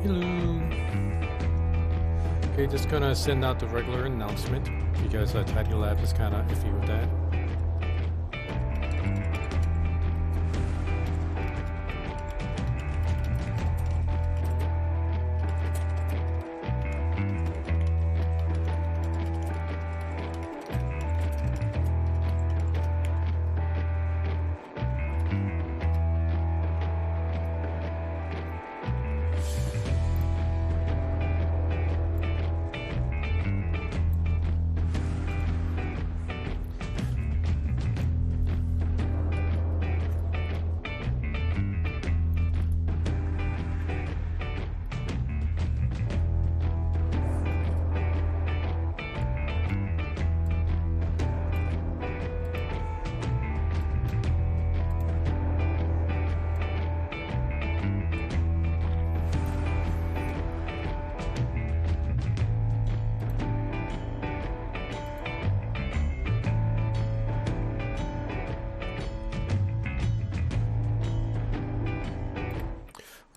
Hello. Okay, just gonna send out the regular announcement because DLive is kind of iffy with that.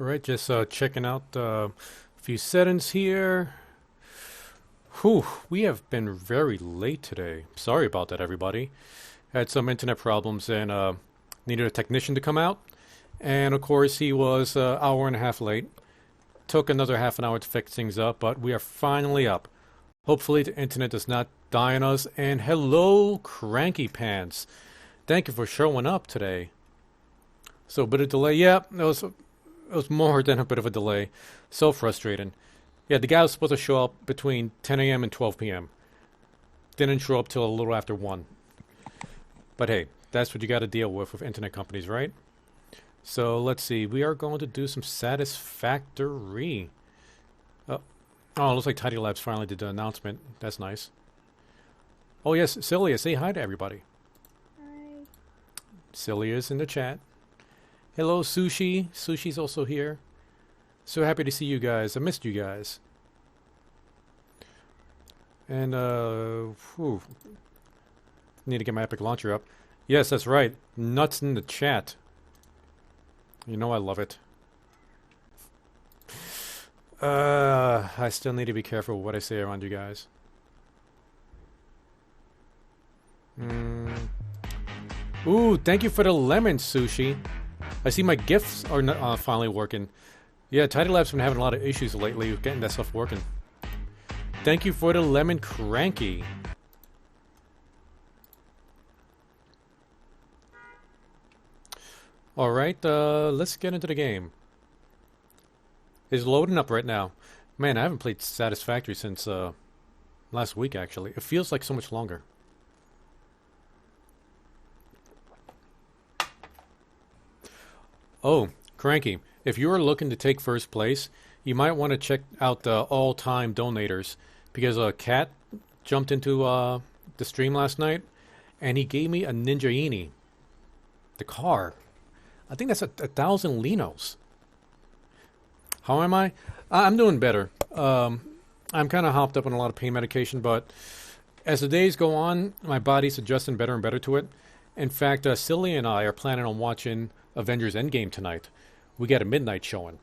Alright, just checking out a few settings here. Whew, we have been very late today. Sorry about that, everybody. Had some internet problems and needed a technician to come out. And of course, he was an hour and a half late. Took another half an hour to fix things up, but we are finally up. Hopefully the internet does not die on us. And hello, Cranky Pants. Thank you for showing up today. So a bit of delay. Yeah, it was more than a bit of a delay. So frustrating. Yeah, the guy was supposed to show up between 10 a.m. and 12 p.m. Didn't show up till a little after 1. But hey, that's what you got to deal with internet companies, right? So let's see. We are going to do some Satisfactory. Oh, it looks like DLive finally did the announcement. That's nice. Oh yes, Celia, say hi to everybody. Hi. Celia's in the chat. Hello, Sushi. Sushi's also here. So happy to see you guys. I missed you guys. And, need to get my Epic Launcher up. Yes, that's right. Nuts in the chat. You know I love it. I still need to be careful what I say around you guys. Ooh, thank you for the lemon, Sushi. I see my gifts are not, finally working. Yeah, DLive's been having a lot of issues lately with getting that stuff working. Thank you for the lemon cranky. Alright, let's get into the game. It's loading up right now. Man, I haven't played Satisfactory since last week, actually. It feels like so much longer. Oh, Cranky, if you are looking to take first place, you might want to check out the all-time donators, because a cat jumped into the stream last night, and he gave me a Ninjaini. The car. I think that's 1,000 Linos. How am I? I'm doing better. I'm kind of hopped up on a lot of pain medication, but as the days go on, my body's adjusting better and better to it. In fact, Silly and I are planning on watching Avengers Endgame tonight. We got a midnight showing.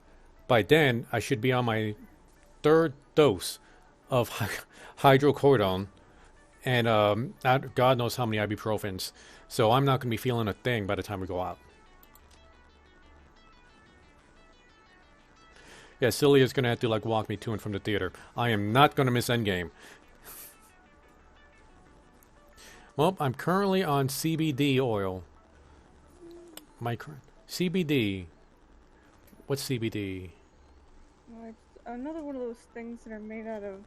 By then, I should be on my 3rd dose of hydrocodone and God knows how many ibuprofens. So I'm not going to be feeling a thing by the time we go out. Yeah, Silly is going to have to walk me to and from the theater. I am not going to miss Endgame. Well, I'm currently on CBD oil. CBD. What's CBD? It's another one of those things that are made out of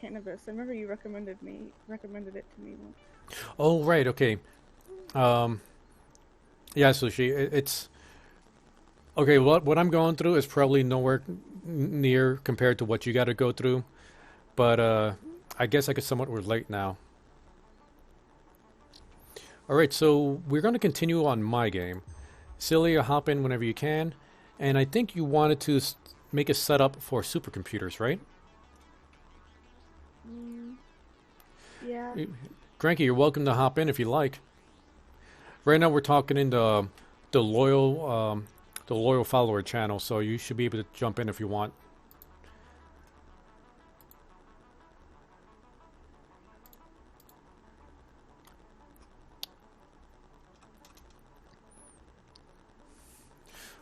cannabis. I remember you recommended it to me once. Oh, right, okay. Yeah, Sushi, it's... Okay, what I'm going through is probably nowhere near compared to what you got to go through. But I guess I could somewhat relate now. Alright, so we're going to continue on my game. Celia, hop in whenever you can. And I think you wanted to make a setup for supercomputers, right? Yeah. Cranky, you're welcome to hop in if you like. Right now we're talking in the loyal follower channel, so you should be able to jump in if you want.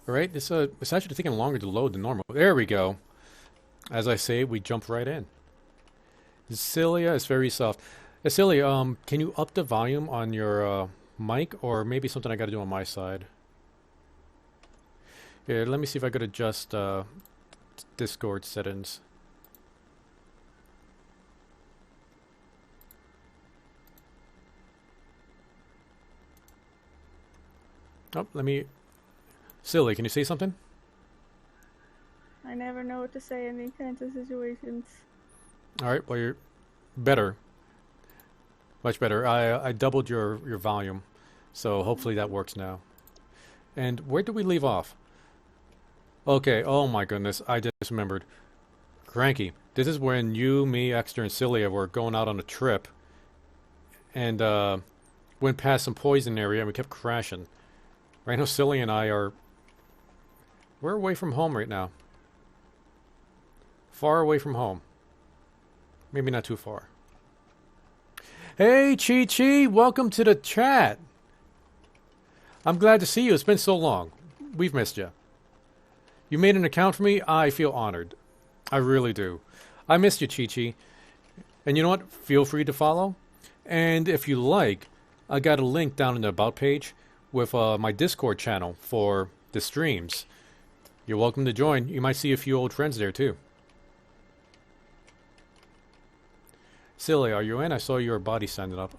All right, it's actually taking longer to load than normal. There we go. As I say, we jump right in. Cilia is very soft. Cilia, can you up the volume on your mic, or maybe something I got to do on my side? Here, let me see if I could adjust Discord settings. Oh, let me... Silly, can you say something? I never know what to say in these kinds of situations. Alright, well, you're better. Much better. I doubled your volume, so hopefully that works now. And where did we leave off? Okay, oh my goodness, I just remembered. Cranky. This is when you, me, Exter, and Cilia were going out on a trip, and went past some poison area, and we kept crashing. Right now, Cilia and I are... We're away from home right now. Far away from home. Maybe not too far. Hey, Chi Chi! Welcome to the chat! I'm glad to see you. It's been so long. We've missed you. You made an account for me? I feel honored. I really do. I missed you, Chi Chi. And you know what? Feel free to follow. And if you like, I got a link down in the About page with my Discord channel for the streams. You're welcome to join. You might see a few old friends there, too. Silly, are you in? I saw your body standing up.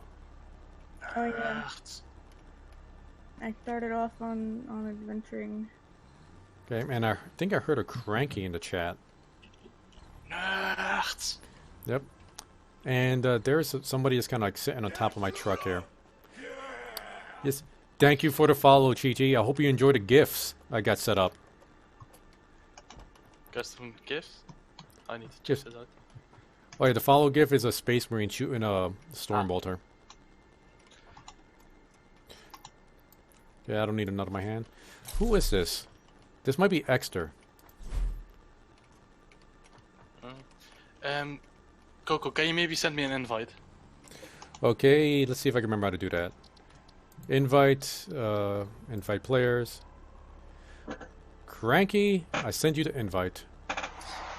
Oh yeah. I started off on adventuring. Okay, and I think I heard a cranky in the chat. Nerds. Yep. And there's somebody that's kind of like sitting on top of my truck here. Yes. Thank you for the follow, Chi-Chi. I hope you enjoy the gifts I got set up. Custom gifts? I need to check this out. Oh yeah, the follow gif is a space marine shooting a storm bolter. Yeah, I don't need a nut in my hand. Who is this? This might be Exter. Coco, can you maybe send me an invite? Okay, let's see if I can remember how to do that. Invite, invite players. Cranky, I send you the invite.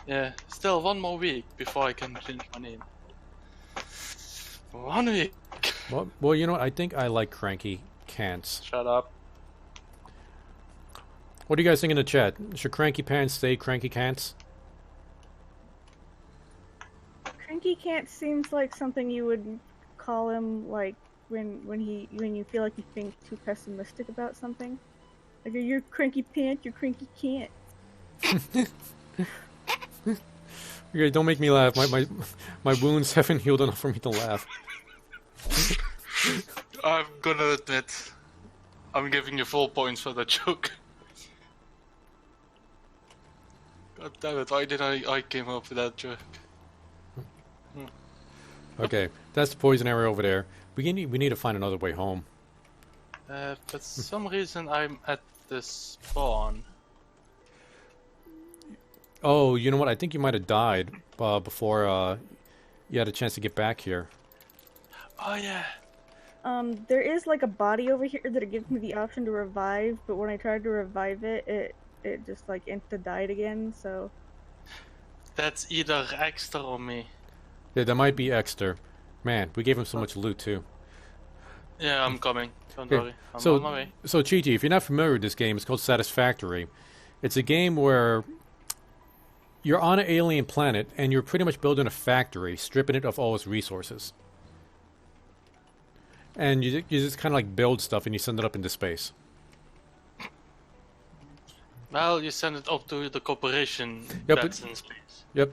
Yeah, still one more week before I can change my name. 1 week! Well, you know what? I think I like Cranky Cants. Shut up. What do you guys think in the chat? Should Cranky Pants stay Cranky Cants? Cranky Can't seems like something you would call him like when you feel like he's being too pessimistic about something. Like you're cranky pants, you're cranky can't. Okay, don't make me laugh. My wounds haven't healed enough for me to laugh. I'm gonna admit, I'm giving you full points for that joke. God damn it, why did I came up with that joke? Okay, that's the poison area over there. We need to find another way home. For some reason I'm at the spawn. Oh, you know what? I think you might have died before you had a chance to get back here. Oh yeah. There is like a body over here that it gives me the option to revive, but when I tried to revive it, it just like insta-died again, so... That's either Exter or me. Yeah, that might be Exter. Man, we gave him so much loot too. Yeah, I'm coming. Don't worry. I'm so, on my way. So, Chi-Chi, if you're not familiar with this game, it's called Satisfactory. It's a game where you're on an alien planet and you're pretty much building a factory, stripping it of all its resources. And you just kind of like build stuff and you send it up into space. Well, you send it up to the corporation that's in space. Yep.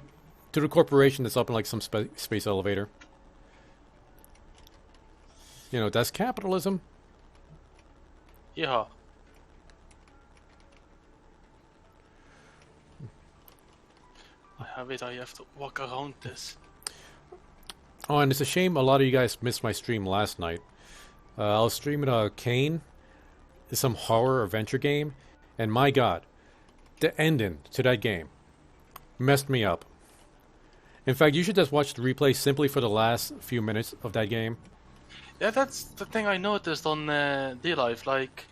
To the corporation that's up in like some space elevator. You know, that's capitalism. Yeah. I have to walk around this. Oh, and it's a shame a lot of you guys missed my stream last night. I was streaming Kane. It's some horror adventure game. And my god, the ending to that game messed me up. In fact, you should just watch the replay simply for the last few minutes of that game. Yeah, that's the thing I noticed on DLive. Like,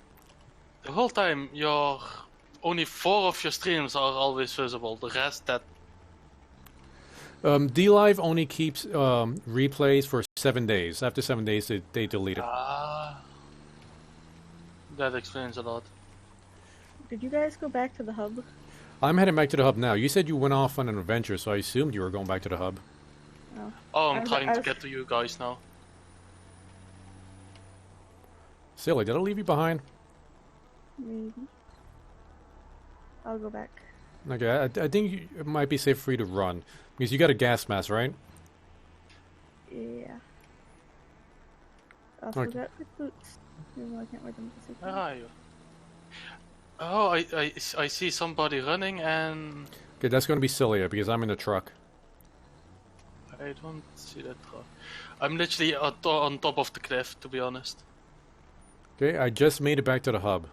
the whole time you're only 4 of your streams are always visible. The rest that. DLive only keeps replays for 7 days. After 7 days, they delete it. That explains a lot. Did you guys go back to the hub? I'm heading back to the hub now. You said you went off on an adventure, so I assumed you were going back to the hub. Oh, I'm trying to get to you guys now. Silly, did I leave you behind? Maybe. I'll go back. Okay, I think it might be safe for you to run. Because you got a gas mask, right? Yeah. I also got the boots. Even though I can't wear them at the same time. Where are you? Oh, I see somebody running and... Okay, that's going to be Cilia, because I'm in the truck. I don't see that truck. I'm literally on top of the cliff, to be honest. Okay, I just made it back to the hub.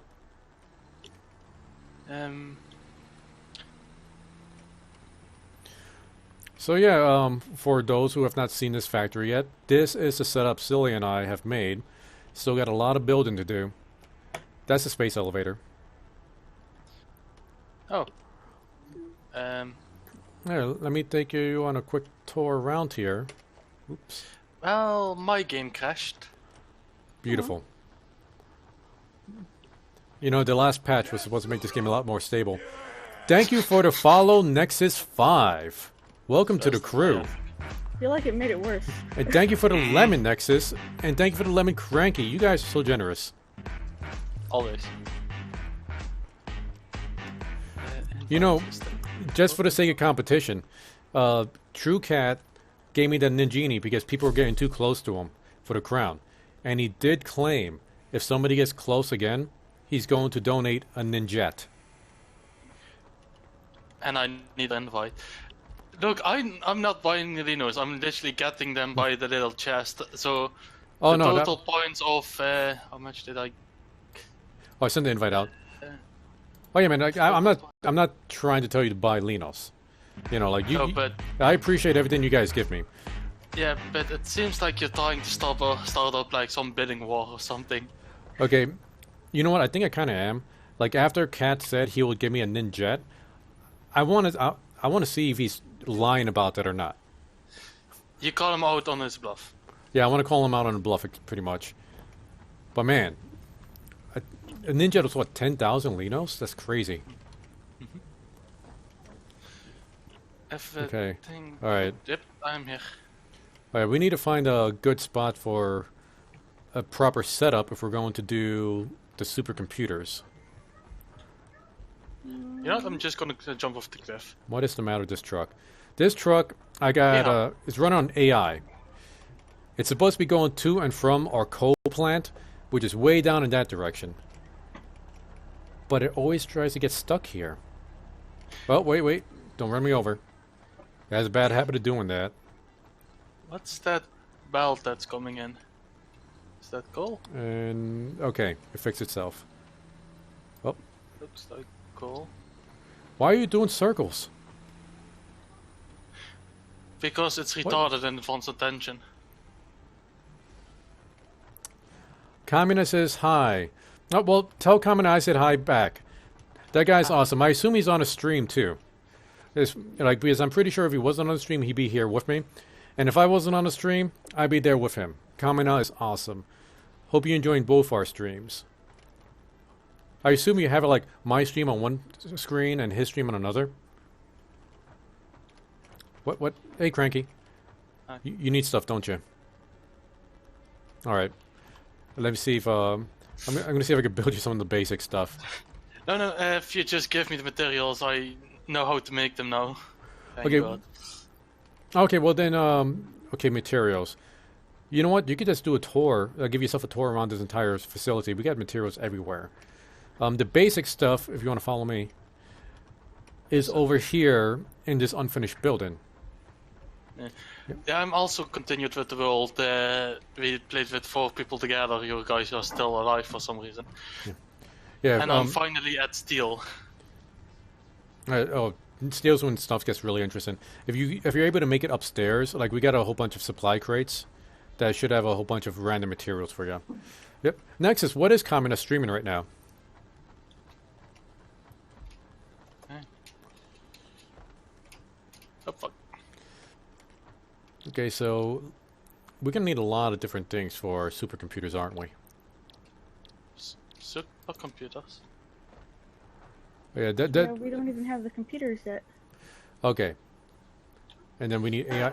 So yeah, for those who have not seen this factory yet, this is the setup Cilia and I have made. Still got a lot of building to do. That's the space elevator. Oh. Here, let me take you on a quick tour around here. Oops. Well, my game crashed. Beautiful. You know, the last patch was supposed to make this game a lot more stable. Thank you for the follow, Nexus5. Welcome to the crew. I feel like it made it worse. And thank you for the lemon, Nexus. And thank you for the lemon, Cranky. You guys are so generous. Always. You know, just for the sake of competition, True Cat gave me the Ninjini because people were getting too close to him for the crown. And he did claim if somebody gets close again, he's going to donate a ninjet. And I need an invite. Look, I'm not buying the Linos. I'm literally getting them by the little chest. So Oh the no! total points of how much did I? Oh, I sent the invite out. Oh yeah, man. I'm not trying to tell you to buy Linos. You know, like you. No, but I appreciate everything you guys give me. yeah, but it seems like you're trying to start up like some bidding war or something. Okay, you know what? I think I kind of am. Like after Kat said he would give me a ninjet, I want to see if he's lying about that or not. You call him out on his bluff. Yeah, I want to call him out on the bluff, pretty much. But man, a ninjet was what, 10,000 Linos? That's crazy. Okay. All right. Yep, I'm here. All right, we need to find a good spot for a proper setup if we're going to do the supercomputers. You know what? I'm just gonna jump off the cliff. What is the matter with this truck? This truck, I got, it's run on AI. It's supposed to be going to and from our coal plant, which is way down in that direction. But it always tries to get stuck here. Oh, wait. Don't run me over. It has a bad habit of doing that. What's that belt that's coming in? Is that coal? And, okay, it fixed itself. Oh. Looks like coal. Why are you doing circles? Because it's retarded and it wants attention. Kamina says hi. Oh, well, tell Kamina I said hi back. That guy's awesome. I assume he's on a stream too. Because I'm pretty sure if he wasn't on the stream, he'd be here with me. And if I wasn't on the stream, I'd be there with him. Kamina is awesome. Hope you're enjoying both our streams. I assume you have like my stream on one screen and his stream on another. What? Hey, Cranky. You need stuff, don't you? All right. Let me see if I'm gonna see if I can build you some of the basic stuff. No. If you just give me the materials, I know how to make them now. Thank Okay. God. Okay. Well then, okay, materials. You know what? You could just do a tour. Give yourself a tour around this entire facility. We got materials everywhere. The basic stuff, if you want to follow me, is over here in this unfinished building. Yeah, I'm also continued with the world. We played with 4 people together. You guys are still alive for some reason. Yeah. And I'm finally at steel. Steel's when stuff gets really interesting. If you're able to make it upstairs, like we got a whole bunch of supply crates that should have a whole bunch of random materials for you. Yep. Nexus, what is Kamina streaming right now? Oh, fuck. Okay, so we're gonna need a lot of different things for our supercomputers, aren't we? Supercomputers. Yeah, No, we don't even have the computers yet. Okay. And then we need AI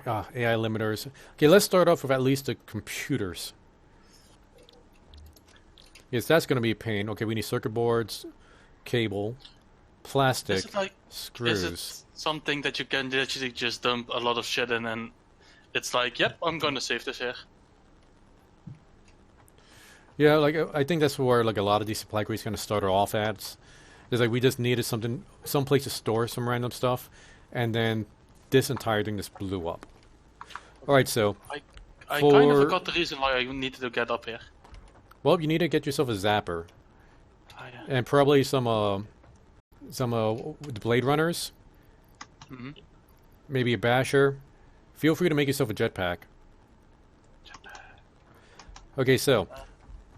limiters. Okay, let's start off with at least the computers. Yes, that's going to be a pain. Okay, we need circuit boards, cable, plastic, Is it like, screws. is it something that you can literally just dump a lot of shit in and it's like, yep, I'm gonna save this here? Yeah, like I think that's where like a lot of these supply crates going to start off at. It's like we just needed some place to store some random stuff, and then this entire thing just blew up. All right, so I kind of forgot the reason why I needed to get up here. well, you need to get yourself a zapper, Yeah. and probably some blade runners, Mm-hmm. maybe a basher. Feel free to make yourself a jetpack. Okay, so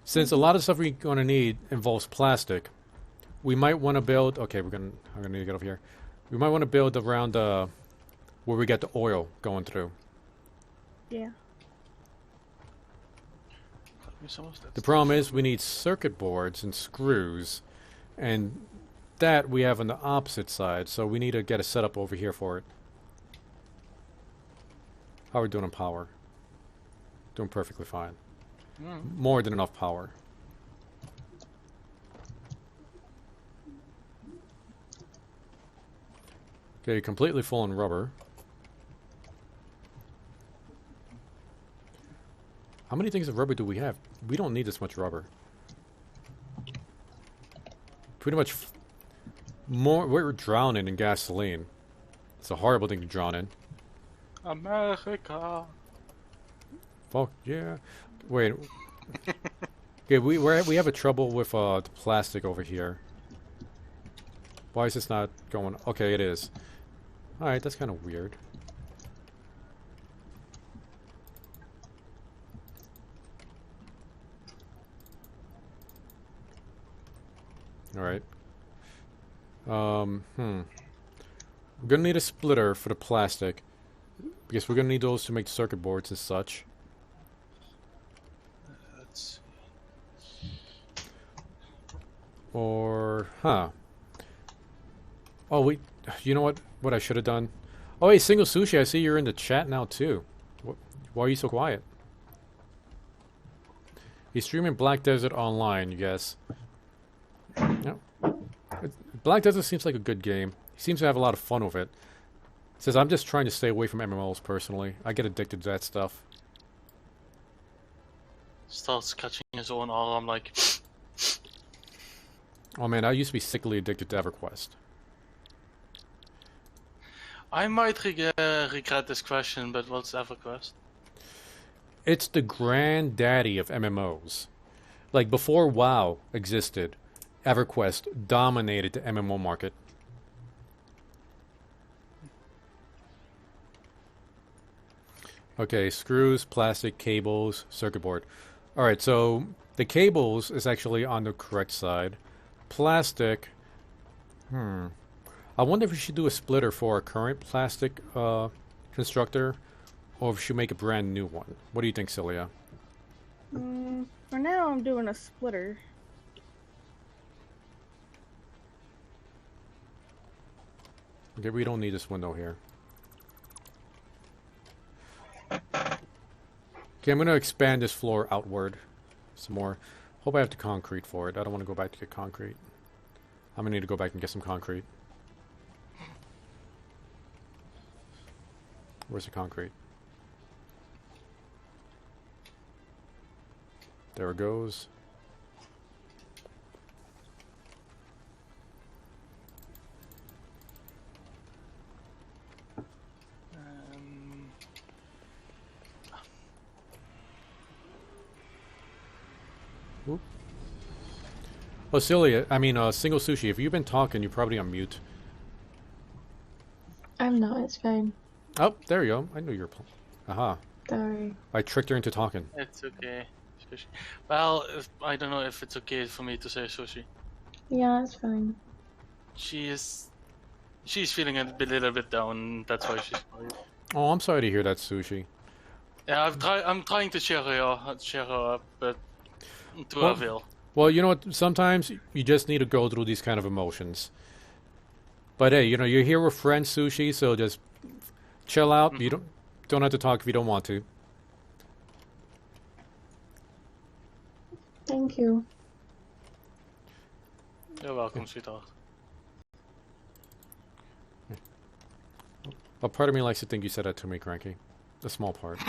since a lot of stuff we're going to need involves plastic, we might want to build. Okay, I'm gonna need to get over here. We might want to build around where we get the oil going through. Yeah. The problem is we need circuit boards and screws, and that we have on the opposite side, so we need to get a setup over here for it. How are we doing on power? Doing perfectly fine. More than enough power. Okay, completely full on rubber. How many things of rubber do we have? We don't need this much rubber. Pretty much more. We're drowning in gasoline. It's a horrible thing to drown in. America. Fuck yeah. Wait. Okay, we have a trouble with the plastic over here. Why is this not going? Okay, it is. All right, that's kind of weird. All right. We're gonna need a splitter for the plastic because we're gonna need those to make circuit boards and such. Or, huh. Oh, wait. You know what? What I should have done? Oh, hey, Single Sushi, I see you're in the chat now, too. Why are you so quiet? He's streaming Black Desert Online, you guess. No. Black Desert seems like a good game. He seems to have a lot of fun with it. Says, I'm just trying to stay away from MMOs, personally. I get addicted to that stuff. Starts catching his own arm like... Oh man, I used to be sickly addicted to EverQuest. I might regret this question, but what's EverQuest? It's the granddaddy of MMOs. Like, before WoW existed, EverQuest dominated the MMO market. Okay, screws, plastic, cables, circuit board. Alright, so the cables is actually on the correct side. Plastic. I wonder if we should do a splitter for our current plastic constructor, or if we should make a brand new one. What do you think, Celia? For now, I'm doing a splitter. Okay, we don't need this window here. Okay, I'm going to expand this floor outward some more. Hope I have the concrete for it. I don't want to go back to get concrete. I'm going to need to go back and get some concrete. Where's the concrete? There it goes. Whoop. Oh, Celia, Single Sushi, if you've been talking, you're probably on mute. I'm not, it's fine. Oh, there you go. I knew you were Aha. Sorry. I tricked her into talking. It's okay. Sushi. Well, I don't know if it's okay for me to say Sushi. Yeah, it's fine. She she's feeling a little bit down. That's why she's worried. Oh, I'm sorry to hear that, Sushi. Yeah, I'm trying to cheer her up, but to Well- avail. Well, you know what? Sometimes you just need to go through these kind of emotions. But hey, you know, you're here with friends, Sushi, so just chill out. You don't have to talk if you don't want to. Thank you. You're welcome, sweetheart. A part of me likes to think you said that to me, Cranky. A small part.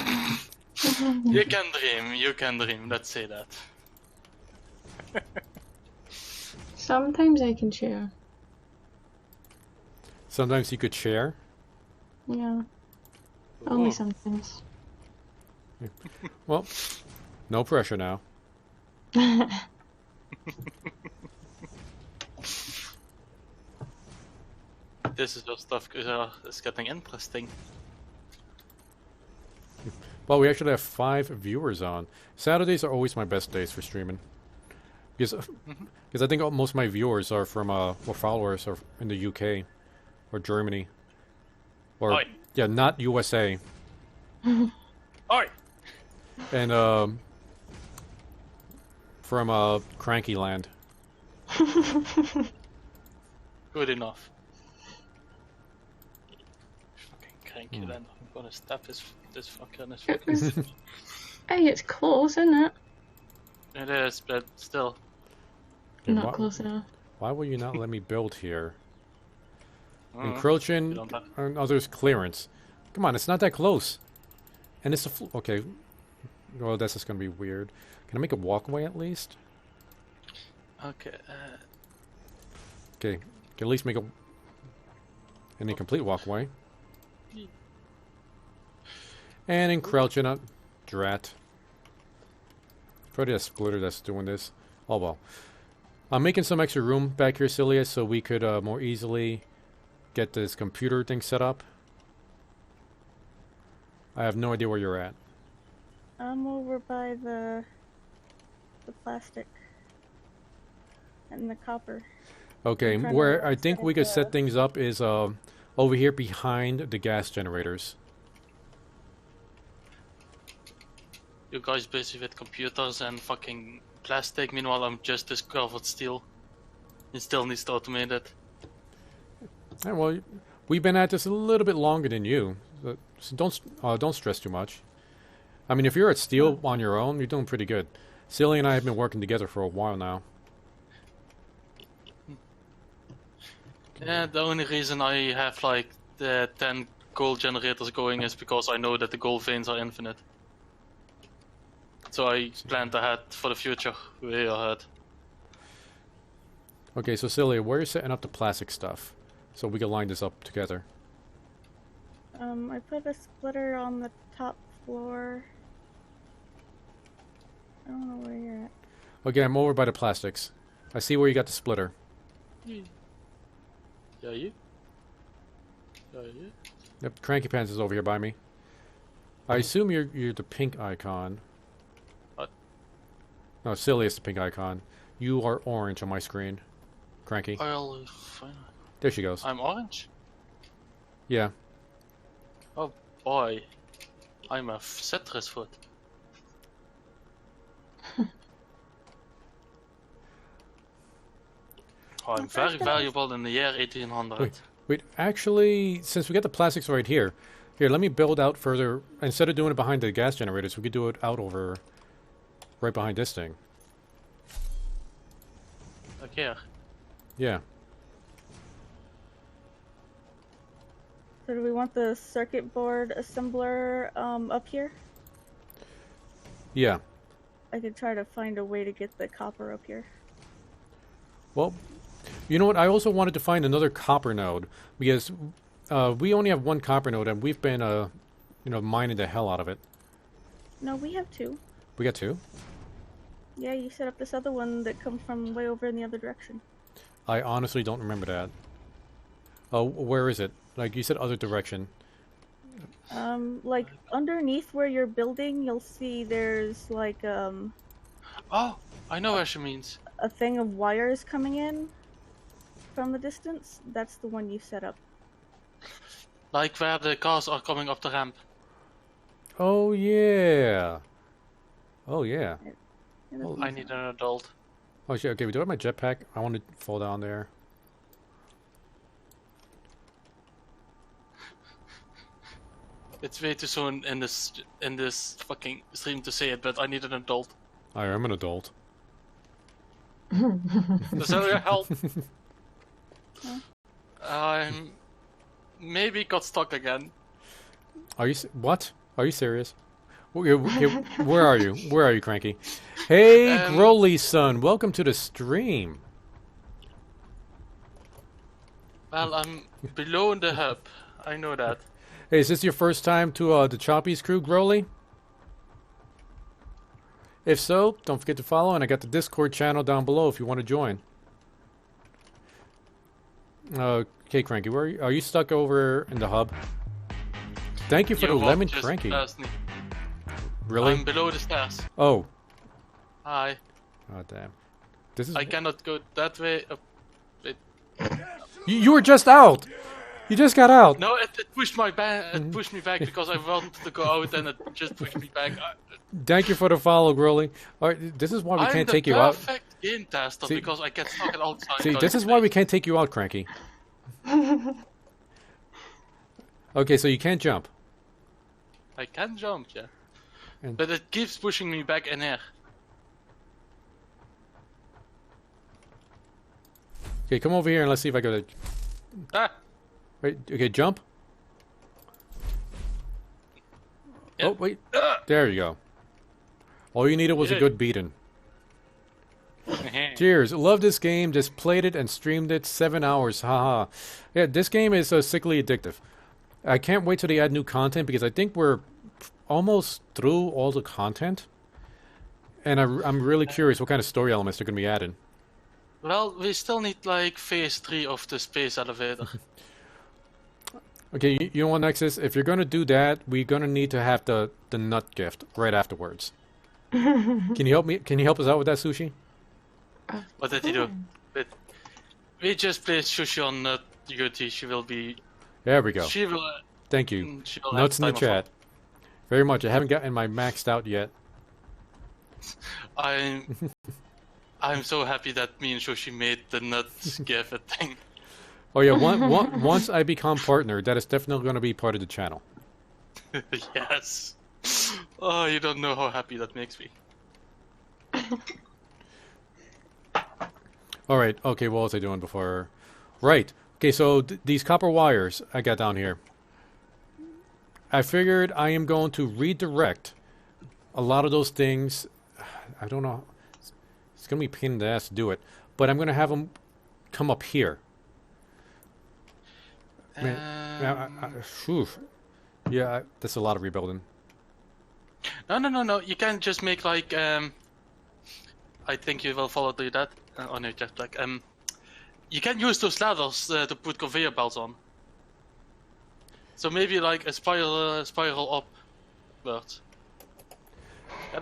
You can dream. You can dream. Let's say that. Sometimes I can share. Sometimes you could share. Yeah. Only Ooh. sometimes. Well, no pressure now. This is where stuff is getting interesting. Well, we actually have 5 viewers on. Saturdays are always my best days for streaming. Because I think most of my viewers are from, or followers are in the UK. Or Germany. Or, Oi. yeah, not USA. Oi! And, from, Cranky Land. Good enough. Fucking cranky then. I'm gonna stab this fucker in his It fucking... was... Hey, it's close, isn't it? It is, but still. Okay, Not close enough. Why will you not let me build here? I don't know. You Encroaching don't have- on others' clearance. Come on, it's not that close. And it's okay. Well, that's just gonna be weird. Can I make a walkway at least? Okay, Okay, can at least make an incomplete walkway. And encroaching on drat. Probably a splitter that's doing this. Oh well. I'm making some extra room back here, Celia, so we could more easily get this computer thing set up. I have no idea where you're at. I'm over by the plastic and the copper. Okay, I'm trying where to I think set we could the- set things up is over here behind the gas generators. you guys busy with computers and fucking plastic. Meanwhile, I'm just discovered steel. It still needs to automate it. Yeah, well, we've been at this a little bit longer than you, so don't stress too much. I mean, if you're at steel on your own, you're doing pretty good. Celia and I have been working together for a while now. Yeah, the only reason I have like the 10 gold generators going is because I know that the gold veins are infinite. So I planned ahead for the future, way ahead. Okay, so Celia, where are you setting up the plastic stuff? So we can line this up together. I put a splitter on the top floor. I don't know where you're at. Okay, I'm over by the plastics. I see where you got the splitter. Yeah, you? Yeah, you? Yep, Cranky Pants is over here by me. I assume you're the pink icon. What? No, Celia is the pink icon. You are orange on my screen. Cranky. I'll find. There she goes. I'm orange? Yeah. Oh boy. I'm a citrus foot. Oh, I'm very valuable in the year 1800. Wait, actually, since we got the plastics right here, let me build out further. Instead of doing it behind the gas generators, we could do it out over, right behind this thing. Like here. Yeah. So do we want the circuit board assembler up here? Yeah. I could try to find a way to get the copper up here. Well, you know what? I also wanted to find another copper node because we only have one copper node, and we've been, mining the hell out of it. No, we have two. We got 2. Yeah, you set up this other one that comes from way over in the other direction. I honestly don't remember that. Oh, where is it? Like you said, other direction. Like underneath where you're building, you'll see there's like Oh, I know what she means. a thing of wires coming in from the distance. That's the one you set up. Like where the cars are coming up the ramp. Oh yeah. Oh yeah. Yeah, I need an adult. Oh shit. Okay, we do have my jetpack. I want to fall down there. It's way too soon in this fucking stream to say it, but I need an adult. I am an adult. Does that help? I'm maybe got stuck again. Are you what? Are you serious? Where are you? Where are you, Cranky? Hey, Growly son, welcome to the stream. Well, I'm below the hub. I know that. Hey, is this your first time to the Choppy's crew, Growly? If so, don't forget to follow, and I got the Discord channel down below if you want to join. Okay, Cranky, where are you stuck over in the hub? Thank you for the lemon, Cranky. Really? I'm below the stairs. Oh. Hi. Oh, damn. This is. I cannot go that way. You were just out. You just got out. No, it pushed my back. It pushed me back because I wanted to go out, and it just pushed me back. Thank you for the follow, Growly. All right, this is why we can't take you out. I'm the perfect game tester because I get stuck outside. See, this is why we can't take you out, Cranky. Okay, so you can't jump. I can jump, yeah. And but it keeps pushing me back in air. okay, come over here and let's see if I can. Ah! Wait, okay, jump. Yep. Oh, wait. There you go. All you needed was a good beating. Cheers. Love this game. Just played it and streamed it 7 hours. Haha. Yeah, this game is sickly addictive. I can't wait till they add new content because I think we're almost through all the content. And I'm really curious what kind of story elements they're going to be added. Well, we still need like phase 3 of the space elevator. Okay, you know what, Nexus? If you're going to do that, we're going to need to have the nut gift right afterwards. Can you help me? Can you help us out with that, Sushi? What did he do? But we just placed Sushi on duty. She will be. There we go. She will. Thank you. She will Notes in the have time chat. Very much. I haven't gotten my maxed out yet. I'm so happy that me and Sushi made the nut gift a thing. Oh yeah, once I become partner, that is definitely going to be part of the channel. Yes. Oh, you don't know how happy that makes me. Alright, okay, what was I doing before? Right, okay, so these copper wires I got down here. I figured I am going to redirect a lot of those things. I don't know. It's going to be a pain in the ass to do it. But I'm going to have them come up here. Yeah, that's a lot of rebuilding. No. You can just make like I think you will follow through that on your jetpack. You can use those ladders to put conveyor belts on. So maybe like a spiral upwards.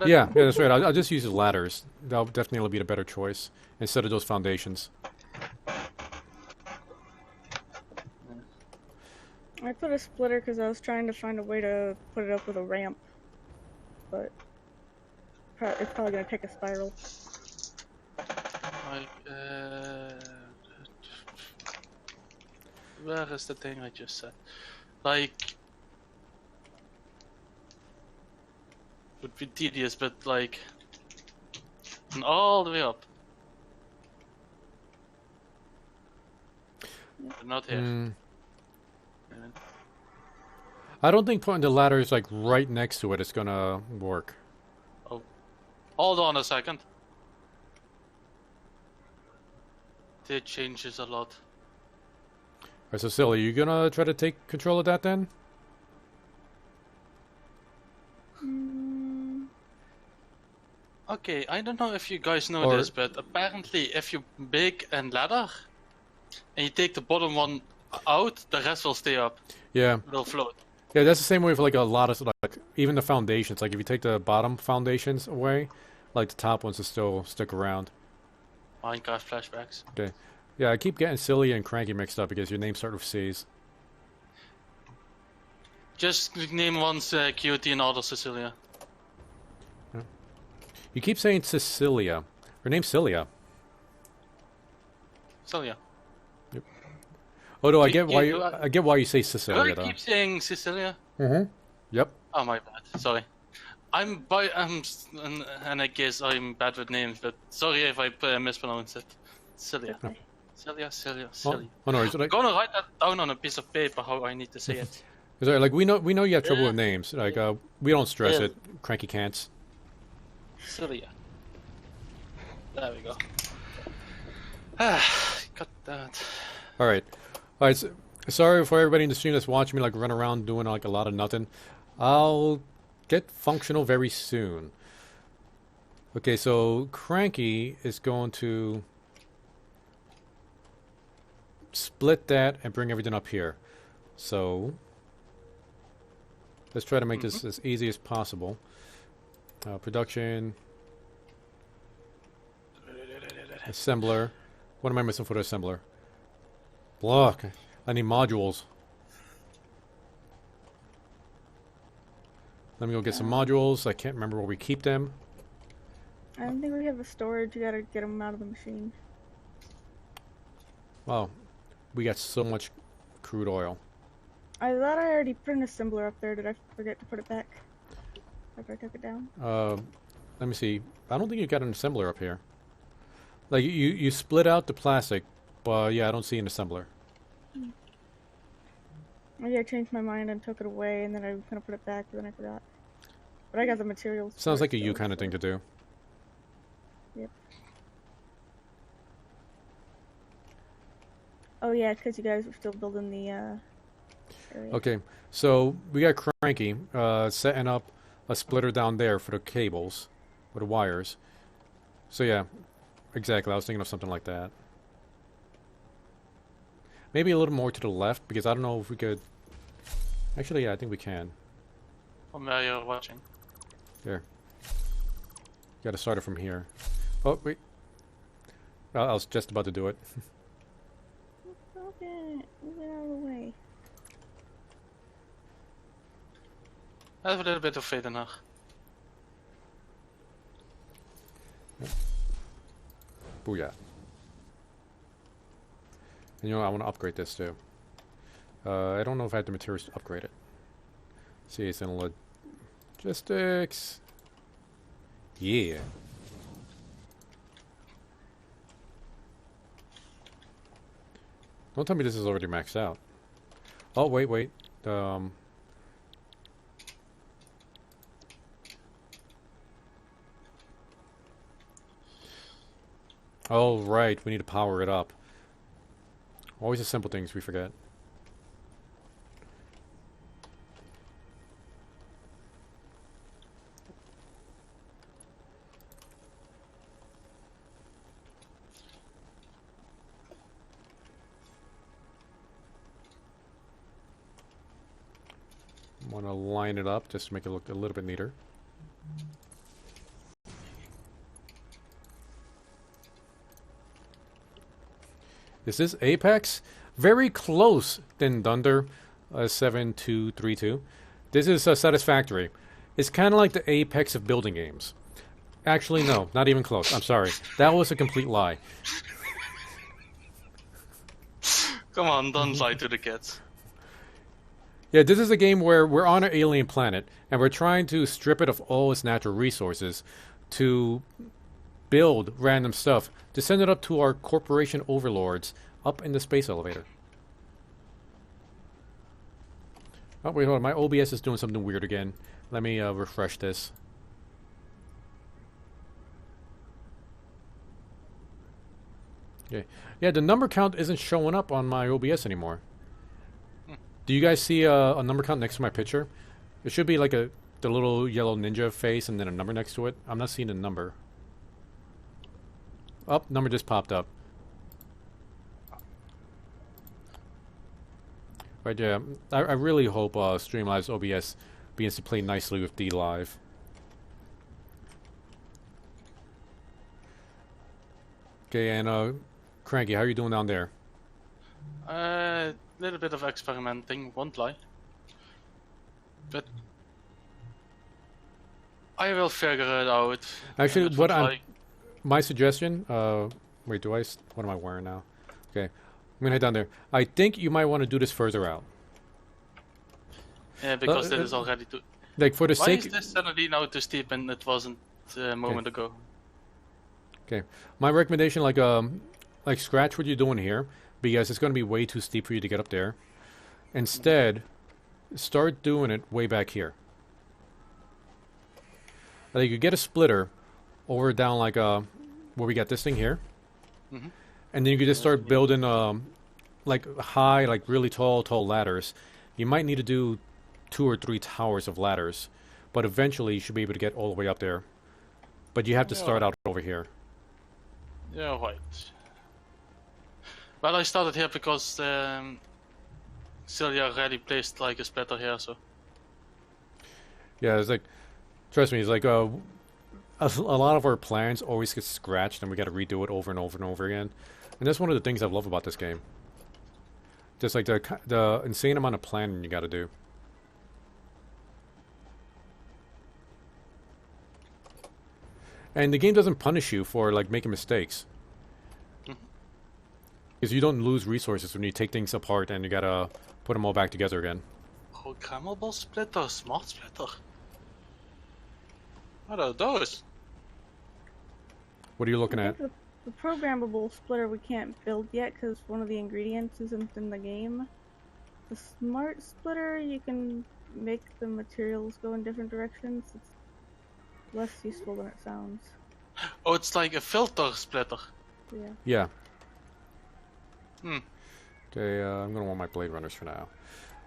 Yeah, that's right. I'll just use the ladders. That'll definitely be the better choice instead of those foundations. I put a splitter because I was trying to find a way to put it up with a ramp, but it's probably gonna take a spiral. Like, where is the thing I just said? Like, would be tedious, but like, and all the way up. But not here. I don't think putting the ladders like right next to it is gonna work. Oh, hold on a second. It changes a lot. Alright, so Silly, you gonna try to take control of that then? Okay, I don't know if you guys know this, but apparently if you make a ladder and you take the bottom one out, the rest will stay up. Yeah. Will float. Yeah, that's the same way for like a lot of like even the foundations. Like if you take the bottom foundations away, like the top ones will still stick around. Minecraft flashbacks. Okay. Yeah, I keep getting Silly and Cranky mixed up because your names start with C's. Just name one's Cutie and other Cecilia. You keep saying Cecilia. Her name's Cilia. Celia. Although I You- get why you say Do Cecilia I though. keep saying Cecilia? Mm-hmm. Yep. Oh my bad. Sorry. And I guess I'm bad with names, but sorry if I mispronounce it. Celia. Okay. Celia. Oh, oh no, is it I'm gonna write that down on a piece of paper how I need to say it. is it like we know you have trouble with names. Like we don't stress Yeah. it. Cranky can'ts. Celia. There we go. Ah, got that. All right. So, sorry for everybody in the stream that's watching me like run around doing like a lot of nothing. I'll get functional very soon. Okay, so Cranky is going to split that and bring everything up here. So let's try to make this as easy as possible. Production, assembler. What am I missing for the assembler? Block. I need modules. Let me go get some modules. I can't remember where we keep them. I don't think we have a storage. You gotta get them out of the machine. Wow, we got so much crude oil. I thought I already put an assembler up there. Did I forget to put it back after I took it down? Let me see. I don't think you got an assembler up here. Like you split out the plastic, but yeah, I don't see an assembler. Maybe I changed my mind and took it away, and then I was gonna put it back, but then I forgot. But I got the materials. for Sounds it like a you still, kind of so- thing to do. Yep. Oh yeah, because you guys were still building the area. Okay, so we got Cranky setting up a splitter down there for the cables, or the wires. So yeah, exactly. I was thinking of something like that. Maybe a little more to the left, because I don't know if we could... Actually, yeah, I think we can. From where you're watching. There. Got to start it from here. Oh, wait. I was just about to do it. Okay, move it out of the way. I have a little bit of faith in her. Booyah. And you know, I want to upgrade this too. I don't know if I have the materials to upgrade it. See, it's in logistics. Yeah. Don't tell me this is already maxed out. Oh, wait. Oh, right. We need to power it up. Always the simple things we forget. Want to line it up just to make it look a little bit neater. Is this Apex? Very close, Thin Thunder 7232. This is Satisfactory. It's kind of like the Apex of building games. Actually, no, not even close. I'm sorry. That was a complete lie. Come on, don't lie to the kids. Yeah, this is a game where we're on an alien planet, and we're trying to strip it of all its natural resources to build random stuff to send it up to our corporation overlords up in the space elevator. Oh, wait, hold on. My OBS is doing something weird again. Let me refresh this. Okay. Yeah, the number count isn't showing up on my OBS anymore. Do you guys see a number count next to my picture? It should be like the little yellow ninja face and then a number next to it. I'm not seeing a number. Oh, number just popped up. Right, yeah. I really hope Streamlive's OBS begins to play nicely with DLive. Okay, and Cranky, how are you doing down there? Little bit of experimenting, won't lie. But I will figure it out. Actually, And it what would, I'm like, my suggestion. Wait, what am I wearing now? Okay, I'm gonna head down there. I think you might want to do this further out. yeah, because this is already too. Like for the Why sake. is this suddenly now too steep and it wasn't a moment ago? Okay, my recommendation, like scratch what you're doing here because it's gonna be way too steep for you to get up there. Instead, start doing it way back here. Like you get a splitter over down like where we got this thing here, Mhm. and then you can just start building like high, like really tall ladders. You might need to do 2 or 3 towers of ladders, but eventually you should be able to get all the way up there. But you have to start out over here. Yeah, right. Well, I started here because Celia already placed like a splitter here, so. Yeah, it's like, trust me, it's like a lot of our plans always get scratched, and we got to redo it over and over and over again. And that's one of the things I love about this game. Just like the insane amount of planning you got to do. And the game doesn't punish you for like making mistakes, because you don't lose resources when you take things apart and you gotta put them all back together again. Programmable splitter, smart splitter. What are those? What are you looking I at? think the programmable splitter we can't build yet because one of the ingredients isn't in the game. The smart splitter, you can make the materials go in different directions. It's less useful than it sounds. Oh, it's like a filter splitter. Yeah. Yeah. Hmm. Okay, I'm gonna want my blade runners for now.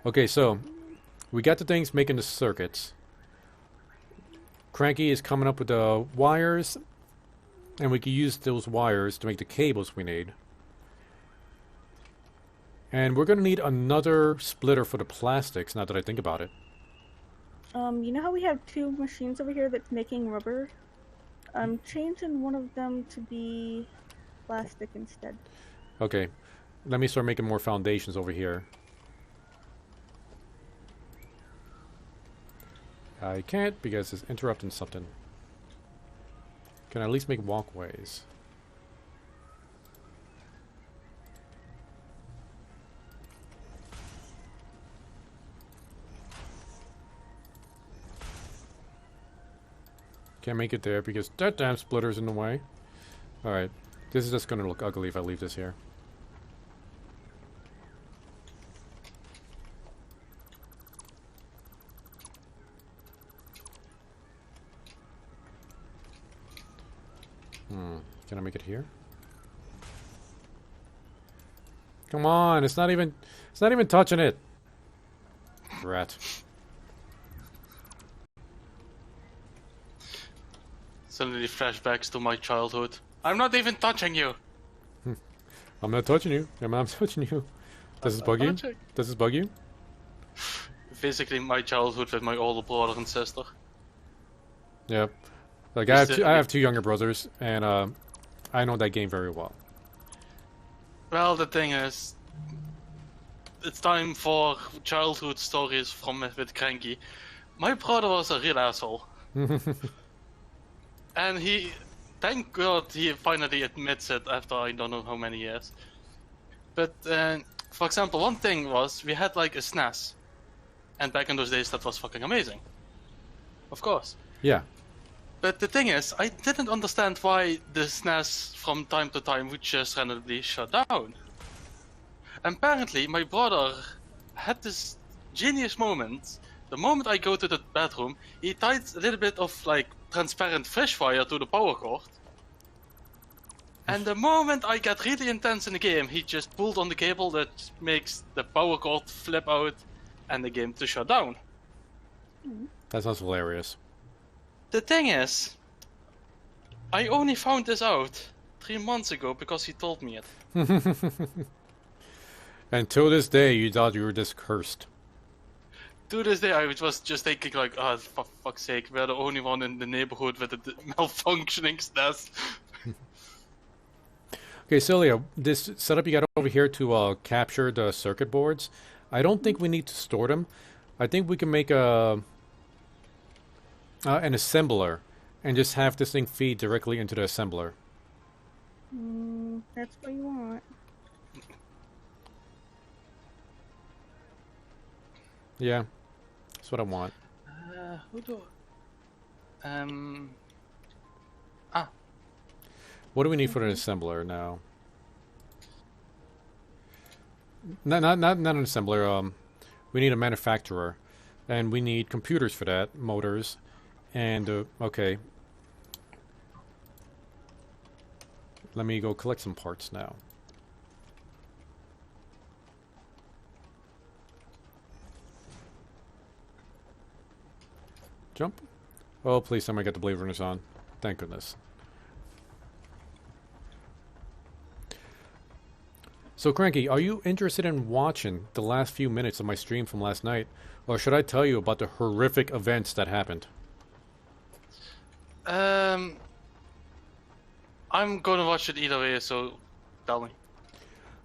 Okay, so we got the things making the circuits. Cranky is coming up with the wires, and we can use those wires to make the cables we need. And we're gonna need another splitter for the plastics, now that I think about it. You know how we have 2 machines over here that's making rubber? I'm changing one of them to be plastic instead. Okay, let me start making more foundations over here. I can't because it's interrupting something. Can I at least make walkways? Can't make it there because that damn splitter's in the way. Alright, this is just gonna look ugly if I leave this here. Can I make it here? Come on, it's not even touching it. Rat. Suddenly flashbacks to my childhood. I'm not even touching you. I'm not touching you. I'm not touching you. Does this bug you? touching. Does this bug you? Basically, my childhood with my older brother and sister. Yeah. Like I have two younger brothers, and I know that game very well. Well, the thing is, it's time for childhood stories from with Cranky. My brother was a real asshole. And thank God, he finally admits it after I don't know how many years. But, for example, one thing was, we had like a SNES. And back in those days, that was fucking amazing. Of course. Yeah. But the thing is, I didn't understand why the SNES from time to time would just randomly shut down. Apparently, my brother had this genius moment. The moment I go to the bedroom, he tied a little bit of like transparent fish wire to the power cord. And the moment I get really intense in the game, he just pulled on the cable that makes the power cord flip out and the game to shut down. That sounds hilarious. The thing is, I only found this out 3 months ago because he told me it. Until this day, you thought you were just cursed. To this day, I was just thinking like, oh, for fuck's sake, we're the only one in the neighborhood with a malfunctioning SNES. Okay, Celia, this setup you got over here to capture the circuit boards, I don't think we need to store them. I think we can make an assembler and just have this thing feed directly into the assembler. That's what you want. Yeah, that's what I want. Who do? What do we need for an assembler now? Not an assembler. We need a manufacturer, and we need computers for that, motors, and okay. Let me go collect some parts now. Jump. Oh, please, somebody get the blade runners on. Thank goodness. So, Cranky, are you interested in watching the last few minutes of my stream from last night? Or should I tell you about the horrific events that happened? I'm gonna watch it either way, so tell me.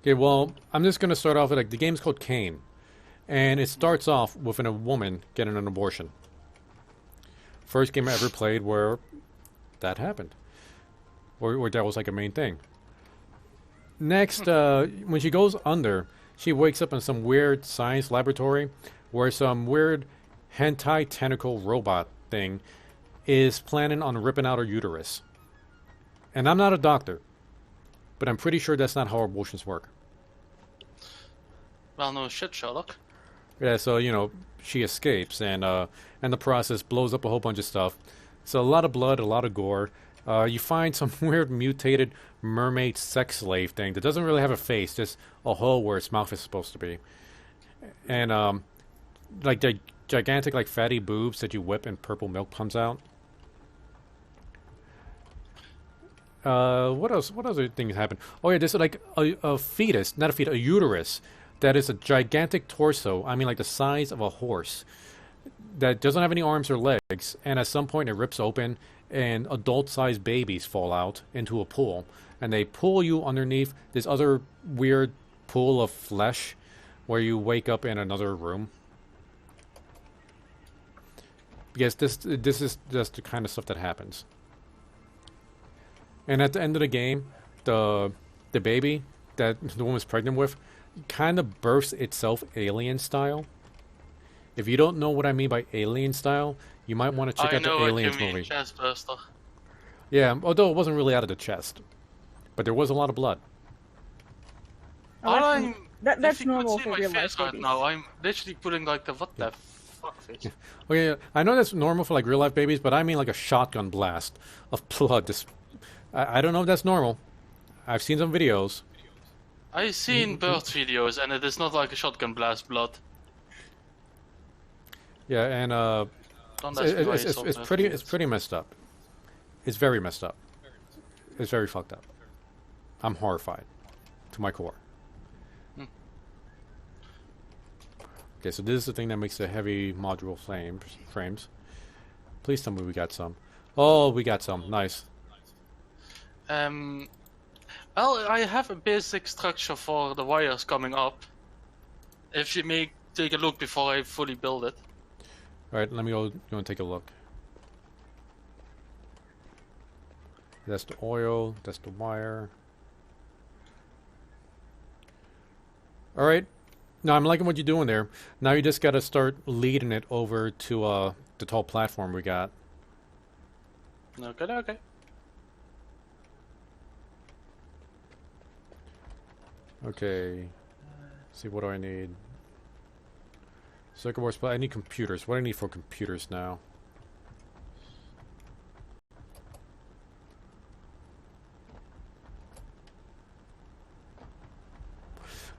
Okay, well, I'm just going to start off with, like, the game's called Kane. And it starts off with a woman getting an abortion. First game I ever played where that happened. Or that was, like, a main thing. Next, when she goes under, she wakes up in some weird science laboratory where some weird hentai tentacle robot thing is planning on ripping out her uterus. And I'm not a doctor, but I'm pretty sure that's not how abortions work. Well, no shit, Sherlock. Yeah, so, you know, she escapes, and the process blows up a whole bunch of stuff. So a lot of blood, a lot of gore. You find some weird mutated mermaid sex slave thing that doesn't really have a face, just a hole where its mouth is supposed to be. And, like, the gigantic, like, fatty boobs that you whip and purple milk comes out. What else? What other things happen? Oh, yeah, there's, like, a fetus, not a fetus, a uterus that is a gigantic torso, I mean, like, the size of a horse, that doesn't have any arms or legs, and at some point it rips open, and adult-sized babies fall out into a pool, and they pull you underneath this other weird pool of flesh where you wake up in another room. Because this is just the kind of stuff that happens. And at the end of the game, the baby that the woman's pregnant with kind of births itself alien style. If you don't know what I mean by alien style, you might want to check out the Aliens movie. Chest burster. Yeah, although it wasn't really out of the chest, but there was a lot of blood. Oh, that's if you normal could see for my real face life right babies. now, I'm literally putting like the what the fuck face. Okay, I know that's normal for like real life babies, but I mean like a shotgun blast of blood. I don't know if that's normal. I've seen some videos. I've seen birth videos, and it is not like a shotgun blast blood. Yeah, and Don't ask me why it's pretty messed up. It's very messed up. It's very fucked up. I'm horrified to my core. Okay, so this is the thing that makes the heavy module frames. Please tell me we got some. Oh, we got some. Nice. Well, I have a basic structure for the wires coming up. If you may take a look before I fully build it. Alright, let me go and take a look. That's the oil, that's the wire. Alright. Now I'm liking what you're doing there. Now you just gotta start leading it over to the tall platform we got. Okay. Okay. See, what do I need? Circuit boards, but I need computers. What do I need for computers now?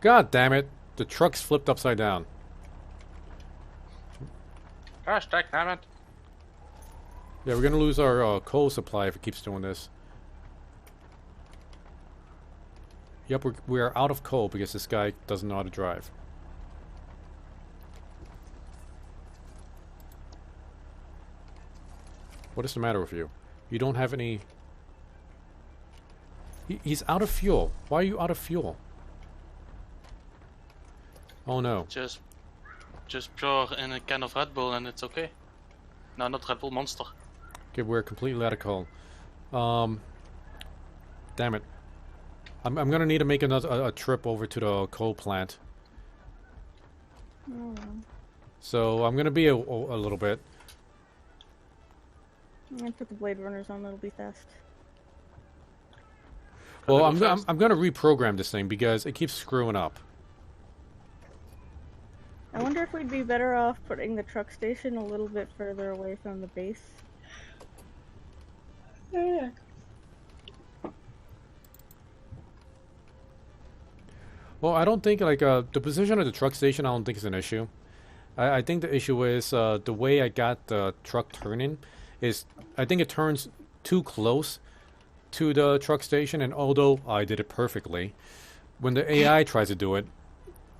God damn it! The truck's flipped upside down. Gosh, damn it. Yeah, we're gonna lose our coal supply if it keeps doing this. Yep, we are out of coal because this guy doesn't know how to drive. What is the matter with you? You don't have any... He's out of fuel. Why are you out of fuel? Oh no. Just just pour in a can of Red Bull and it's okay. No, not Red Bull, Monster. Okay, we're completely out of coal. Damn it. I'm gonna need to make another a trip over to the coal plant. Oh, well. So I'm gonna be a little bit. I'm gonna put the Blade Runners on. That'll be fast. Well, Wanna go first? I'm gonna reprogram this thing because it keeps screwing up. I wonder if we'd be better off putting the truck station a little bit further away from the base. Yeah. Well, I don't think like the position of the truck station. I don't think is an issue. I think the issue is the way I got the truck turning is I think it turns too close to the truck station, and although I did it perfectly, when the AI tries to do it,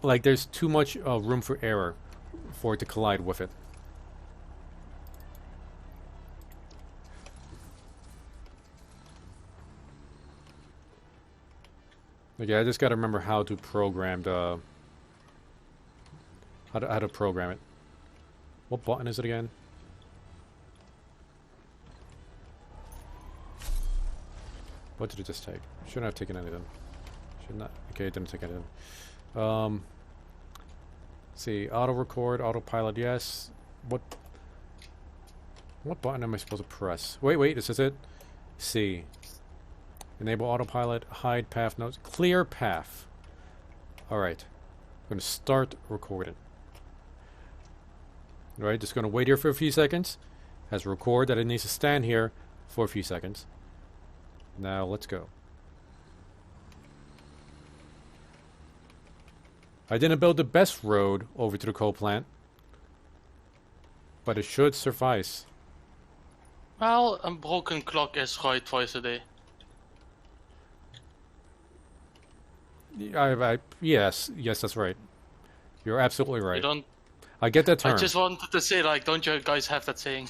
like there's too much room for error for it to collide with it. Okay, I just gotta remember how to program the how to program it. What button is it again? What did it just take? Shouldn't have taken anything. Should not. Okay, it didn't take anything. Let's see, auto record, autopilot, yes. What button am I supposed to press? Wait, this is it. C. Enable autopilot, hide path notes, clear path. Alright. I'm gonna start recording. Alright, just gonna wait here for a few seconds. Has record that it needs to stand here for a few seconds. Now let's go. I didn't build the best road over to the coal plant, but it should suffice. Well, a broken clock is right twice a day. Yes, that's right. You're absolutely right. You don't. I get that term. I just wanted to say, like, don't you guys have that saying?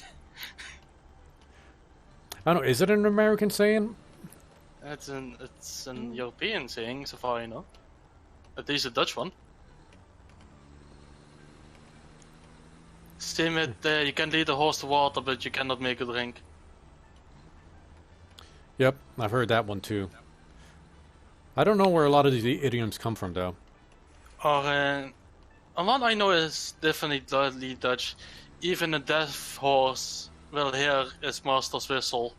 I don't know. Is it an American saying? It's an European saying, so far I know. At least a Dutch one. Same with you can lead a horse to water, but you cannot make it drink. Yep, I've heard that one too. I don't know where a lot of these idioms come from, though. Or one I know is definitely Dutch. Even a deaf horse will hear his master's whistle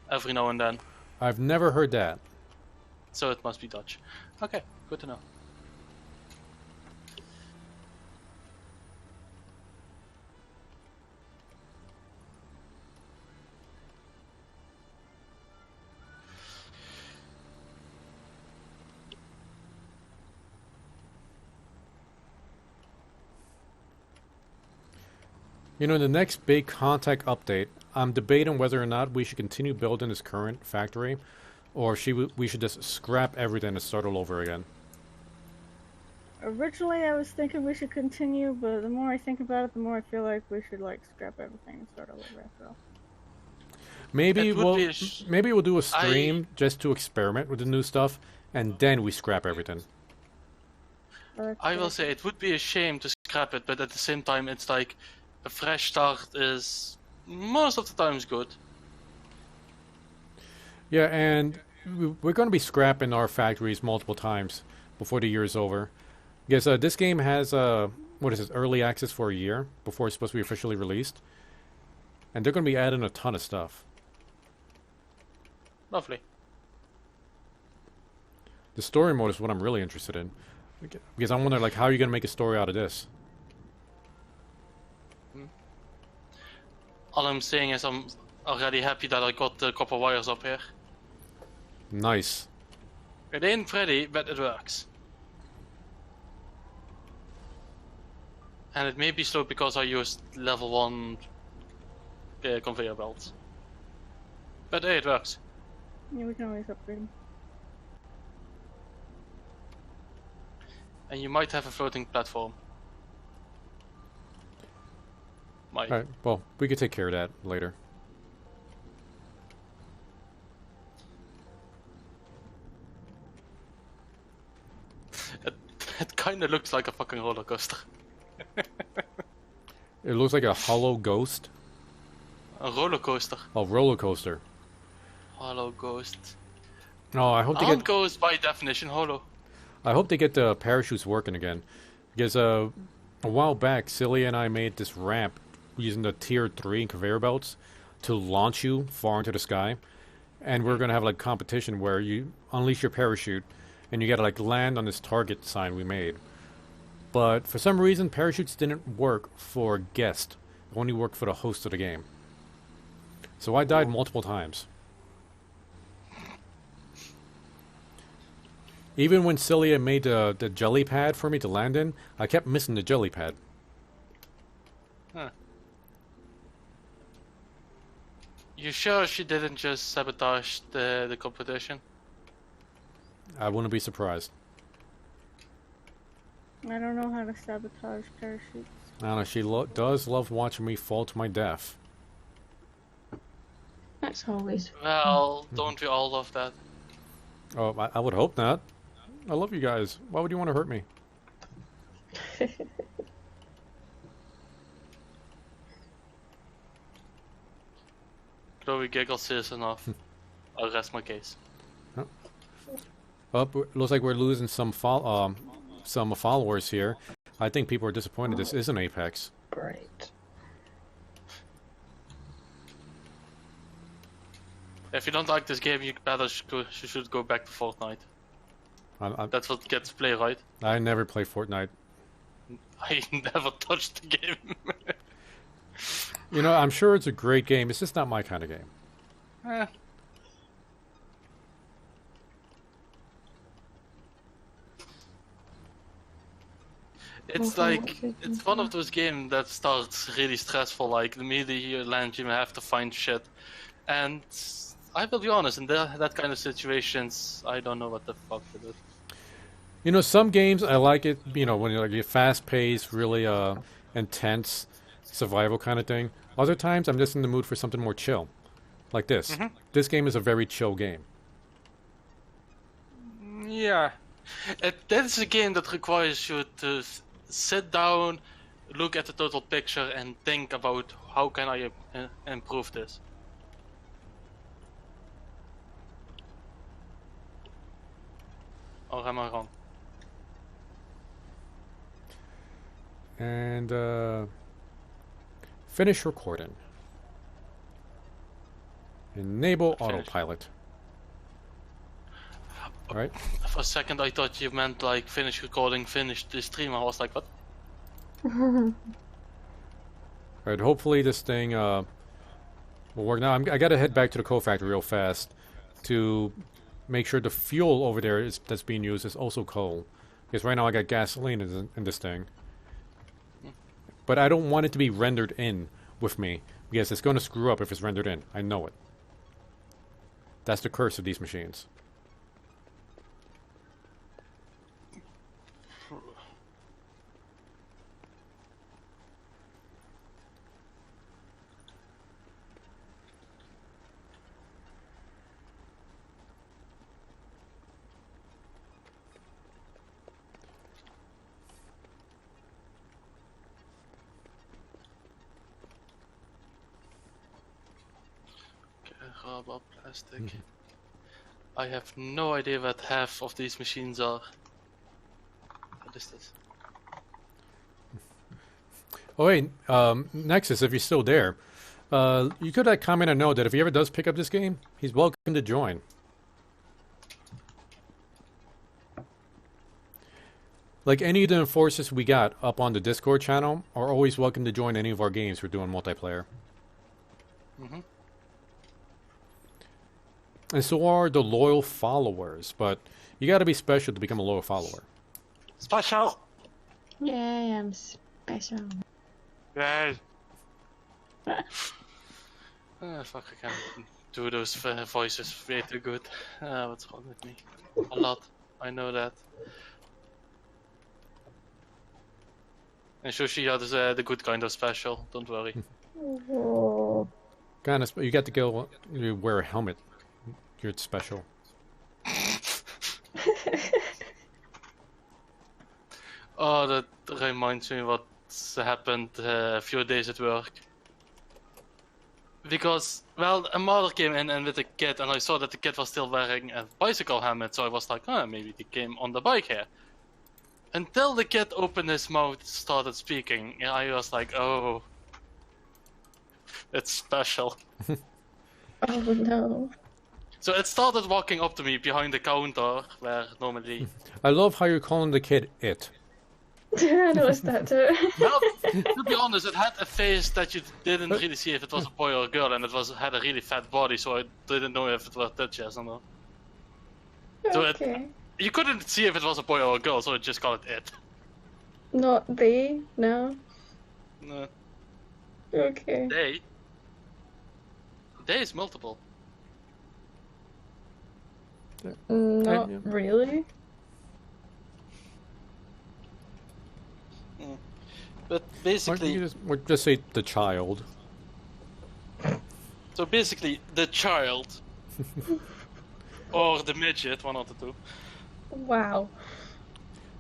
every now and then. I've never heard that. So it must be Dutch. Okay, good to know. You know, the next big contact update, I'm debating whether or not we should continue building this current factory, or we should just scrap everything and start all over again. Originally, I was thinking we should continue, but the more I think about it, the more I feel like we should like scrap everything and start all over after all. Maybe It we'll do a stream just to experiment with the new stuff, and then we scrap everything. I will say it would be a shame to scrap it, but at the same time, it's like a fresh start is most of the times good. Yeah, and we're going to be scrapping our factories multiple times before the year is over. Because this game has, early access for a year before it's supposed to be officially released. And they're going to be adding a ton of stuff. Lovely. The story mode is what I'm really interested in. Because I wonder, like, how are you going to make a story out of this? All I'm saying is I'm already happy that I got the copper wires up here. Nice. It ain't pretty, but it works. And it may be slow because I used level 1 conveyor belts. But hey, it works. Yeah, we can always upgrade them. And you might have a floating platform. Might. Alright, well, we could take care of that later. It kind of looks like a fucking roller coaster. It looks like a hollow ghost. A roller coaster. Oh, roller coaster. Hollow ghost. Oh, I hope they Aren't get. ghosts by definition hollow? I hope they get the parachutes working again, because a while back, Celia and I made this ramp using the tier 3 conveyor belts to launch you far into the sky, and we're gonna have like competition where you unleash your parachute, and you gotta like land on this target sign we made. But for some reason, parachutes didn't work for guest; it only worked for the host of the game. So I died multiple times. Even when Celia made the jelly pad for me to land in, I kept missing the jelly pad. Huh. You sure she didn't just sabotage the competition? I wouldn't be surprised. I don't know how to sabotage parachutes. I don't know, she does love watching me fall to my death. That's always. Well, don't we all love that? Oh, I would hope not. I love you guys. Why would you want to hurt me? Chloe giggles is enough. I'll rest my case. Oh, looks like we're losing some followers here. I think people are disappointed this isn't Apex. Great. If you don't like this game, you should go back to Fortnite. That's what gets play, right? I never play Fortnite. I never touched the game. You know, I'm sure it's a great game. It's just not my kind of game. Eh. It's like, it's one of those games that starts really stressful, like the minute you land you have to find shit. And I will be honest, in that kind of situations, I don't know what the fuck to do. You know, some games I like it, you know, when you're like fast-paced, really intense survival kind of thing. Other times I'm just in the mood for something more chill. Like this. Mhm. This game is a very chill game. Yeah. That is a game that requires you to sit down, look at the total picture and think about how can I improve this. Or am I wrong? And finish recording. Enable Finish. autopilot. Right? For a second I thought you meant like finish recording, finish the stream. I was like, what? Right, hopefully this thing will work. Now I gotta head back to the co-factory real fast to make sure the fuel over there that's being used is also coal. Because right now I got gasoline in this thing. But I don't want it to be rendered in with me, because it's going to screw up if it's rendered in. I know it. That's the curse of these machines. Rubber, plastic. I have no idea what half of these machines are. What is this? Oh wait, Nexus, if you're still there, you could comment a note that if he ever does pick up this game, he's welcome to join. Like any of the enforcers we got up on the Discord channel are always welcome to join any of our games we're doing multiplayer. Mm-hmm. And so are the loyal followers, but you gotta be special to become a loyal follower. Special! Yay, I'm special. Yay! Fuck, I can't do those voices way too good. What's wrong with me? A lot. I know that. And Sushi is the good kind of special, don't worry. Kind of, you got to go. You wear a helmet. You're special. Oh, that reminds me what happened a few days at work. Because, well, a mother came in and with a kid, and I saw that the kid was still wearing a bicycle helmet, so I was like, oh, maybe he came on the bike here. Until the kid opened his mouth, started speaking, and I was like, oh, it's special. Oh no. So it started walking up to me behind the counter, where normally... I love how you're calling the kid it. I noticed that too. Well, to be honest, it had a face that you didn't really see if it was a boy or a girl, and it had a really fat body, so I didn't know if it was Dutch or not. So Okay. you couldn't see if it was a boy or a girl, so I just called it it. Not they, no. No. Okay. They is multiple. Not Yeah. really. But Why don't basically, you or just say the child? so basically, the child or the midget, one of the two. Wow.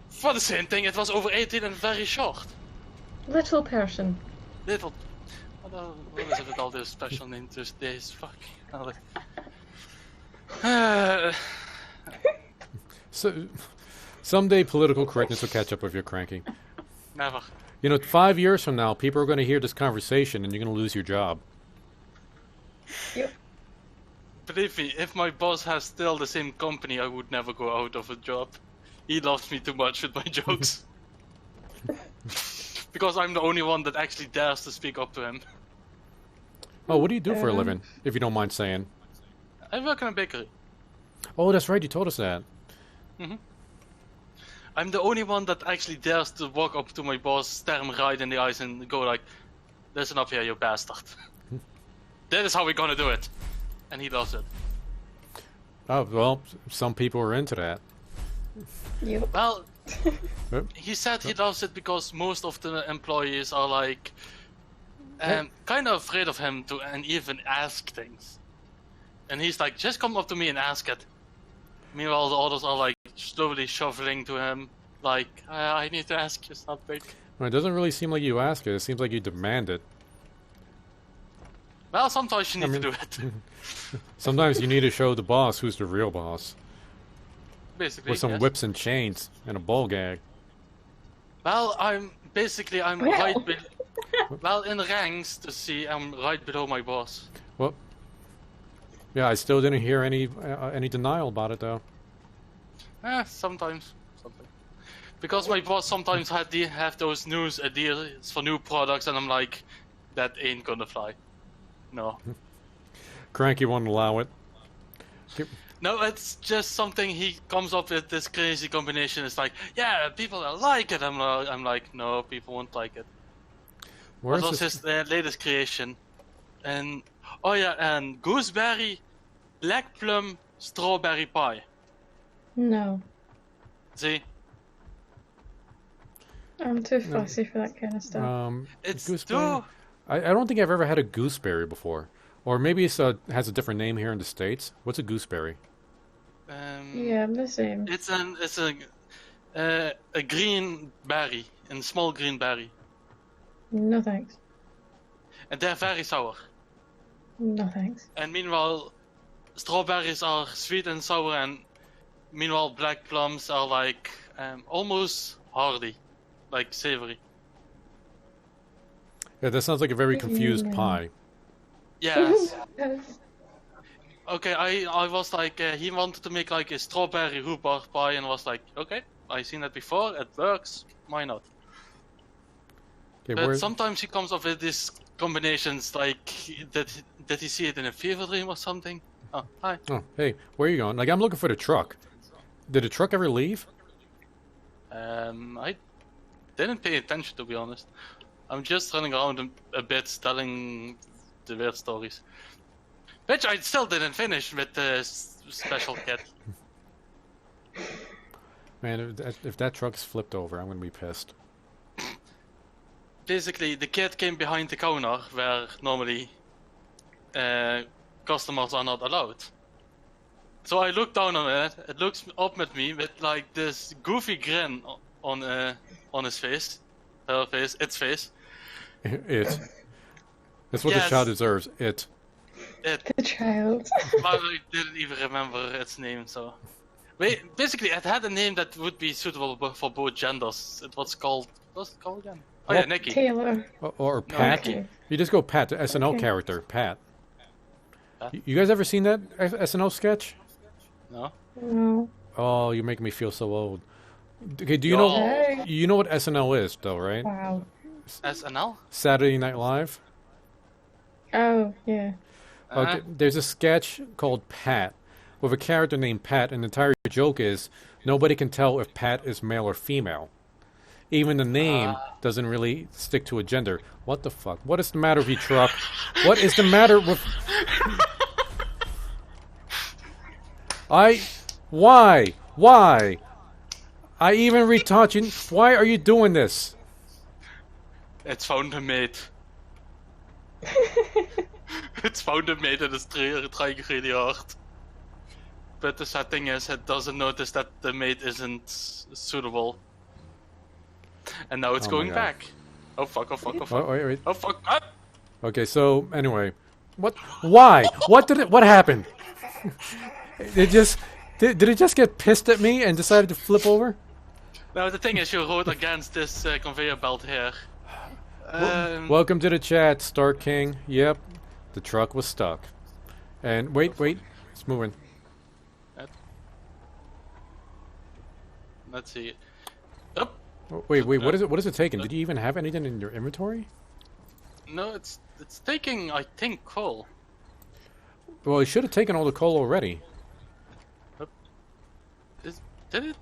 For the same thing, it was over 18 and very short. Little person. Little. What is it with all those special names these days? Fuck. So, someday political correctness will catch up with you, Cranky. Never. You know, 5 years from now, people are going to hear this conversation and you're going to lose your job. Yep. Believe me, if my boss has still the same company, I would never go out of a job. He loves me too much with my jokes. Because I'm the only one that actually dares to speak up to him. Oh, what do you do for a living, if you don't mind saying? I work in a bakery. Oh, that's right, you told us that. I'm the only one that actually dares to walk up to my boss, stare him right in the eyes and go like, listen up here, you bastard. That is how we're gonna do it. And he loves it. Oh, well, some people are into that. Yep. Well, Yep. he said he loves it because most of the employees are like, kind of afraid of him to and even ask things. And he's like, just come up to me and ask it. Meanwhile, the others are like slowly shoveling to him, like, I need to ask you something. Well, it doesn't really seem like you ask it, it seems like you demand it. Well, sometimes you need mean- to do it. Sometimes you need to show the boss who's the real boss. Basically, With some yes. whips and chains and a ball gag. Well, I'm Wow. right well, in ranks to see, I'm right below my boss. Well, yeah, I still didn't hear any denial about it, though. Sometimes. Because my boss sometimes have those news ideas for new products, and I'm like, that ain't gonna fly. No. Cranky won't allow it. No, it's just something he comes up with this crazy combination. It's like, yeah, people will like it. I'm like, no, people won't like it. Where's What was this? his latest creation? And oh yeah, and gooseberry, black plum, strawberry pie. No. See, I'm too fussy for that kind of stuff. it's gooseberry? too. I don't think I've ever had a gooseberry before. Or maybe it has a different name here in the States. What's a gooseberry? Yeah, I'm the same. It's a green berry, a small green berry, No thanks. and they're very sour. No thanks. And meanwhile, strawberries are sweet and sour, and meanwhile black plums are like almost hardy, like savory. Yeah, that sounds like a very confused Yeah. pie. Yes. Okay, I was like, he wanted to make like a strawberry rhubarb pie, and I was like, okay, I've seen that before, it works, why not? Okay, But where's... sometimes he comes up with these combinations, like, did he see it in a fever dream or something? Oh, hi. Oh, hey, where are you going? Like, I'm looking for the truck. Did the truck ever leave? I didn't pay attention, to be honest. I'm just running around a bit, telling the weird stories. Which I still didn't finish with the special kit. Man, if that truck's flipped over, I'm gonna be pissed. Basically, the kid came behind the counter where normally customers are not allowed. So I looked down on it. It looks up at me with like this goofy grin on his face, Her face. Its face. It. That's what the Yes. child deserves. It. The child. But I didn't even remember its name, so... Basically, it had a name that would be suitable for both genders. It was called... What's it called again? Oh yeah, Nikki. Taylor. Or Pat. Okay. You just go Pat, the SNL Okay. character, Pat. Pat? You guys ever seen that SNL sketch? No? No. Oh, you're making me feel so old. Okay, do you No. know Hey. you know what SNL is though, right? Wow. SNL? Saturday Night Live. Oh, yeah. Okay, there's a sketch called Pat with a character named Pat, and the entire joke is nobody can tell if Pat is male or female. Even the name doesn't really stick to a gender. What the fuck? What is the matter with you, truck? What is the matter with... Why? Why? I even retaught you. Why are you doing this? It's found a mate. It's found a mate and it's trying really hard. But the sad thing is, it doesn't notice that the mate isn't suitable. And now it's Oh my going God. back. Oh fuck, oh fuck, oh fuck. Oh, wait. Oh fuck. Ah! Okay, so anyway, what? Why? What happened? Did it just get pissed at me and decided to flip over? Now the thing is, you rode against this conveyor belt here. Welcome to the chat, Star King. Yep, the truck was stuck. And wait, it's moving. Let's see. Oh, Oh, wait, what is it? What is it taking? Did you even have anything in your inventory? no, it's taking, I think, coal. Well, it should have taken all the coal already. Did it?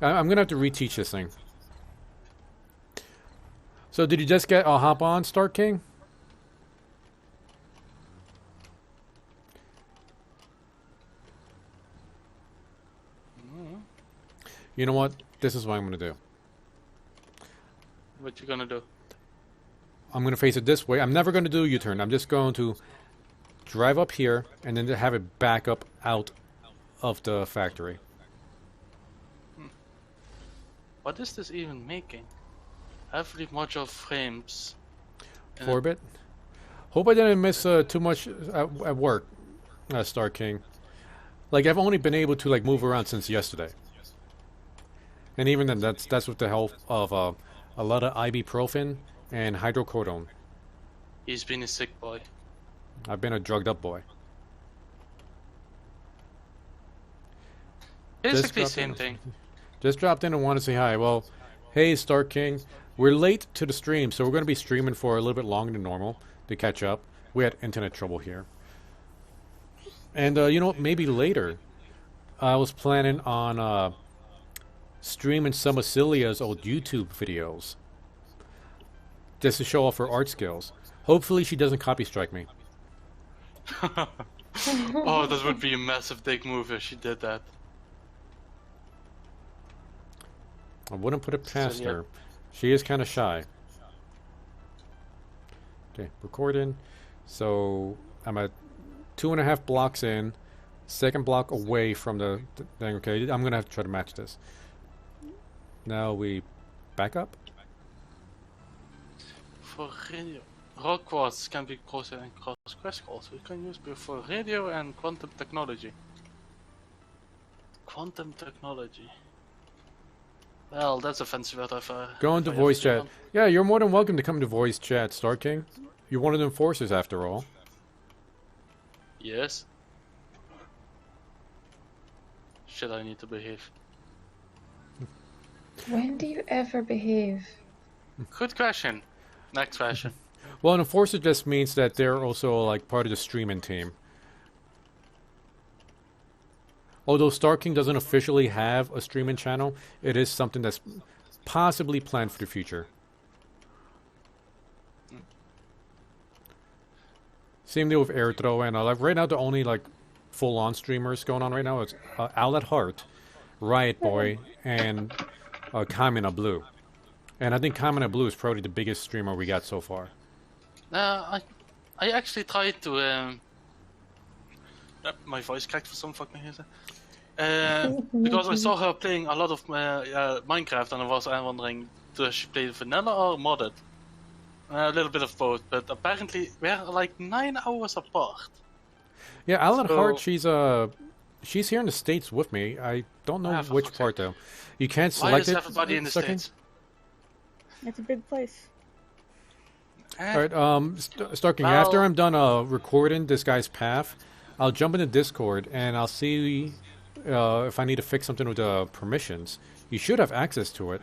I'm gonna have to reteach this thing. So did you just get a hop on, Star King? You know what? This is what I'm gonna do. What you gonna do? I'm gonna face it this way. I'm never gonna do a U-turn. I'm just going to drive up here and then have it back up out of the factory. What is this even making? Every module frames. 4-bit. Hope I didn't miss too much at work, Star King. Like I've only been able to like move around since yesterday, and even then that's with the help of a lot of ibuprofen and hydrocodone. He's been a sick boy. I've been a drugged up boy. Basically, dropped same in. thing. Just dropped in and wanted to say hi. Well, hey, Star King. We're late to the stream, so we're going to be streaming for a little bit longer than normal to catch up. We had internet trouble here. And, you know what? Maybe later. I was planning on streaming some of Celia's old YouTube videos. Just to show off her art skills. Hopefully she doesn't copy strike me. Oh, that would be a massive dick move if she did that. I wouldn't put it past Celia. her. She is kind of shy. Okay, recording. So I'm at 2.5 blocks in, second block away from the thing. Okay, I'm gonna have to try to match this. Now we back up. For radio, raw quartz can be processed and cross crystals. We can use both for radio and quantum technology. Quantum technology. Well, that's a fancy word I've Go into voice chat. Yeah, you're more than welcome to come to voice chat, Star King. You're one of the enforcers after all. Yes. Should I need to behave? When do you ever behave? Good question. Next question. Well, an enforcer just means that they're also like part of the streaming team. Although Star King doesn't officially have a streaming channel, it is something that's possibly planned for the future. Same deal with Air Throw and like right now the only like full-on streamers going on right now is Owlet Heart, Riot Boy, and Kamina Blue. And I think Kamina Blue is probably the biggest streamer we got so far. I actually tried to my voice cracked for some fucking reason. Because I saw her playing a lot of Minecraft and I was wondering, does she play vanilla or modded? A little bit of both, but apparently we're like 9 hours apart. Yeah, Alan So- Hart, she's here in the States with me. I don't know Ah, for which fuck's part, though. You can't Why select is it. everybody in the second? States? It's a big place. Eh, Alright, Starking, Well- after I'm done recording this guy's path, I'll jump into Discord and I'll see if I need to fix something with the permissions. You should have access to it.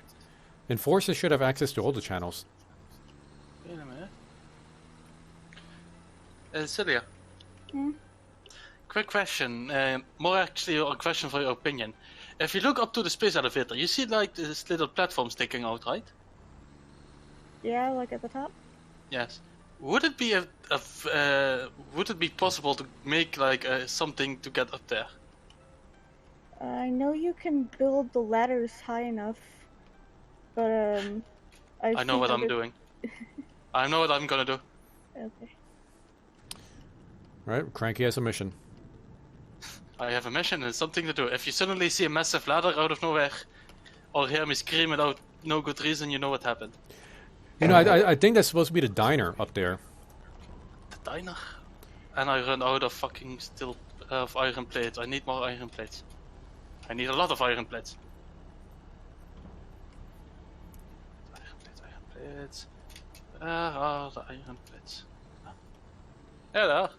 Enforcers should have access to all the channels. Wait a minute. Celia. Hmm? Quick question. More actually a question for your opinion. If you look up to the space elevator, you see like this little platform sticking out, right? Yeah, like at the top. Yes. Would it be would it be possible to make like something to get up there? I know you can build the ladders high enough, but I know what I'm doing. I know what I'm gonna do. Okay. Alright, Cranky has a mission. I have a mission and something to do. If you suddenly see a massive ladder out of nowhere, or hear me scream without no good reason, you know what happened. You know, I think that's supposed to be the diner up there. The diner. And I run out of fucking of iron plates. I need more iron plates. I need a lot of iron plates. Iron plates. Where are the iron plates? There they are.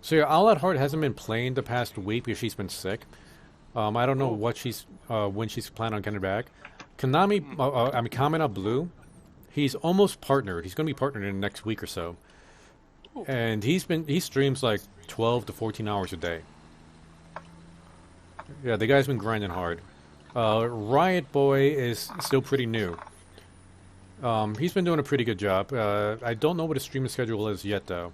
So yeah, Alan Hart hasn't been playing the past week because she's been sick. I don't know what she's when she's planning on getting back. Kamina Blue, he's almost partnered. He's going to be partnered in the next week or so. And he streams like 12 to 14 hours a day. Yeah, the guy's been grinding hard. Riot Boy is still pretty new. He's been doing a pretty good job. I don't know what his streaming schedule is yet, though.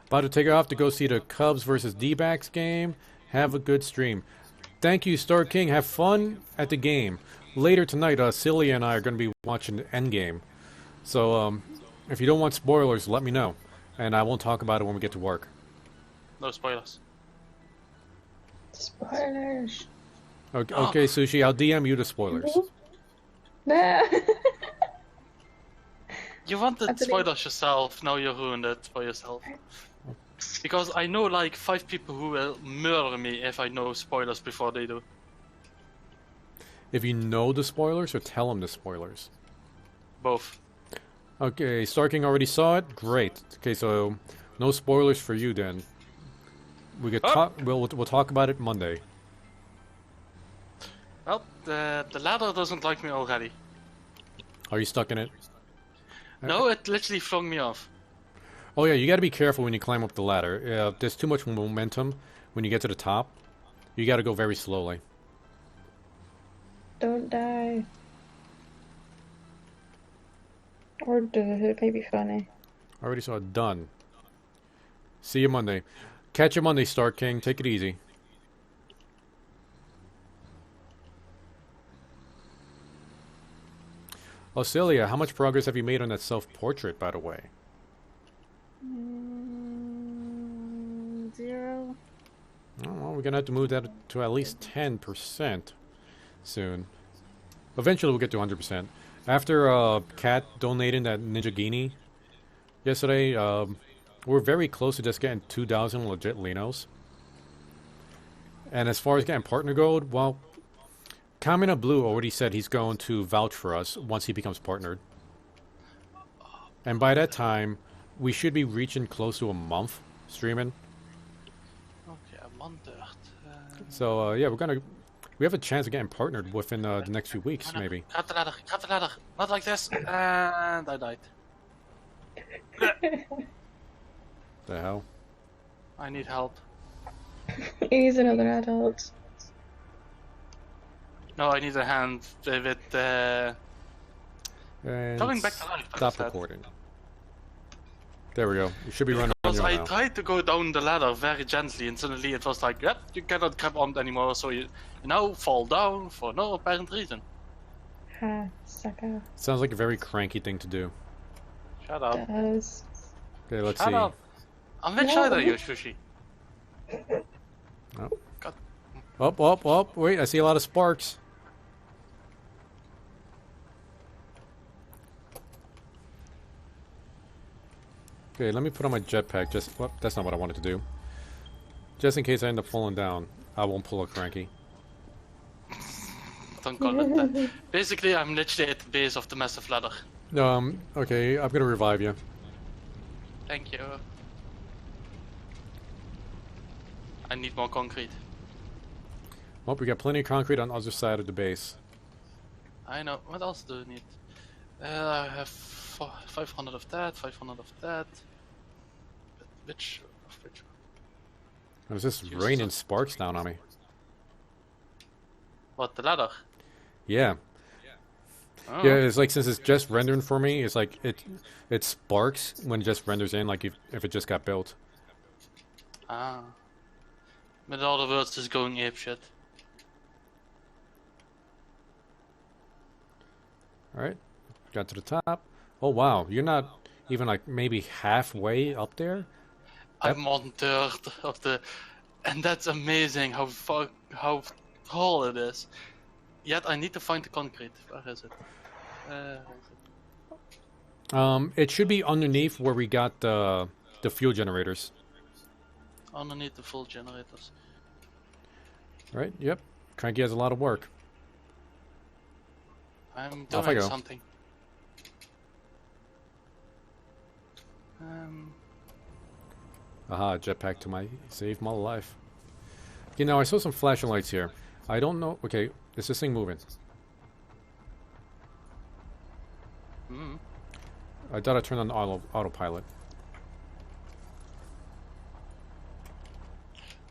About to take off to go see the Cubs versus D-backs game. Have a good stream. Thank you, Star King. Have fun at the game. Later tonight, Celia and I are going to be watching the Endgame. So, if you don't want spoilers, let me know. And I won't talk about it when we get to work. No spoilers. Spoilers. Okay, okay, Sushi, I'll DM you the spoilers. Nah. You wanted I believe- spoilers yourself, now you ruined it for yourself. Because I know like 5 people who will murder me if I know spoilers before they do. If you know the spoilers, or tell them the spoilers. Both. Okay, Star King already saw it? Great. Okay, so no spoilers for you then. We could we'll talk about it Monday. Well, the ladder doesn't like me already. Are you stuck in it? No, it literally flung me off. Oh yeah, you gotta be careful when you climb up the ladder. There's too much momentum when you get to the top. You gotta go very slowly. Don't die. Or do it may be funny. I already saw it done. See you Monday. Catch you Monday, Star King. Take it easy. Oh, Celia, how much progress have you made on that self-portrait, by the way? 0. Oh, well, we're gonna have to move that to at least 10% soon. Eventually, we'll get to 100%. After Kat donating that Ninja Genie yesterday, we're very close to just getting 2,000 legit Linos. And as far as getting partner gold, well, Kamina Blue already said he's going to vouch for us once he becomes partnered. And by that time, we should be reaching close to a month streaming. Okay, I'm on dirt. So, yeah, we have a chance of getting partnered within the next few weeks, maybe. Grab the ladder, grab the ladder. Not like this. And I died. The hell? I need help. He's another adult. No, I need a hand with And coming back to life. stop recording. There we go. You should be running on Because your I own now. tried to go down the ladder very gently, and suddenly it was like, yep, you cannot grab on anymore, so you now fall down for no apparent reason. Ha, sucker. Sounds like a very cranky thing to do. Shut up. Does. Okay, let's Shut see. up. On which side are you, Sushi? Oh. God. Up, up, up. Wait, I see a lot of sparks. Okay, let me put on my jetpack. Just, well, that's not what I wanted to do. Just in case I end up falling down, I won't pull a cranky. Don't call it that. Basically, I'm literally at the base of the massive ladder. Okay, I'm gonna revive you. Thank you. I need more concrete. Well, we got plenty of concrete on the other side of the base. I know. What else do I need? I have 500 of that, 500 of that. Which? It's just raining sparks down on me. What, the ladder? Yeah. Oh. Yeah, it's like since it's just rendering for me, it's like it sparks when it just renders in, like if it just got built. Ah. With all the words, is going apeshit. Alright, got to the top. Oh wow, you're not even like maybe halfway up there? I'm on third of the... And that's amazing how tall it is. Yet I need to find the concrete. Where is it? It should be underneath where we got the fuel generators. Underneath the full generators. Right, yep. Cranky has a lot of work. I'm Off I doing go. something. Aha, jetpack to save my life. You know, I saw some flashing lights here. I don't know. Okay, is this thing moving? I thought I turned on autopilot.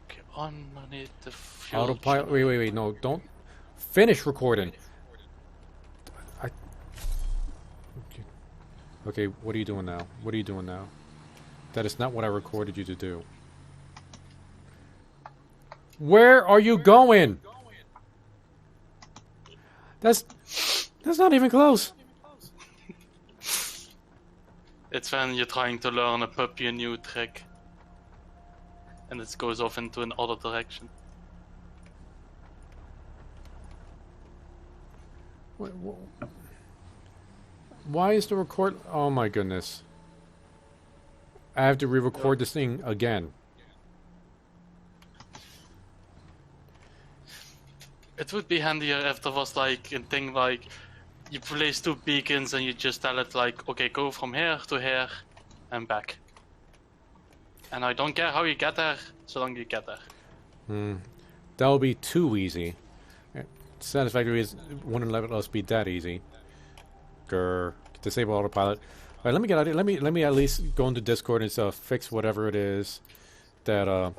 Okay, underneath the fuel Autopilot. Wait. No, don't finish recording. Okay, what are you doing now? What are you doing now? That is not what I recorded you to do. Where are you going? That's not even close. It's when you're trying to learn a puppy a new trick. And it goes off into another direction. Why is the record... Oh my goodness. I have to re-record this thing again. It would be handier if there was like a thing like you place 2 beacons and you just tell it like, okay, go from here to here and back. And I don't care how you get there, so long you get there. That would be too easy. Satisfactory wouldn't let us be that easy. Grr. Disable autopilot. Alright, let me get out of here. Let me at least go into Discord and fix whatever it is that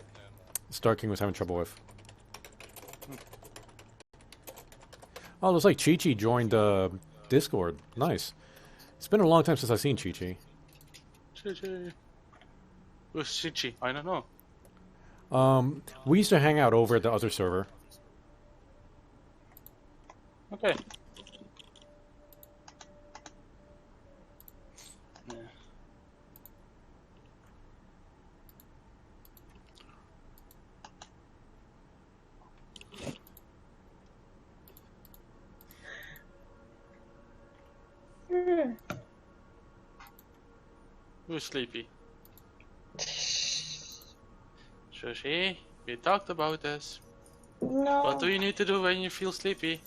Star King was having trouble with. Oh, looks like Chi-Chi joined Discord. Nice. It's been a long time since I've seen Chi-Chi. Chi-Chi. Who's Chi-Chi? I don't know. We used to hang out over at the other server. Okay. Who's sleepy? Shushi, we talked about this. No. What do you need to do when you feel sleepy?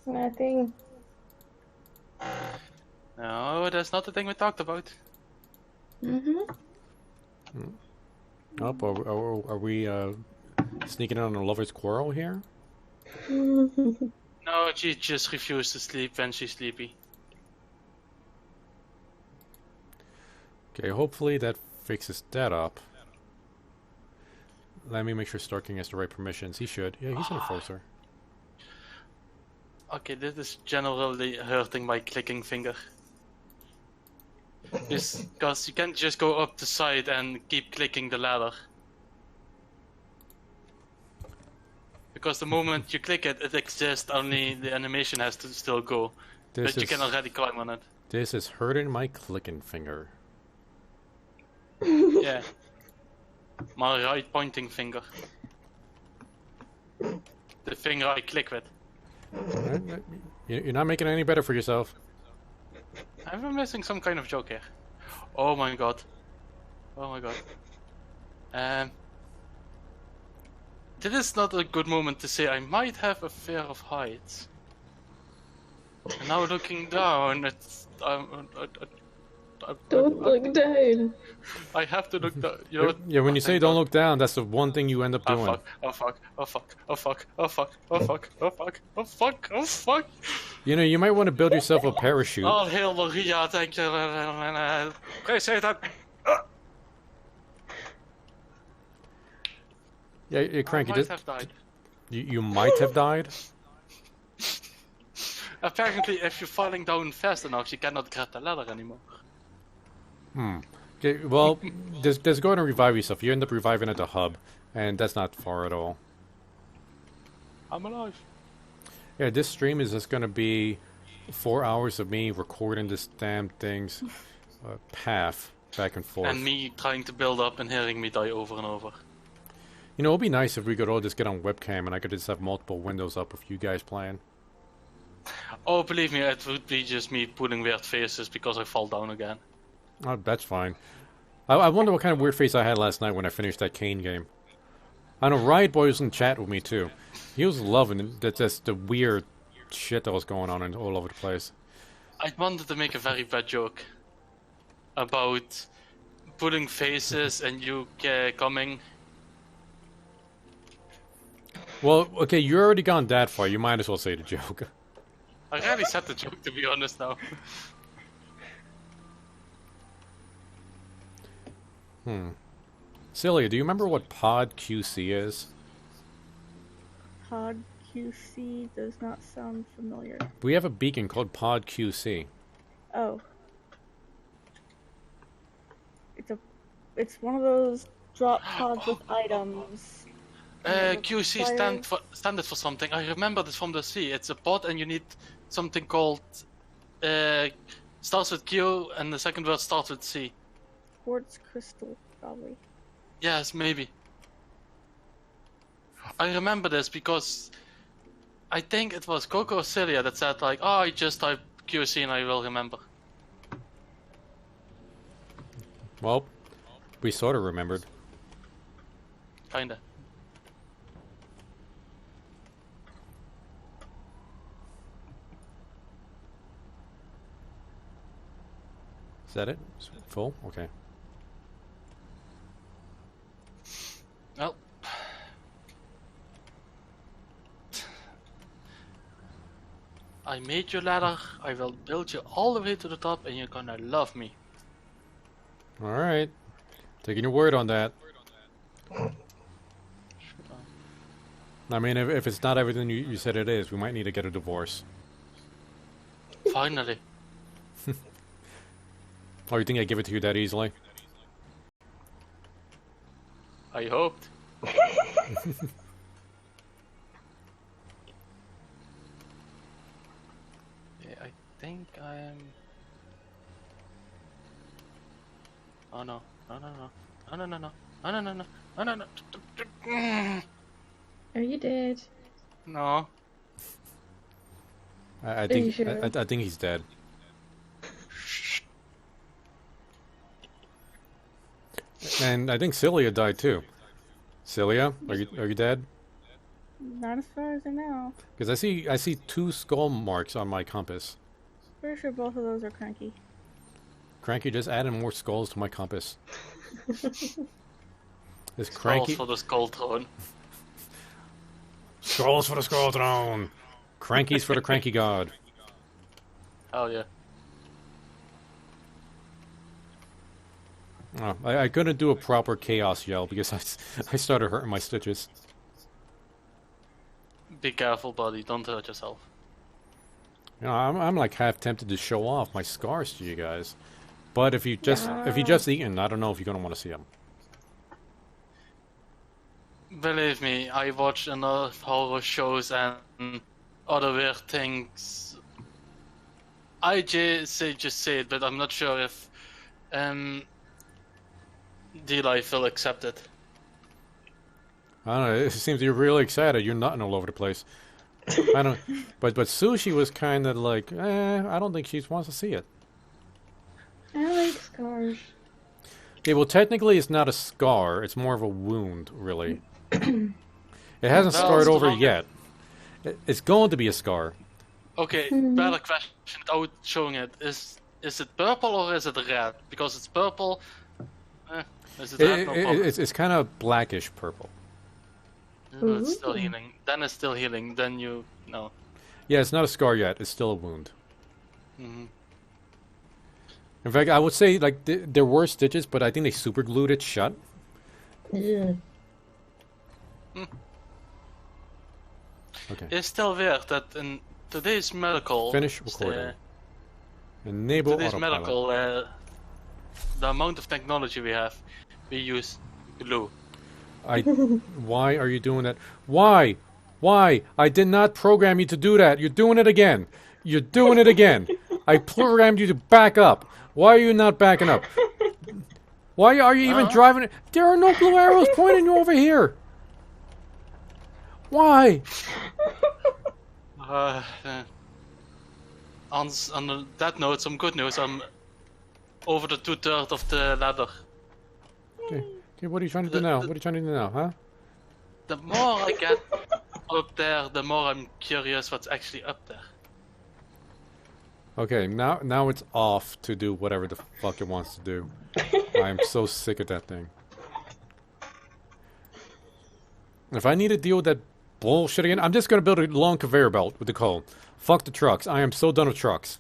Nothing. No, that's not the thing we talked about. Oh, are we sneaking in on a lover's quarrel here? No, she just refused to sleep when she's sleepy. Okay, hopefully that fixes that up. Let me make sure Star King has the right permissions. He should. Yeah, he's an enforcer. Okay, this is generally hurting my clicking finger. Because you can't just go up the side and keep clicking the ladder. Because the moment you click it, it exists, only the animation has to still go. But you can already climb on it. This is hurting my clicking finger. Yeah. My right pointing finger. The finger I click with. You're not making it any better for yourself. I'm missing some kind of joke here. Oh my god. Oh my god. This is not a good moment to say I might have a fear of heights. And now looking down, it's Don't look down. I have to look down. You know what? Yeah, when you say Thank don't God. look down, that's the one thing you end up Oh doing. fuck! Oh fuck! Oh fuck! Oh fuck! Oh fuck! Oh fuck! Oh fuck! Oh fuck! Oh fuck! You know, you might want to build yourself a parachute. All hail Maria! Thank you. Appreciate that. Yeah, Cranky, I might have died. you might have died. Apparently, if you're falling down fast enough, you cannot grab the ladder anymore. Okay, well, there's going to revive yourself. You end up reviving at the hub, and that's not far at all. I'm alive. Yeah, this stream is just going to be 4 hours of me recording this damn thing's path back and forth. And me trying to build up and hearing me die over and over. You know, it'd be nice if we could all just get on webcam and I could just have multiple windows up with you guys playing. Oh, believe me, it would be just me pulling weird faces because I fall down again. Oh, that's fine. I wonder what kind of weird face I had last night when I finished that Kane game. I know Riot Boy was in chat with me too. He was loving just the weird shit that was going on all over the place. I wanted to make a very bad joke about pulling faces and you coming. Well, okay, you're already gone that far. You might as well say the joke. I already said the joke, to be honest now. Celia, do you remember what Pod QC is? Pod QC does not sound familiar. We have a beacon called Pod QC. Oh. It's one of those drop pods with items. QC standard for something. I remember this from the sea. It's a pod and you need something called starts with Q and the second word starts with C. Quartz crystal, probably. Yes, maybe. I remember this because I think it was Coco or Celia that said like, oh, I just type QC and I will remember. Well, we sort of remembered. Kinda. Is that it? Is it full? Okay. Well. I made your ladder, I will build you all the way to the top and you're gonna love me. Alright. Taking your word on that. I mean, if it's not everything you said it is, we might need to get a divorce. Finally. Oh, you think I'd give it to you that easily? I hoped. Yeah, I think I'm... Oh no. No, no, no. No, no, no, no. No, no, no, no. No, no, no. Are you dead? No. I you think sure? I think he's dead. And I think Celia died too. Celia, are you dead? Not as far as I know. Because I see 2 skull marks on my compass. Pretty sure both of those are cranky. Cranky just added more skulls to my compass. This Calls Cranky for the skull throne. skulls for the skull throne. Crankies for the cranky god. Hell yeah. Oh, I couldn't do a proper chaos yell because I started hurting my stitches. Be careful, buddy. Don't hurt yourself. You know, I'm like half tempted to show off my scars to you guys, but if you just eaten, I don't know if you're gonna want to see them. Believe me, I watch enough horror shows and other weird things. I just say it, but I'm not sure if DLive will accept it. I don't know. It seems you're really excited. You're nutting all over the place. I don't. But Sushi was kind of like, I don't think she wants to see it. I like scars. Yeah, well, technically, it's not a scar. It's more of a wound, really. It hasn't scarred over yet. It's going to be a scar. Okay, better question without showing it. Is it purple or is it red? Because it's purple. Is it red? No problem. It's kind of blackish purple. It's still healing. Then it's still healing. Then you no. Yeah, it's not a scar yet. It's still a wound. Mm-hmm. In fact, I would say like there were stitches, but I think they super glued it shut. Yeah. Okay. It's still weird that in today's medical. Finish recording. Enable Today's autopilot. medical. The amount of technology we have, we use glue. Why are you doing that? Why? Why? I did not program you to do that. You're doing it again. You're doing it again. I programmed you to back up. Why are you not backing up? Why are you even driving it? There are no blue arrows pointing you over here. Why? On that note, some good news. I'm over the 2/3 of the ladder. Okay, what are you trying to do now? What are you trying to do now, huh? The more I get up there, the more I'm curious what's actually up there. Okay, now it's off to do whatever the fuck it wants to do. I'm so sick of that thing. If I need to deal with that bullshit again, I'm just gonna build a long conveyor belt with the coal. Fuck the trucks. I am so done with trucks.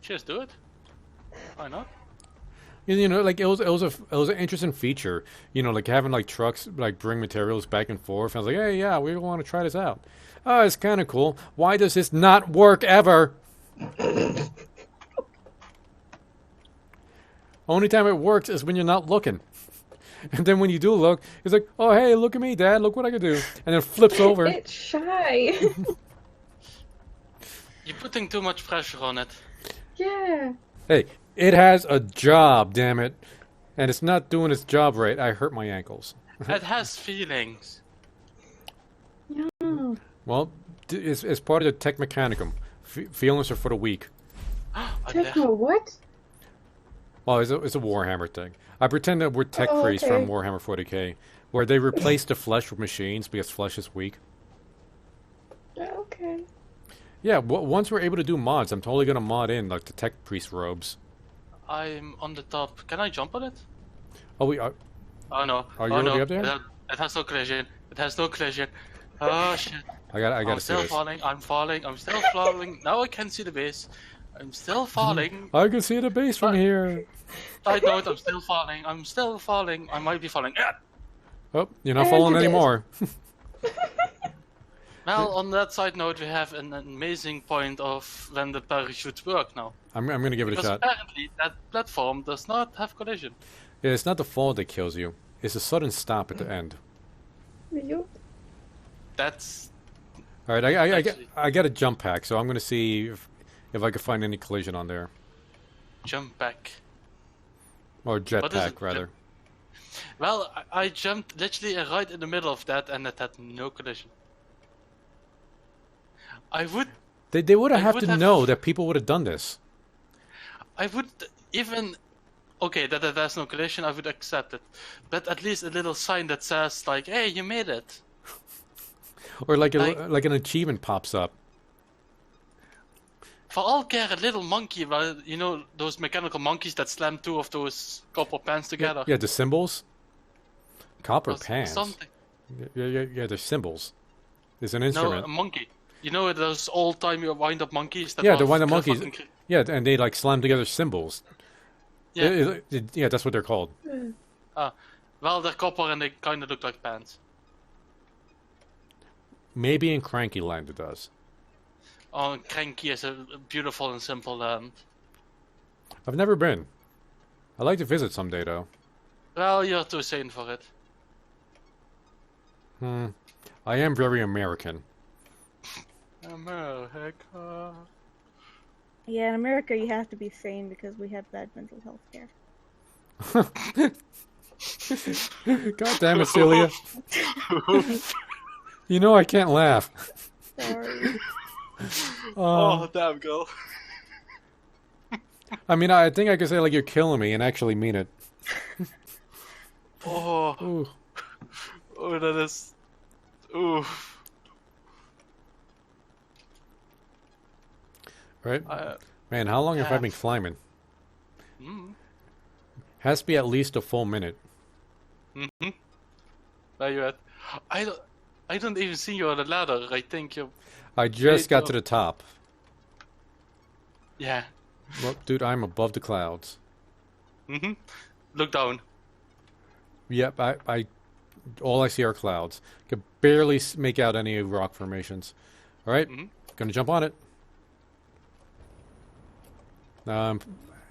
Just do it. Why not? You know, like it was an interesting feature. You know, like having like trucks like bring materials back and forth. I was like, hey, yeah, we want to try this out. Oh, it's kind of cool. Why does this not work ever? Only time it works is when you're not looking. And then when you do look, it's like, oh, hey, look at me, Dad. Look what I can do. And then it flips over. It's shy. You're putting too much pressure on it. Yeah. Hey, it has a job, damn it. And it's not doing its job right. I hurt my ankles. It has feelings. No. Well, it's part of the tech mechanicum. Feelings are for the weak. Techno what? Well, it's a Warhammer thing. I pretend that we're tech priests okay. from Warhammer 40k, where they replace the flesh with machines because flesh is weak. Okay. Yeah, once we're able to do mods, I'm totally gonna mod in like the tech priest robes. I'm on the top. Can I jump on it? Oh, we are. Oh no. Are you oh, already no. up there? It has no collision. It has no collision. Oh shit. I gotta I'm see still this. falling. I'm falling. I'm still falling. Now I can see the base. I'm still falling. I can see the base from here. Side note, I'm still falling. I'm still falling. I might be falling. Oh, you're not And falling you did. anymore. Well, on that side note, we have an amazing point of when the parachutes work now. I'm gonna give it a Because shot. apparently that platform does not have collision. Yeah, it's not the fall that kills you. It's a sudden stop at the end. You? That's All right, Actually- I got a jump pack, so I'm gonna see if I can find any collision on there, jump back. or What is jetpack it? rather. Well, I jumped literally right in the middle of that and it had no collision. I would They would I have would to have- know that people would have done this. even... Okay, that there's no collision, I would accept it. But at least a little sign that says, like, hey, you made it. Or like Like- an achievement pops up. For all care, a little monkey, well, you know, those mechanical monkeys that slam two of those copper pans together. Yeah, the symbols. Copper Or pans. Something. Yeah, they're symbols. It's an No, instrument. a monkey. You know those old-timey wind-up monkeys? That Yeah, are the wind-up fucking monkeys. cr- Yeah, and they like slam together symbols. Yeah. Yeah, that's what they're called. Well, they're copper and they kind of look like pants. Maybe in Cranky Land it does. Oh, Cranky is a beautiful and simple land. I've never been. I'd like to visit someday though. Well, you're too sane for it. I am very American. America. Yeah, in America you have to be sane because we have bad mental health care. God damn it, Celia. You know I can't laugh. Sorry. Oh, damn, girl. I mean, I think I could say, like, you're killing me and actually mean it. Oh, Ooh. oh, that is. Ooh. Right? Man, how long have I been climbing? Has to be at least a full minute. Where you at? I don't even see you on the ladder. I think you. I just got to the top. Yeah. Well, dude, I'm above the clouds. Look down. Yep, all I see are clouds. Could barely make out any rock formations. All right, gonna jump on it.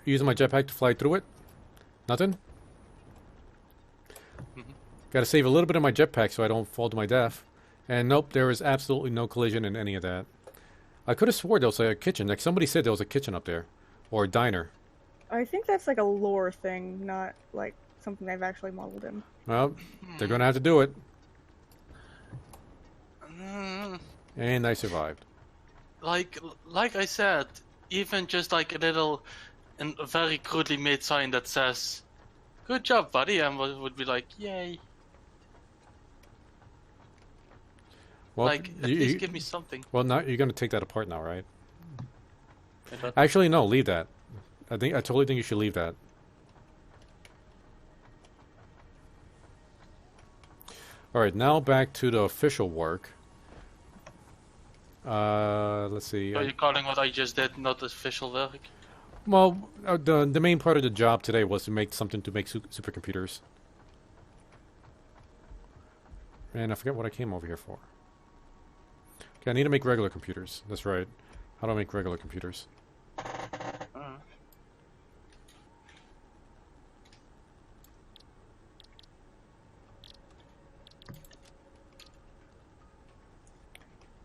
Using my jetpack to fly through it. Nothing. Got to save a little bit of my jetpack so I don't fall to my death. And nope, there was absolutely no collision in any of that. I could have swore there was a kitchen. Like somebody said there was a kitchen up there, or a diner. I think that's like a lore thing, not like something they've actually modeled in. Well, they're gonna have to do it. And I survived. Like I said, even just like a little, and a very crudely made sign that says, "Good job, buddy," and would be like, "Yay!" Well, like at least give me something. Well, now you're gonna take that apart now, right? Actually, no, leave that. I totally think you should leave that. All right, now back to the official work. Let's see. Are you calling what I just did not official work? Well, the main part of the job today was to make something to make supercomputers. And I forget what I came over here for. Okay, I need to make regular computers. That's right. How do I make regular computers?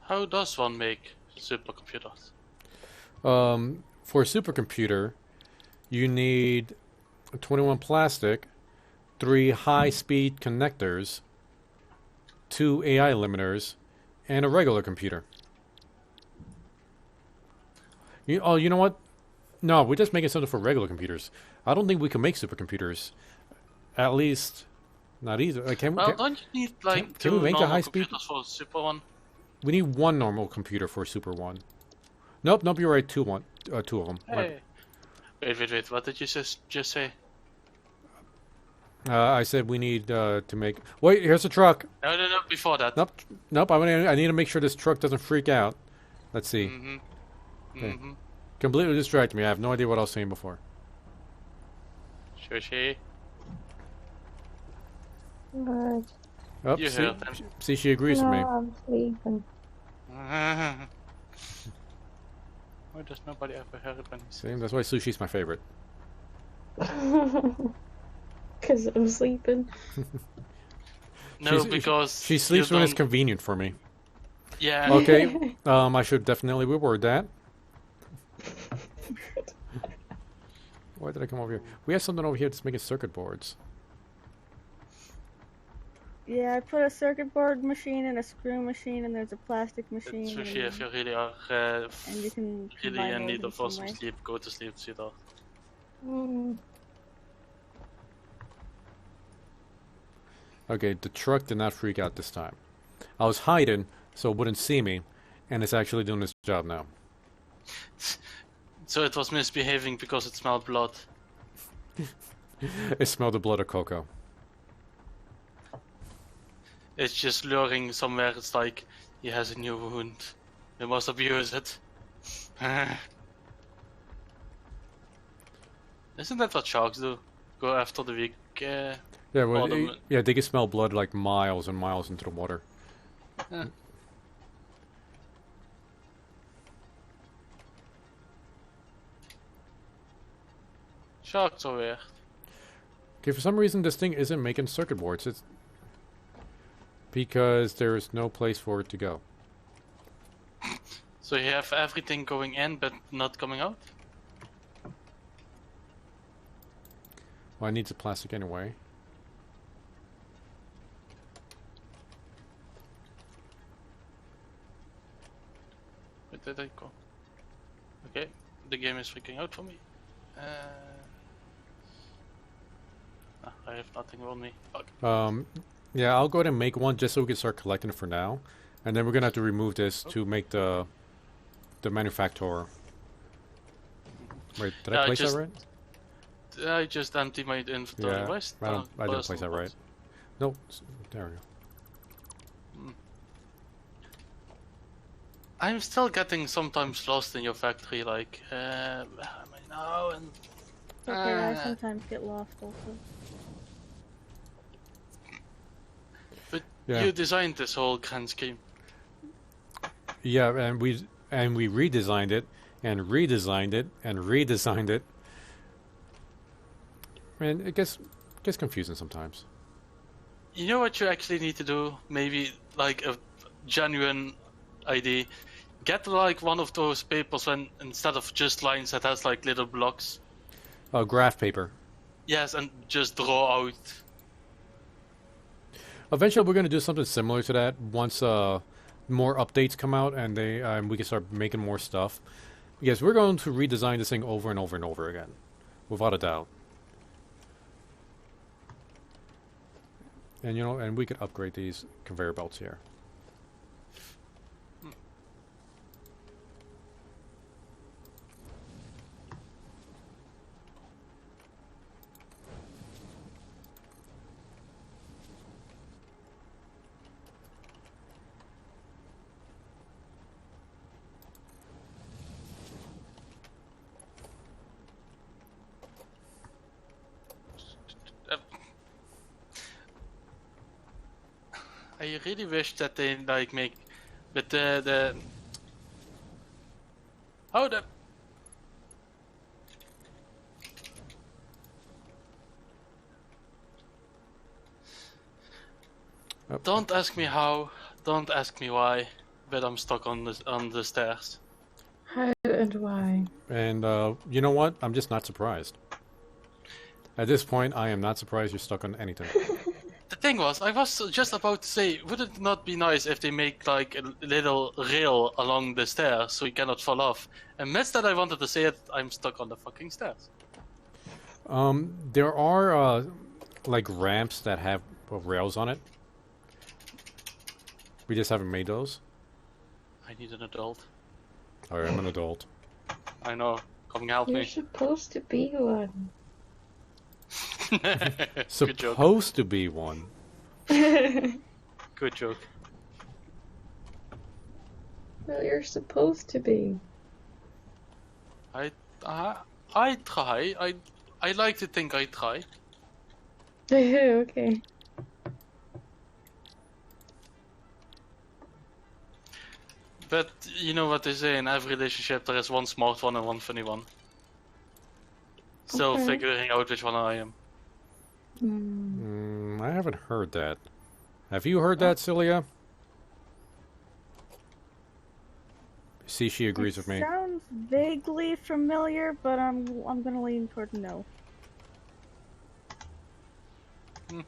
How does one make supercomputers? For a supercomputer, you need 21 plastic, 3 high-speed connectors, 2 AI limiters, and a regular computer. You know what? No, we're just making something for regular computers. I don't think we can make supercomputers. At least, not either. Like, don't you need like can two we make a normal high-speed? computers for a super one? We need 1 normal computer for a super one. Nope, you're right. 2 of them. Hey. Wait. What did you just say? I said we need to make. Wait, here's a truck. No. Before that. Nope. I need to make sure this truck doesn't freak out. Let's see. Okay. Completely distracted me. I have no idea what I was saying before. Shushi. Good. Oh, You heard them. see, she agrees with me. I'm sleeping. Why does nobody ever hear it when he See, says? that's why sushi's my favorite. Because I'm sleeping. No, because she sleeps you when it's don't- convenient for me. Yeah. Okay. I should definitely reword that. Why did I come over here? We have something over here that's making circuit boards. Yeah, I put a circuit board machine and a screw machine, and there's a plastic machine. Sushi, if you really are and you can really combine in those need of some some way. sleep, go to sleep, sweetheart. Okay, the truck did not freak out this time. I was hiding so it wouldn't see me, and it's actually doing its job now. So it was misbehaving because it smelled blood. It smelled the blood of Coco. It's just luring somewhere. It's like he has a new wound. We must abuse it. Isn't that what sharks do? Go after the weak. Yeah, well, them- they can smell blood like miles and miles into the water. Yeah. Sharks are weird. Okay, for some reason this thing isn't making circuit boards. It's because there's no place for it to go. So you have everything going in but not coming out? Well, I need the plastic anyway. did I go? Okay, the game is freaking out for me. I have nothing on me. Fuck. Yeah, I'll go ahead and make one just so we can start collecting it for now, and then we're gonna have to remove this to make the manufacturer. Wait, did I place that right? I just empty my inventory. Yeah, Where's I didn't place that personal right. box? Nope, there we go. I'm still getting sometimes lost in your factory, like, where am I now? And Okay, I sometimes get lost also. but Yeah. you designed this whole grand scheme. Yeah, and we redesigned it, and redesigned it, and redesigned it. And it gets confusing sometimes. You know what you actually need to do? Maybe like a genuine ID. Get like one of those papers when instead of just lines that has like little blocks. Graph paper. Yes, and just draw out. Eventually, we're going to do something similar to that once more updates come out and we can start making more stuff. Yes, we're going to redesign this thing over and over and over again, without a doubt. And and we could upgrade these conveyor belts here. I really wish that they like make, but the oh the. Don't ask me how, don't ask me why, but I'm stuck on the stairs. How and why? And you know what? I'm just not surprised. At this point, I am not surprised you're stuck on anything. The thing was, I was just about to say, would it not be nice if they make like a little rail along the stairs so you cannot fall off? And instead I wanted to say it, I'm stuck on the fucking stairs. There are like ramps that have rails on it. We just haven't made those. I need an adult. Alright, I'm an adult. I know. Come help You're me. supposed to be one. Good joke. Supposed to be one. Good joke. Well, you're supposed to be. I try. I like to think I try. Okay. But you know what they say, in every relationship there is one smart one and one funny one. Still Okay. figuring out which one I am. I haven't heard that. Have you heard that, Celia? See, she agrees with me. Sounds vaguely familiar, but I'm gonna lean toward no. You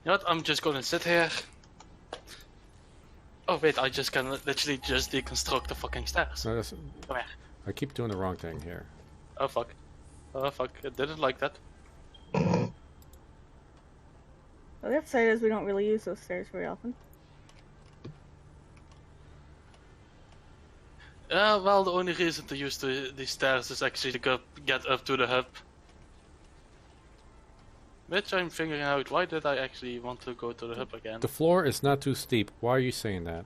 know what? I'm just gonna sit here. Oh wait, I just can literally just deconstruct the fucking stairs. No, Come here. I keep doing the wrong thing here. Oh fuck. Oh fuck, I didn't like that. Well, the upside is we don't really use those stairs very often. Well, the only reason to use these stairs is actually to get up to the hub. Which I'm figuring out, why did I actually want to go to the hub again? The floor is not too steep. Why are you saying that?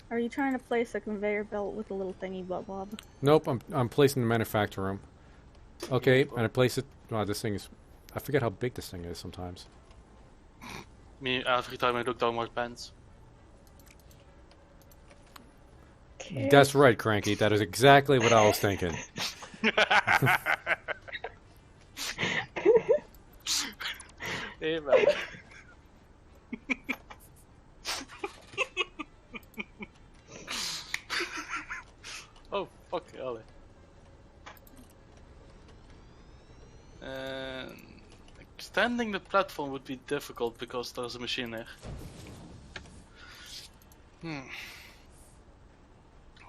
Are you trying to place a conveyor belt with a little thingy bob? Nope, I'm placing the manufacturer room. Okay, and I place it. Wow, this thing is. I forget how big this thing is sometimes. Me, every time I look down my pants. Okay. That's right, Cranky. That is exactly what I was thinking. Hey man. Oh, fuck Ellie. defending the platform would be difficult because there's a machine there.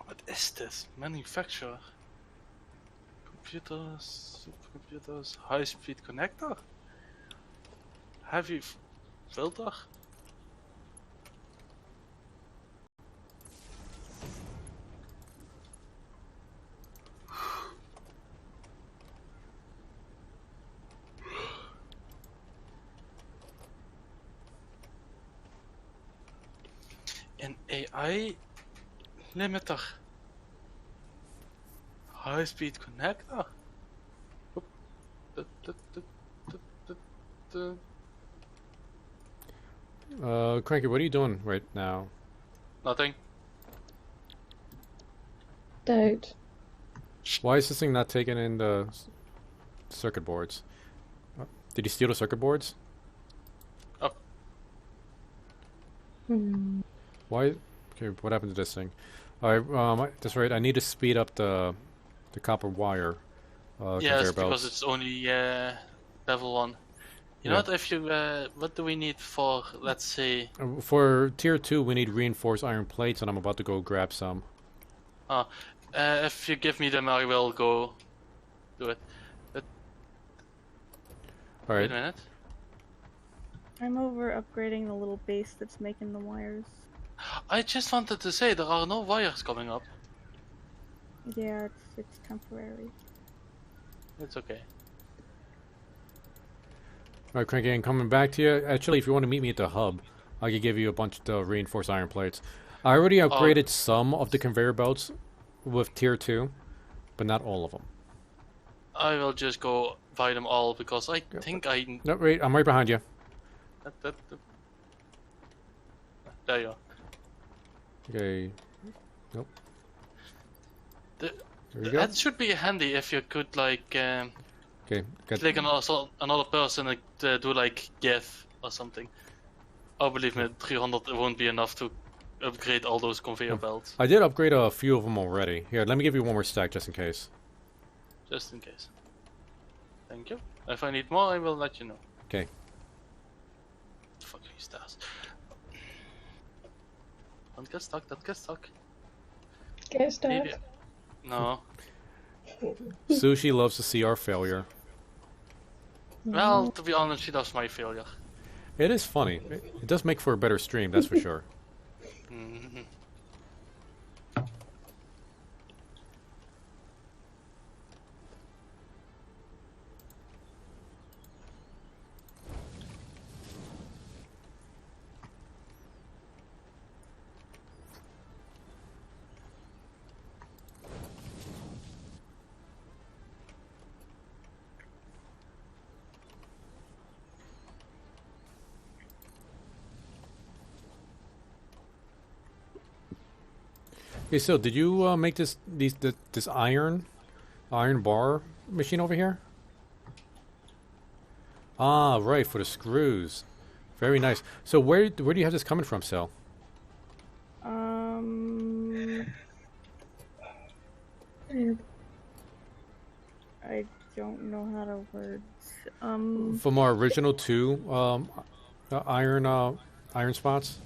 What is this? Manufacturer? Computers, supercomputers, high-speed connector? Heavy filter? An AI limiter. High speed connector. Oop. Dut, dut, dut, dut, dut, dut. Cranky, what are you doing right now? Nothing. Doubt. Why is this thing not taking in the circuit boards? Did you steal the circuit boards? Oh, Why? Okay, what happened to this thing? Alright, that's right. I need to speed up the copper wire yes, conveyor because belts. it's only level 1. You know Yeah. what? If you what do we need for? Let's say. For tier 2, we need reinforced iron plates, and I'm about to go grab some. If you give me them, I will go do it. Wait Alright. a minute. I'm over upgrading the little base that's making the wires. I just wanted to say there are no wires coming up. Yeah, it's temporary. It's okay. Alright, Cranky, and coming back to you. Actually, if you want to meet me at the hub, I could give you a bunch of reinforced iron plates. I already upgraded some of the conveyor belts with tier 2, but not all of them. I will just go buy them all because I think I. No, wait, I'm right behind you. There you are. Okay. Nope. The- There we go. That should be handy if you could like Okay. Got click on another person and do like GIF or something. Oh, believe me, 300 won't be enough to upgrade all those conveyor belts. I did upgrade a few of them already. Here, let me give you one more stack just in case. Just in case. Thank you. If I need more, I will let you know. Okay. Fucking stars. Don't get stuck, don't get stuck. Get stuck. Maybe. No. Sushi loves to see our failure. Well, to be honest, she does my failure. It is funny. It does make for a better stream, that's for sure. Mhm. Hey, so did you make this iron bar machine over here? Ah, right, for the screws. Very nice. So where do you have this coming from, Sel? I don't know how to words. From our original 2 iron spots?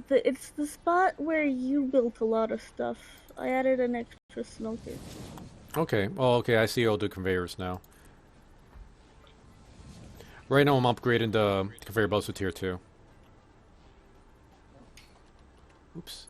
It's the spot where you built a lot of stuff. I added an extra smelter. Okay. Oh, okay. I see all the conveyors now. Right now I'm upgrading the conveyor belts to tier 2. Oops.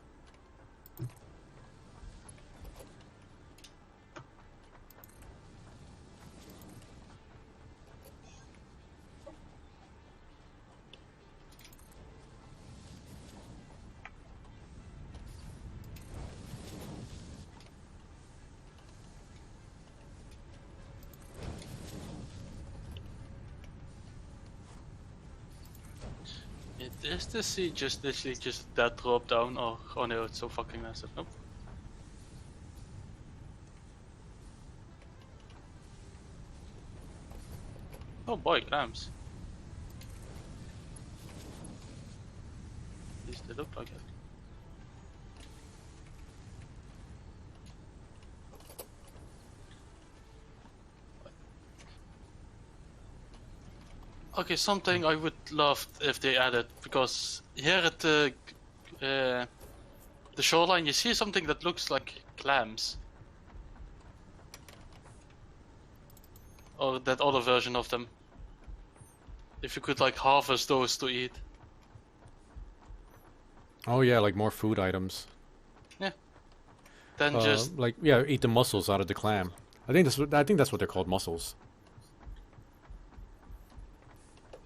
Is the sea just literally just that drop down or oh no, it's so fucking massive. Nope. Oh boy, clams. At least they look like it. Okay, something I would love if they added, because here at the shoreline you see something that looks like clams. Or that other version of them. If you could like harvest those to eat. Oh yeah, like more food items. Then just like eat the mussels out of the clam. I think that's what they're called, mussels.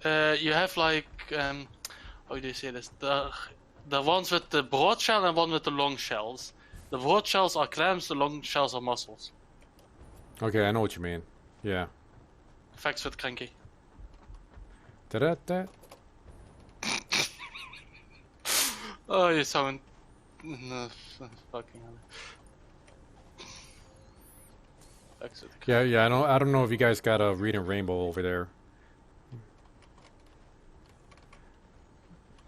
you have like how do you say this? The ones with the broad shell and one with the long shells. The broad shells are clams, the long shells are mussels. Okay, I know what you mean. Yeah. Facts with Cranky. Da-da-da. Oh, you sound... No, fucking hell. Facts with Cranky. Yeah, I don't know if you guys got a reading rainbow over there.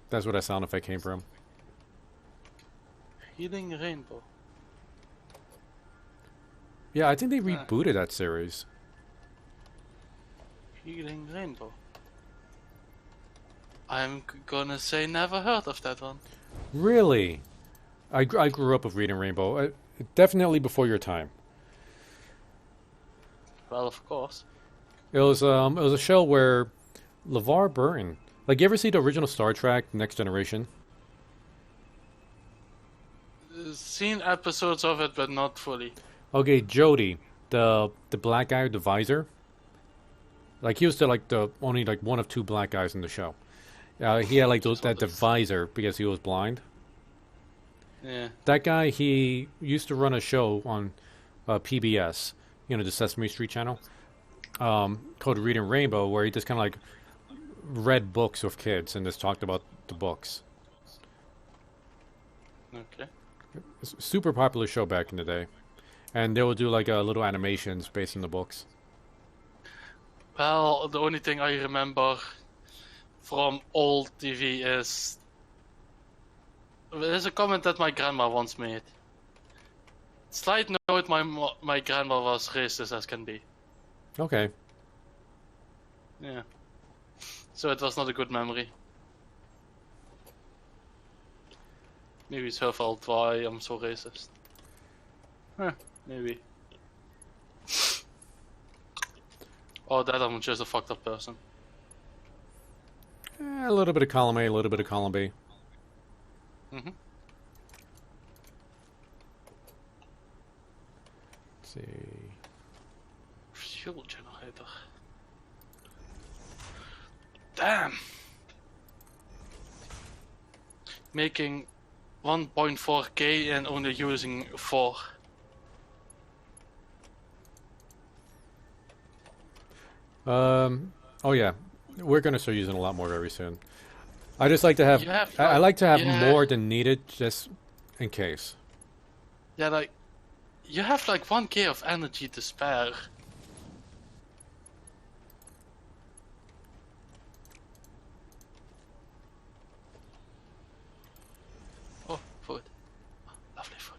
That's where that sound effect came from. Healing Rainbow. Yeah, I think they rebooted that series. Healing Rainbow. I'm gonna say never heard of that one. Really? I grew up with Reading Rainbow. Definitely before your time. Well, of course. It was a show where LeVar Burton. Like, you ever see the original Star Trek, Next Generation? Seen episodes of it, but not fully. Okay, Jody, the black guy with the visor. Like, he was the only one of two black guys in the show. He had the visor because he was blind. Yeah. That guy, he used to run a show on PBS, the Sesame Street channel, called Reading Rainbow, where he just kind of read books with kids and just talked about the books. Okay. It's a super popular show back in the day. And they would do little animations based on the books. Well, the only thing I remember from old TV is... There's a comment that my grandma once made. Slight note, my grandma was racist as can be. Okay. Yeah. So it was not a good memory. Maybe it's her fault why I'm so racist. Maybe. Or that I'm just a fucked up person. A little bit of column A, a little bit of column B. Mm-hmm. Let's see. Fuel generator. Damn! Making 1.4k and only using 4. Oh yeah, we're gonna start using a lot more very soon. I just like to have, I like to have more than needed, just in case. Yeah, you have 1k of energy to spare. Oh, food. Lovely food.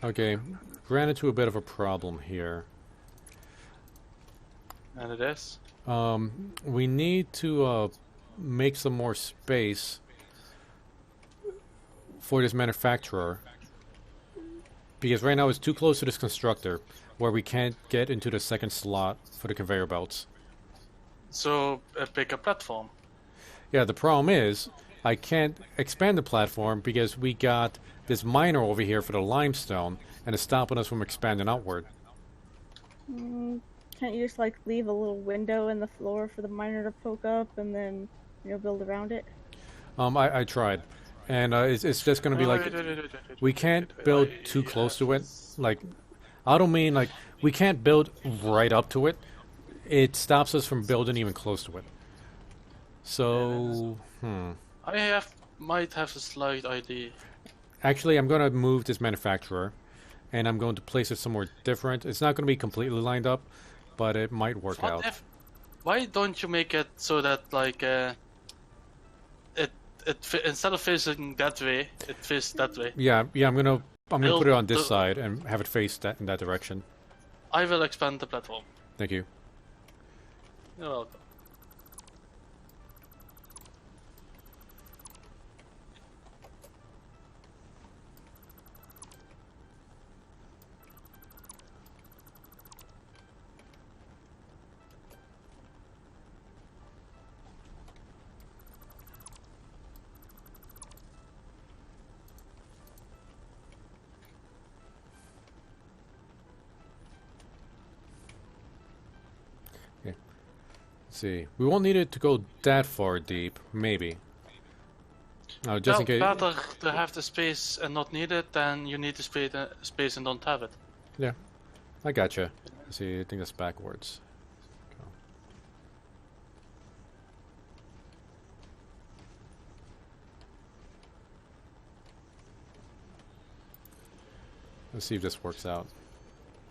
Okay, ran into a bit of a problem here. And it is? We need to make some more space for this manufacturer. Because right now it's too close to this constructor, where we can't get into the second slot for the conveyor belts. So, a bigger platform. Yeah, the problem is, I can't expand the platform because we got this miner over here for the limestone, and it's stopping us from expanding outward. Can't you just leave a little window in the floor for the miner to poke up and then build around it? I tried, and it's just gonna be we can't build too close to it. I don't mean we can't build right up to it. It stops us from building even close to it. So, I might have a slight idea. Actually, I'm gonna move this manufacturer, and I'm going to place it somewhere different. It's not gonna be completely lined up, but it might work out. Why don't you make it so that instead of facing that way, it faces that way. Yeah, I'm gonna put it on this Build side and have it face that in that direction. I will expand the platform. Thank you. You're welcome. Let's see, we won't need it to go that far deep, maybe. Just in case. Better to have the space and not need it than you need the space and don't have it. Yeah, I gotcha. Let's see, I think that's backwards. Go. Let's see if this works out.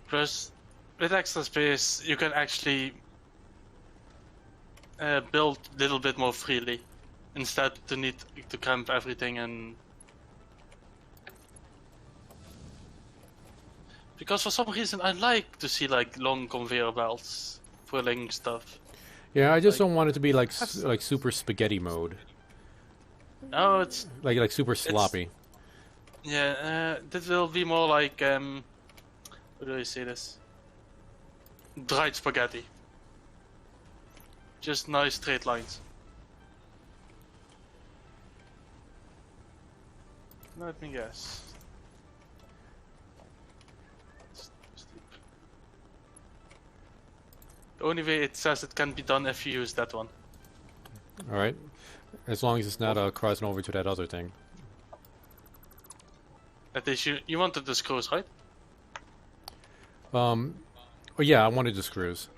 Plus, with extra space, you can actually build a little bit more freely, instead to need to cramp everything and. Because for some reason I like to see like long conveyor belts pulling stuff. Yeah, I just Like- don't want it to be like like super spaghetti mode, No, it's like super sloppy. yeah. This will be more like how do I say this? Dried spaghetti. Just nice straight lines. Let me guess. The only way it says it can be done if you use that one. All right, as long as it's not crossing over to that other thing. That is, you wanted the screws, right? Oh yeah, I wanted the screws.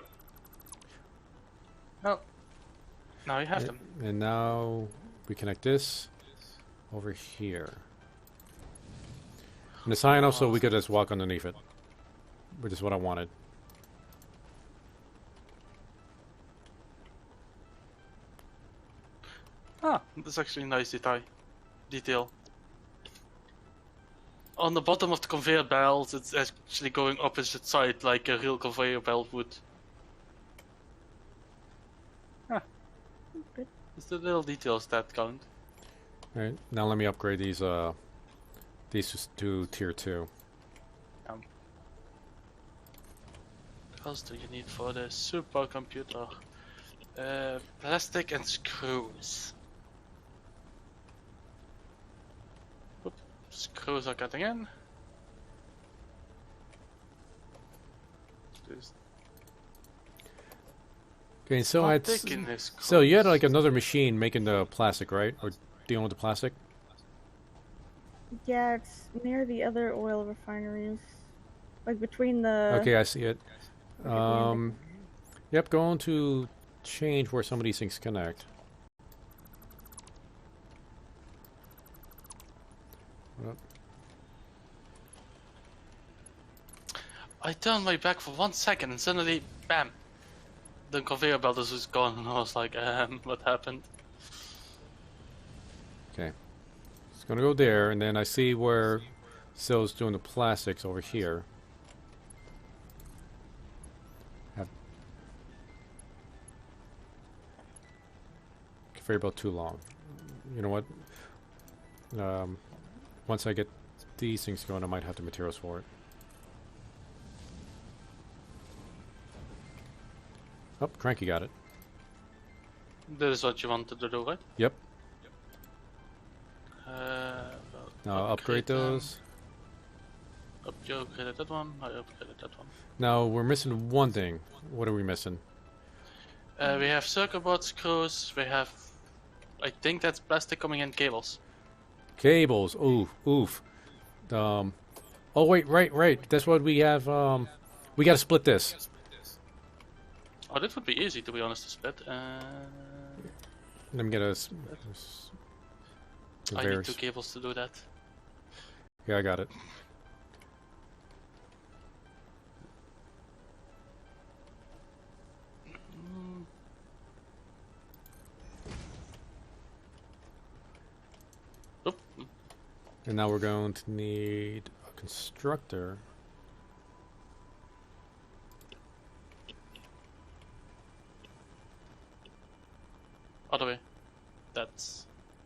No. Now you have Yeah, them. and now we connect this over here. And it's high enough so we could just walk underneath it, which is what I wanted. Ah, that's actually a nice detail. On the bottom of the conveyor belt, it's actually going opposite side like a real conveyor belt would. Good. It's the little details that count. All right, now let me upgrade these to tier 2. What else do you need for the supercomputer? Plastic and screws. Oop, screws are cutting in. Just Okay, so not it's taking this so you had screws. like another machine making the plastic, right? Or dealing with the plastic? Yeah, it's near the other oil refineries. Like between the. Okay, I see it. like at the end of- Yep, going to change where some of these things connect. I turned my back for 1 second and suddenly, bam! The conveyor belt is just gone and I was like, what happened? Okay, it's gonna go there, and then I see where Sil's doing the plastics over here. Conveyor belt too long. You know what? Once I get these things going, I might have the materials for it. Oh, Cranky got it. That is what you wanted to do, right? Yep. Well, Now upgrade them. those. You upgraded that one, I upgraded that one. Now we're missing one thing. What are we missing? We have circuit board screws, we have... I think that's plastic coming in cables. Cables. Oof, oof. Oh wait, right. That's what we have. We gotta split this. Oh, that would be easy to be honest to split. Let me get a. I need conveyors. 2 cables to do that. Yeah, I got it. And now we're going to need a constructor. Other way. That's...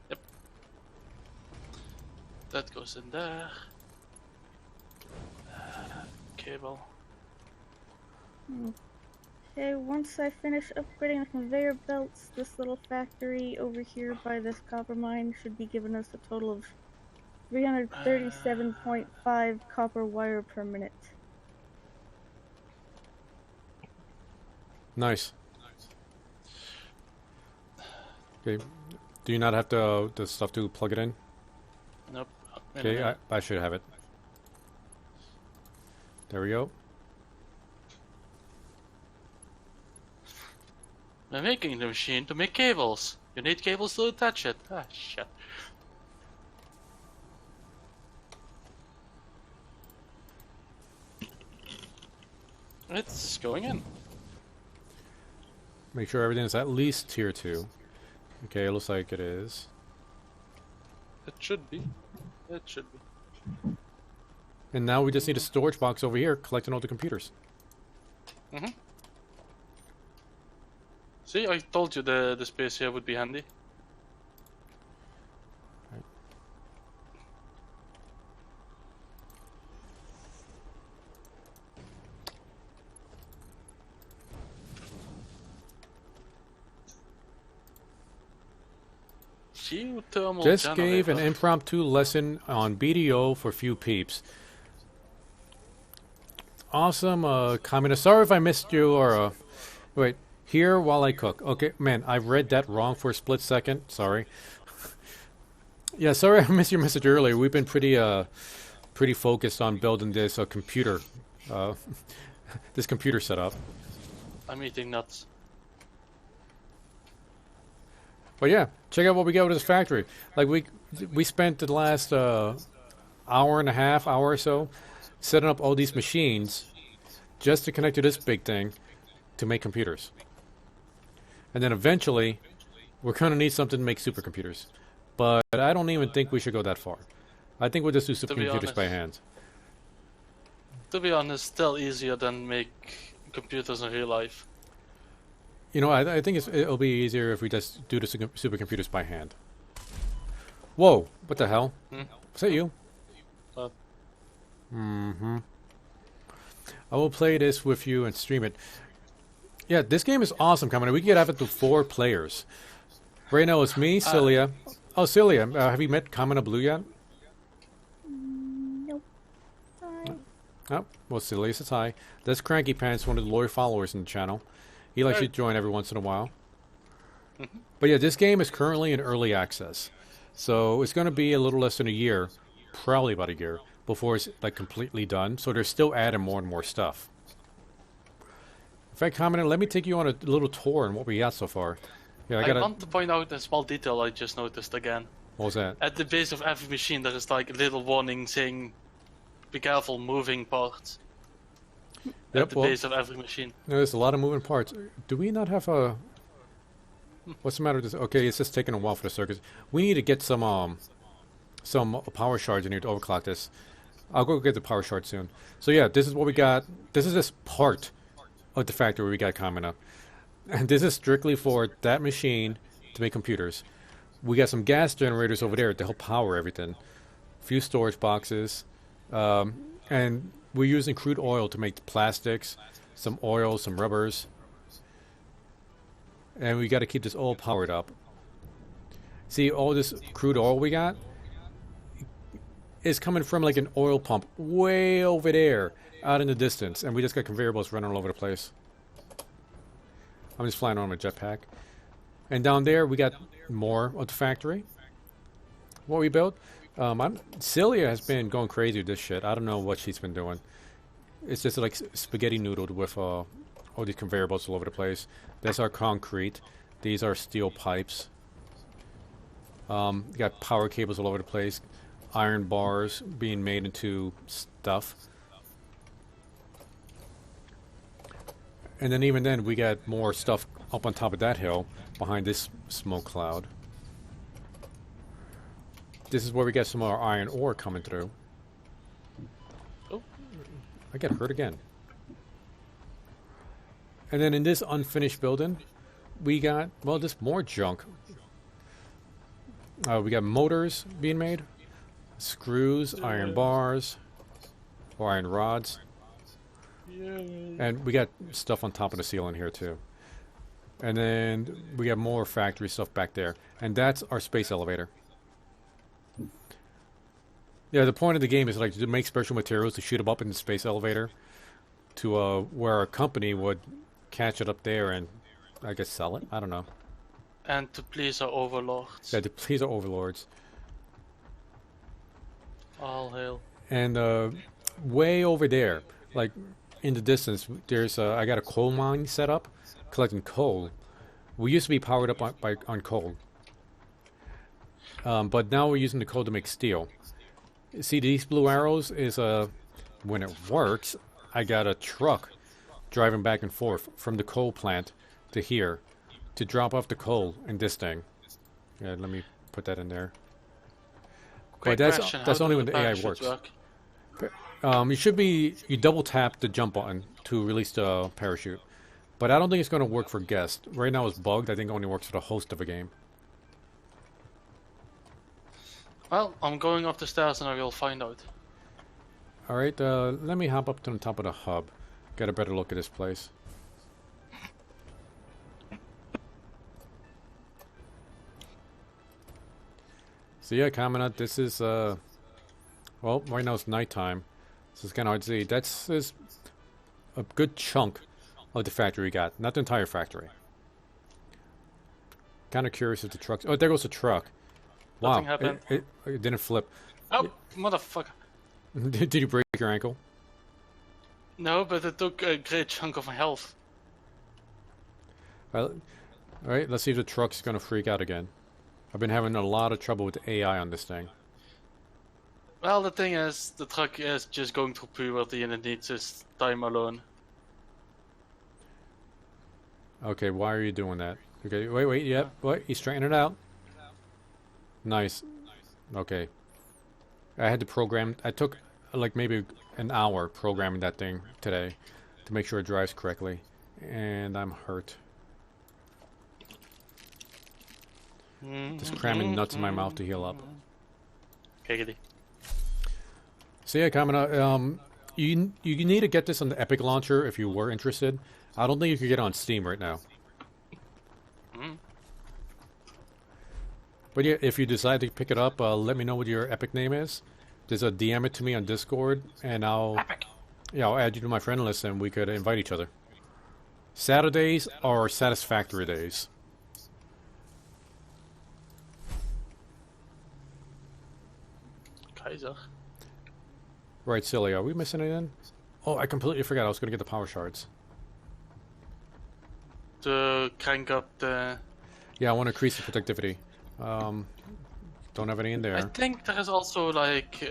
Yep. That goes in there. Cable. Okay, once I finish upgrading the conveyor belts, this little factory over here by this copper mine should be giving us a total of 337.5 copper wire per minute. Nice. Okay. Do you not have the stuff to plug it in? Nope. Okay, I should have it. There we go. We're making the machine to make cables. You need cables to attach it. Ah, shit. It's going in. Make sure everything is at least tier 2. Okay, it looks like it is. It should be. It should be. And now we just need a storage box over here collecting all the computers. Mm-hmm. See, I told you the space here would be handy. Right. Geothermal Just generator. gave an impromptu lesson on BDO for few peeps. Awesome, comment. Sorry if I missed you, or wait, here while I cook. Okay, man, I read that wrong for a split second. Sorry. Yeah, sorry I missed your message earlier. We've been pretty focused on building this computer, this computer setup. I'm eating nuts. But yeah, check out what we got with this factory. Like we spent the last hour and a half, hour or so, setting up all these machines just to connect to this big thing to make computers. And then eventually, we're going to need something to make supercomputers. But I don't even think we should go that far. I think we'll just do supercomputers by hand. To be honest, still easier than make computers in real life. You know, I think it'll be easier if we just do the supercomputers by hand. Whoa, what the hell? Was that you? Mm-hmm. I will play this with you and stream it. Yeah, this game is awesome, Commander. We can have it to 4 players. Right now it's me, Celia. Oh, Celia, have you met Kamina Blue yet? Nope. Hi. Oh, well, Celia says hi. That's Cranky Pants, one of the loyal followers in the channel. He likes to join every once in a while. But yeah, this game is currently in early access. So it's going to be a little less than a year, probably about a year, before it's like completely done. So they're still adding more and more stuff. In fact, Commander, let me take you on a little tour on what we got so far. Yeah, I want to point out a small detail I just noticed again. What was that? At the base of every machine there is like a little warning saying, be careful moving parts. Yep, At the base of every machine. There's a lot of moving parts. Do we not have a... What's the matter with this? Okay, it's just taking a while for the circuits. We need to get some power shards in here to overclock this. I'll go get the power shard soon. So yeah, this is what we got. This is this part of the factory we got coming up. And this is strictly for that machine to make computers. We got some gas generators over there to help power everything. A few storage boxes. And we're using crude oil to make plastics, some oil, some rubbers. And we got to keep this all powered up. See, all this crude oil we got is coming from like an oil pump way over there, out in the distance. And we just got conveyor belts running all over the place. I'm just flying on my jetpack. And down there, we got more of the factory. What we built. Celia has been going crazy with this shit. I don't know what she's been doing. It's just like spaghetti noodled with all these conveyor belts all over the place. That's our concrete. These are steel pipes. We got power cables all over the place. Iron bars being made into stuff. And then even then, we got more stuff up on top of that hill behind this smoke cloud. this is where we get some of our iron ore coming through. Oh. I get hurt again. And then in this unfinished building, we got, well, just more junk. We got motors being made, screws, iron bars, or iron rods. And we got stuff on top of the ceiling here too. And then we got more factory stuff back there. And that's our space elevator. Yeah, the point of the game is like to make special materials to shoot them up in the space elevator to where a company would catch it up there and I guess sell it. I don't know. And to please our overlords. Yeah, to please our overlords. All hail. And way over there, like in the distance, there's I got a coal mine set up, collecting coal. We used to be powered up on coal, but now we're using the coal to make steel. See, these blue arrows is when it works, I got a truck driving back and forth from the coal plant to here to drop off the coal in this thing. Yeah, let me put that in there. Quick But question, that's how only do when the AI parachutes works. work? You double tap the jump button to release the parachute. But I don't think it's going to work for guest. Right now it's bugged. I think it only works for the host of a game. Well, I'm going up the stairs and I will find out. Alright, let me hop up to the top of the hub. Get a better look at this place. So yeah, Kaminat, this is, well, right now it's nighttime. So it's kind of hard to see. That's a good chunk of the factory we got. Not the entire factory. Kind of curious if the truck's... Oh, there goes the truck. Nothing Wow, happened. it didn't flip. Oh, motherfucker. Did you break your ankle? No, but it took a great chunk of my health. Well, alright, let's see if the truck's gonna freak out again. I've been having a lot of trouble with the AI on this thing. Well, the thing is, the truck is just going through puberty and it needs its time alone. Okay, why are you doing that? Okay, wait, yep, wait, he's straightening it out. Nice. Okay. I had to program, I took like maybe an hour programming that thing today to make sure it drives correctly. And I'm hurt. Just cramming nuts in my mouth to heal up. Giggity. So yeah, Kamina, you need to get this on the Epic launcher if you were interested. I don't think you can get it on Steam right now. But yeah, if you decide to pick it up, let me know what your Epic name is. Just DM it to me on Discord, and I'll add you to my friend list, and we could invite each other. Saturdays are Satisfactory days. Kaiser. Right, silly. Are we missing anything? Oh, I completely forgot. I was going to get the power shards. To crank up the... Yeah, I want to increase the productivity. Don't have any in I there. think there is also like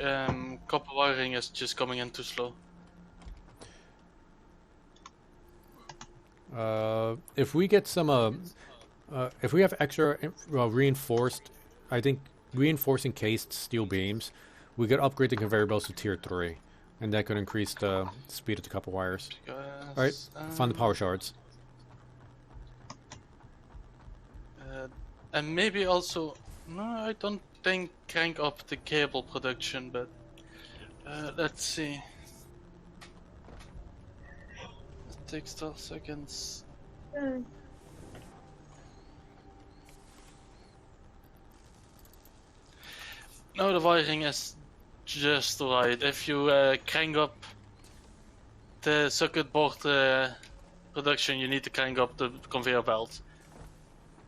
copper wiring is just coming in too slow. If we get some, if we have extra reinforced, I think reinforcing cased steel beams, we could upgrade the conveyor belts to tier 3, and that could increase the speed of the copper wires. Because, All right, find the power shards. And maybe also, no, I don't think crank up the cable production, but let's see. It takes 12 seconds. No, the wiring is just right. If you crank up the circuit board production, you need to crank up the conveyor belt.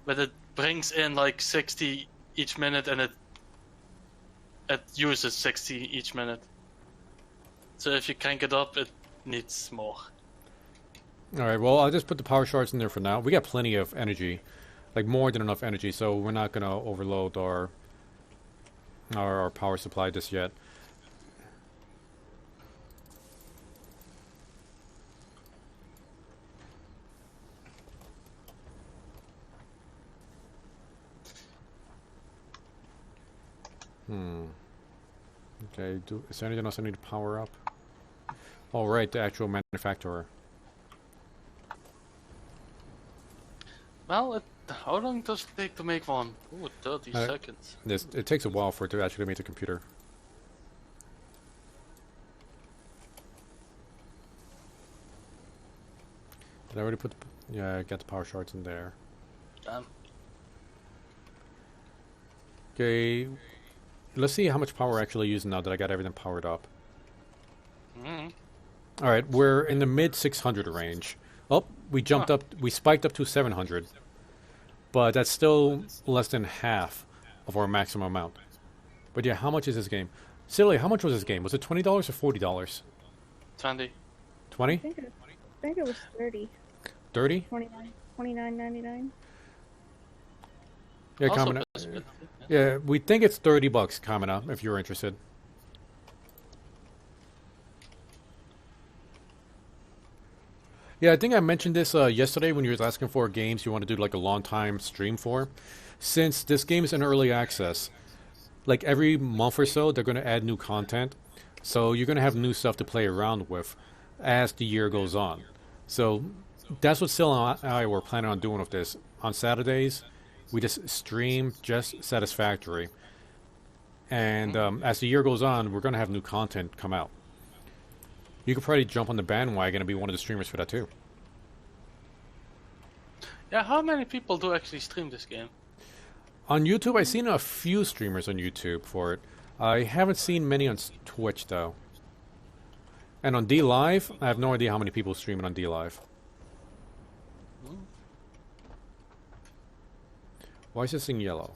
But it brings in like 60 each minute, and it uses 60 each minute. So if you crank it up, it needs more. Alright, well, I'll just put the power shards in there for now. We got plenty of energy. Like, more than enough energy, so we're not going to overload our power supply just yet. Okay, is there anything else I need to power up? All right, the actual manufacturer. Well, how long does it take to make one? Ooh, 30 seconds. It takes a while for it to actually make the computer. Did I already put the... Yeah, I got the power shards in there. Damn. Okay, let's see how much power we're actually using now that I got everything powered up. Alright, we're in the mid 600 range. Oh, we jumped up, we spiked up to 700. But that's still less than half of our maximum amount. But yeah, how much is this game? Silly, how much was this game? Was it $20 or $40? 20. 20? I think it was 30. 30? 29.99. Yeah, Also Kamina. best bit, Yeah, we think it's $30, Kamina, if you're interested. Yeah, I think I mentioned this yesterday when you were asking for games you want to do like a long time stream for. Since this game is in early access, like every month or so, they're going to add new content. So you're going to have new stuff to play around with as the year goes on. So that's what Sil and I were planning on doing with this. On Saturdays, we just stream just Satisfactory. And as the year goes on, we're going to have new content come out. You could probably jump on the bandwagon and be one of the streamers for that too. Yeah, how many people do actually stream this game? On YouTube, I've seen a few streamers on YouTube for it. I haven't seen many on Twitch though. And on DLive, I have no idea how many people stream it on DLive. Why is this thing yellow?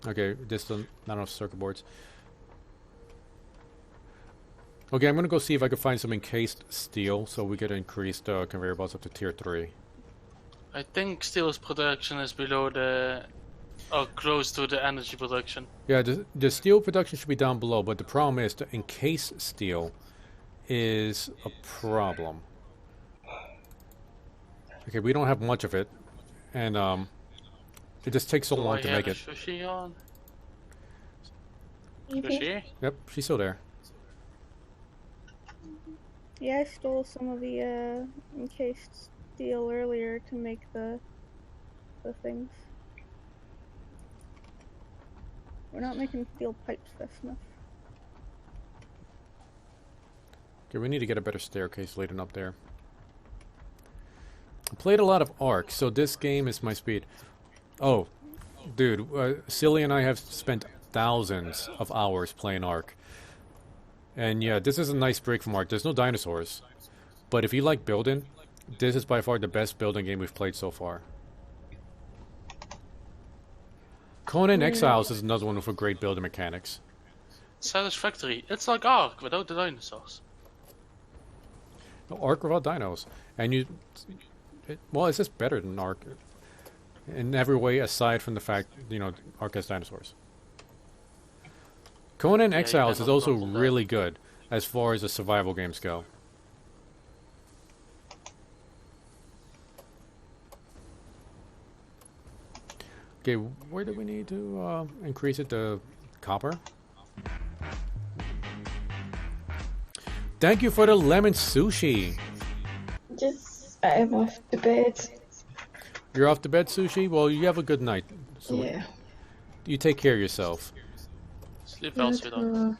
Okay, this not enough circuit boards. Okay, I'm gonna go see if I can find some encased steel so we could increase the conveyor belts up to tier 3. I think steel's production is below the... or close to the energy production. Yeah, the steel production should be down below, but the problem is the encased steel is a problem. Okay, we don't have much of it, and it just takes so long to make it. Sushi on? Maybe. Sushi? Yep, she's still there. Yeah, I stole some of the encased steel earlier to make the things. We're not making steel pipes fast enough. Okay, we need to get a better staircase leading up there. I played a lot of Ark, so this game is my speed. Oh, dude, Silly and I have spent thousands of hours playing Ark. And yeah, this is a nice break from Ark. There's no dinosaurs. But if you like building, this is by far the best building game we've played so far. Conan Exiles is another one with a great building mechanics. Satisfactory. It's like Ark without the dinosaurs. Ark without dinos. And well, it's just better than Ark in every way aside from the fact, Ark has dinosaurs. Conan Exiles is also really good as far as the survival games go. Okay, where do we need to increase it to copper? Thank you for the lemon sushi. I'm off to bed. You're off to bed, Sushi? Well, you have a good night. So Yeah. you take care of yourself. Sleep well, sweetheart.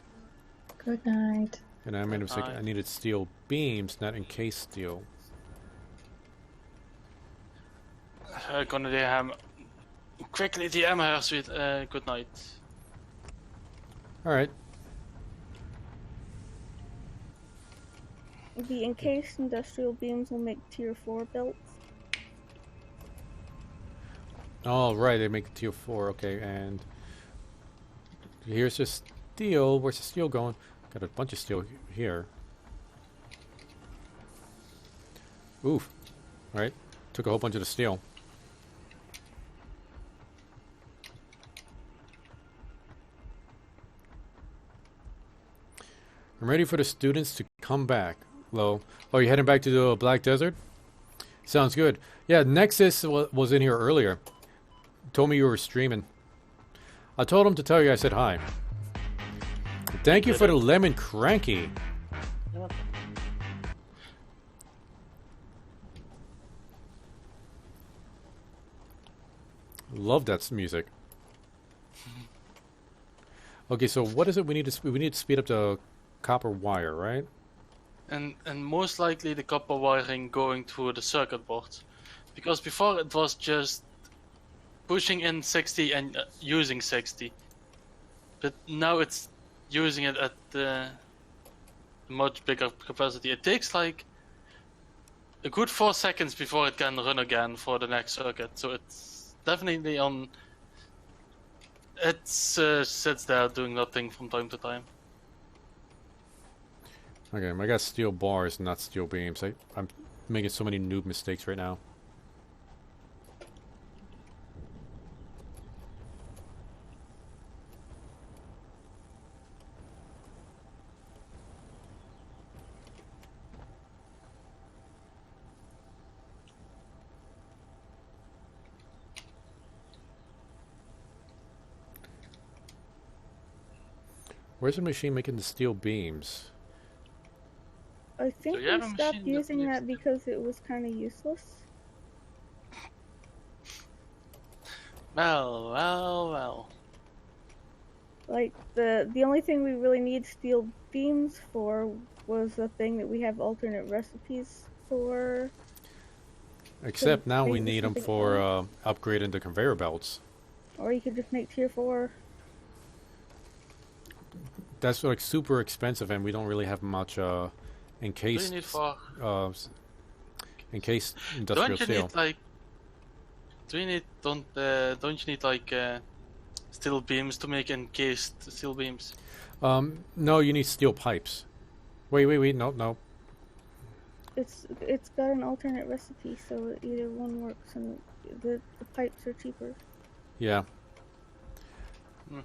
Good night. And I made a mistake. I needed steel beams, not encased steel. Gonna the ham. Quickly the hammer, sweet. Good night. Alright. The encased industrial beams will make tier 4 belts. Oh, right, they make tier 4. Okay, and here's the steel. Where's the steel going? Got a bunch of steel here. Oof. Right. Took a whole bunch of the steel. I'm ready for the students to come back. Hello. Oh, you're heading back to the Black Desert? Sounds good. Yeah, Nexus was in here earlier. told me you were streaming. I told him to tell you I said hi. Thank you for the lemon cranky. Yeah. Love that music. Okay, so what is it we need to we need to speed up the copper wire, right? And most likely the copper wiring going through the circuit board, because before it was just pushing in 60 and using 60, but now it's using it at the much bigger capacity. It takes like a good 4 seconds before it can run again for the next circuit, so it's definitely on. It sits there doing nothing from time to time. Okay, I got steel bars, not steel beams. I'm making so many noob mistakes right now. Where's the machine making the steel beams? I think So you have we a stopped machine that using makes that because it was kind of useless. Well. Like the only thing we really need steel beams for was a thing that we have alternate recipes for. Except now we maybe need them something for upgrading the conveyor belts. Or you could just make tier 4. That's like super expensive, and we don't really have much encased Do you need for? encased industrial Don't you steel. need like? Do you need don't you need like steel beams to make encased steel beams? No, you need steel pipes. Wait, no. It's got an alternate recipe, so either one works, and the pipes are cheaper. Yeah. Hmm.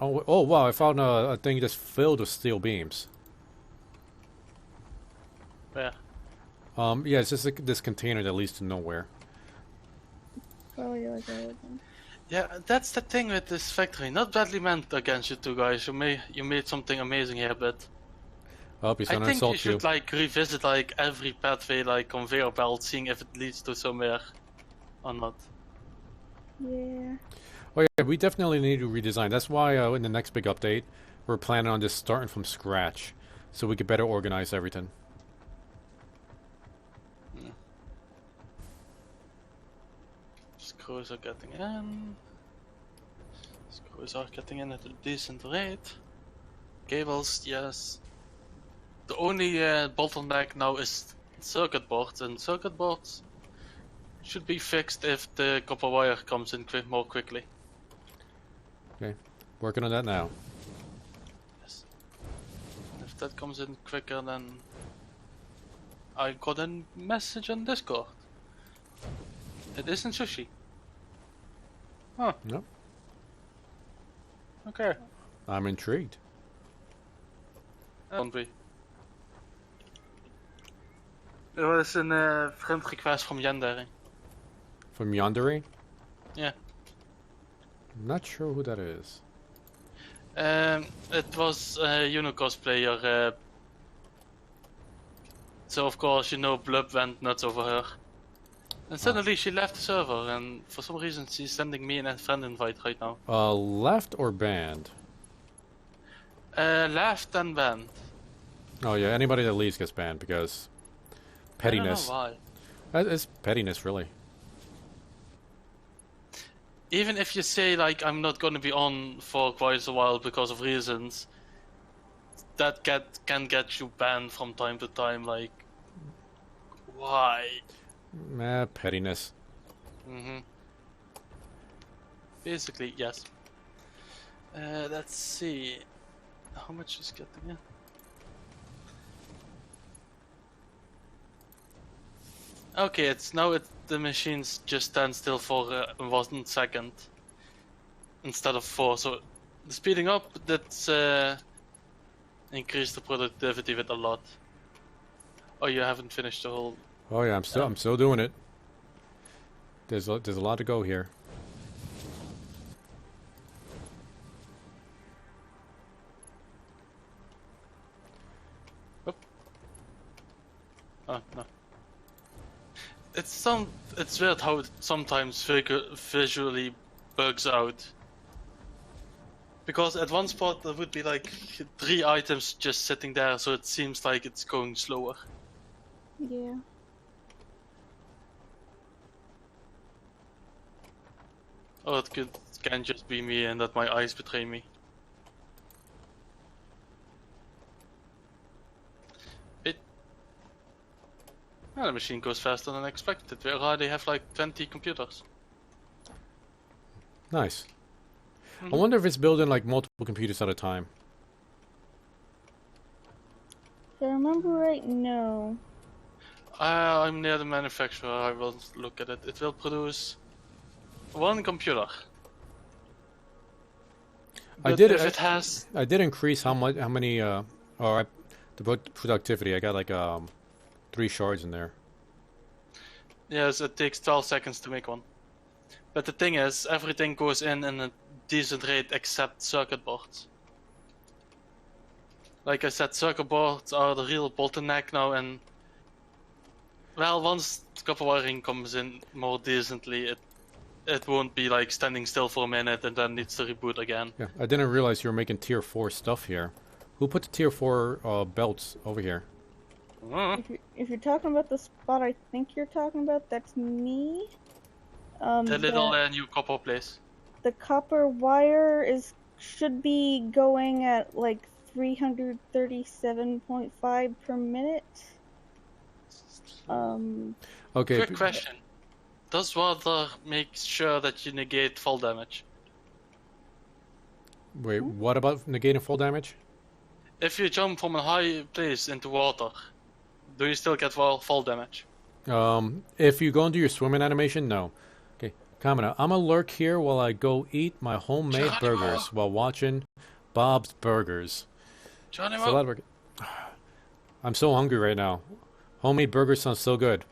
Oh wow! I found a thing just filled with steel beams. Where? Yeah, it's just this container that leads to nowhere. Probably like all of them. Yeah, that's the thing with this factory. Not badly meant against you two guys. You made something amazing here, but Oh, he's I gonna think you insult you. should like revisit like every pathway, like conveyor belt, seeing if it leads to somewhere or not. Yeah. Oh yeah, we definitely need to redesign. That's why in the next big update, we're planning on just starting from scratch, so we could better organize everything. Screws are getting in. Screws are getting in at a decent rate. Cables, yes. The only bottleneck now is circuit boards, and circuit boards should be fixed if the copper wire comes in more quickly. Okay, working on that now. Yes. If that comes in quicker, then I got a message on Discord. It isn't sushi. Huh. No, Okay. I'm intrigued. Don't be. There was a friend request from Yandere. From Yandere? Yeah. I'm not sure who that is. It was a Unicos player. So of course you know Blub went nuts over her. And suddenly she left the server, and for some reason she's sending me a friend invite right now. Left or banned? Left and banned. Oh yeah, anybody that leaves gets banned because pettiness. I don't know why. It's pettiness, really. Even if you say like I'm not gonna be on for quite a while because of reasons, that can get you banned from time to time. Like, why? Pettiness. Basically, yes. Let's see. How much is getting in? Okay, it's now the machines just stand still for 1 second instead of 4. So the speeding up, that's increased the productivity with a lot. Oh, you haven't finished the whole. Oh yeah, I'm still doing it. There's a lot to go here. Oh no. It's weird how it sometimes visually bugs out. Because at one spot there would be like 3 items just sitting there, so it seems like it's going slower. Yeah. Or it can just be me and that my eyes betray me. Well, the machine goes faster than expected. We already have like 20 computers. Nice. I wonder if it's building like multiple computers at a time. If I remember right, no. I'm near the manufacturer, I will look at it. It will produce 1 computer. But if it has... I did increase how many, the productivity. I got like 3 shards in there. Yes, it takes 12 seconds to make one. But the thing is, everything goes in a decent rate except circuit boards. Like I said, circuit boards are the real bottleneck now, and well, once copper wiring comes in more decently, it won't be like standing still for a minute and then needs to reboot again. Yeah, I didn't realize you were making tier 4 stuff here. Who put the tier 4 belts over here? If you're talking about the spot I think you're talking about, that's me. The little new copper place. The copper wire should be going at like 337.5 per minute. Okay. Quick question. Does water make sure that you negate fall damage? Wait, what about negating fall damage? If you jump from a high place into water, do you still get fall damage? If you go into your swimming animation, no. Okay, Kamina, I'm gonna lurk here while I go eat my homemade burgers while watching Bob's Burgers. I'm so hungry right now. Homemade burgers sounds so good.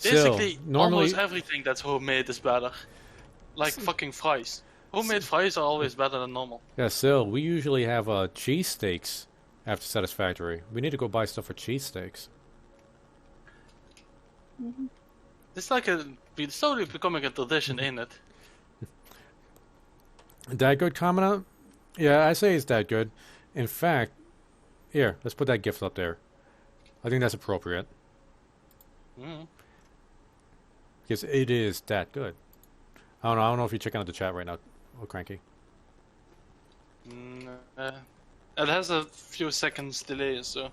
Basically, normally almost everything that's homemade is better. Like fucking fries. Homemade fries are always better than normal. Yeah, Sil, we usually have cheesesteaks after Satisfactory. We need to go buy stuff for cheesesteaks. It's like it's slowly becoming a tradition, ain't it? That good, Kamina? Yeah, I say it's that good. In fact, here, let's put that gift up there. I think that's appropriate. Because it is that good. I don't know if you're checking out the chat right now, Cranky. It has a few seconds delay, so...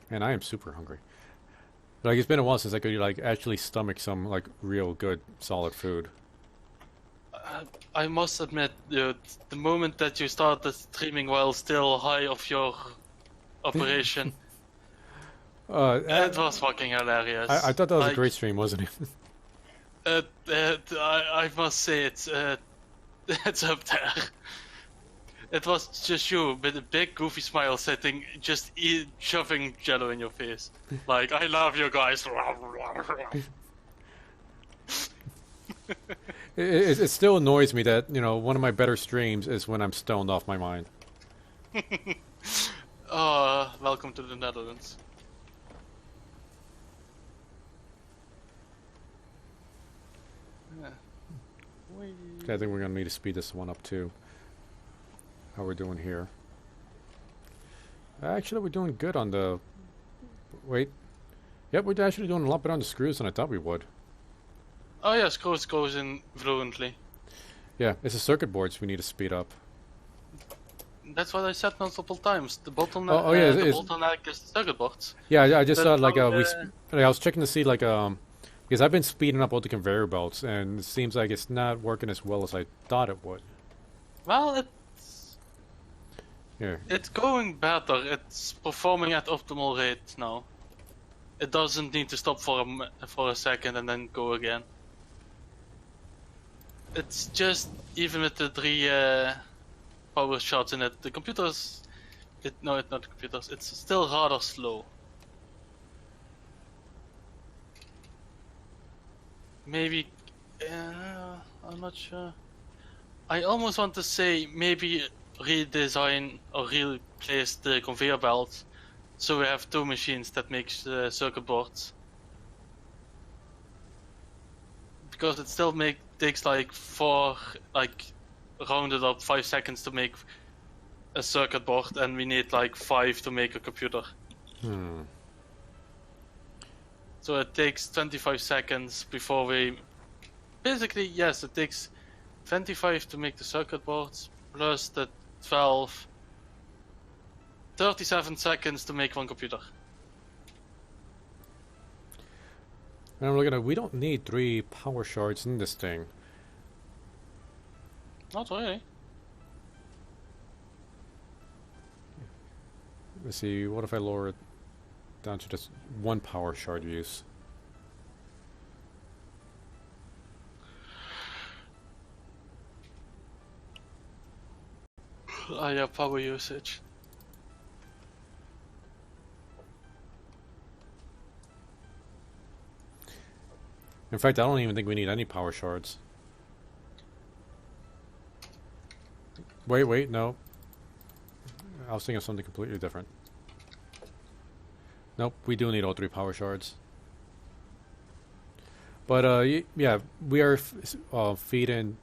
And I am super hungry. Like, it's been a while since I could like actually stomach some like real good solid food. I must admit, the moment that you started streaming while still high of your operation, it was fucking hilarious. I thought that was a great stream, wasn't it? I must say it's up there. It was just you with a big goofy smile sitting, just shoving jello in your face. Like, I love you guys. It still annoys me that, one of my better streams is when I'm stoned off my mind. Welcome to the Netherlands. Okay, I think we're going to need to speed this one up too. How we're doing here. Actually, we're doing good on the... Wait. Yep, we're actually doing a lot better on the screws than I thought we would. Oh yeah, screws goes in fluently. Yeah, it's the circuit boards we need to speed up. That's what I said multiple times. The bottleneck, the bottleneck is circuit boards. Yeah, I just saw like I was checking to see like because I've been speeding up all the conveyor belts and it seems like it's not working as well as I thought it would. Well, Here. It's going better. It's performing at optimal rate now. It doesn't need to stop for a second and then go again. It's just, even with the 3 power shots in it, the computers... No, it's not the computers. It's still rather slow. maybe, I'm not sure. I almost want to say maybe redesign or replace the conveyor belts, so we have two machines that make circuit boards. Because it still takes like rounded up 5 seconds to make a circuit board, and we need like 5 to make a computer. So it takes 25 seconds before we... Basically, yes, it takes 25 to make the circuit boards, plus the 12... 37 seconds to make one computer. And I'm looking at, we don't need 3 power shards in this thing. Not really. Let's see, what if I lower it down to just 1 power shard use? Yeah, power usage. In fact, I don't even think we need any power shards. Wait, no. I was thinking of something completely different. Nope, we do need all 3 power shards. But, yeah, we are feeding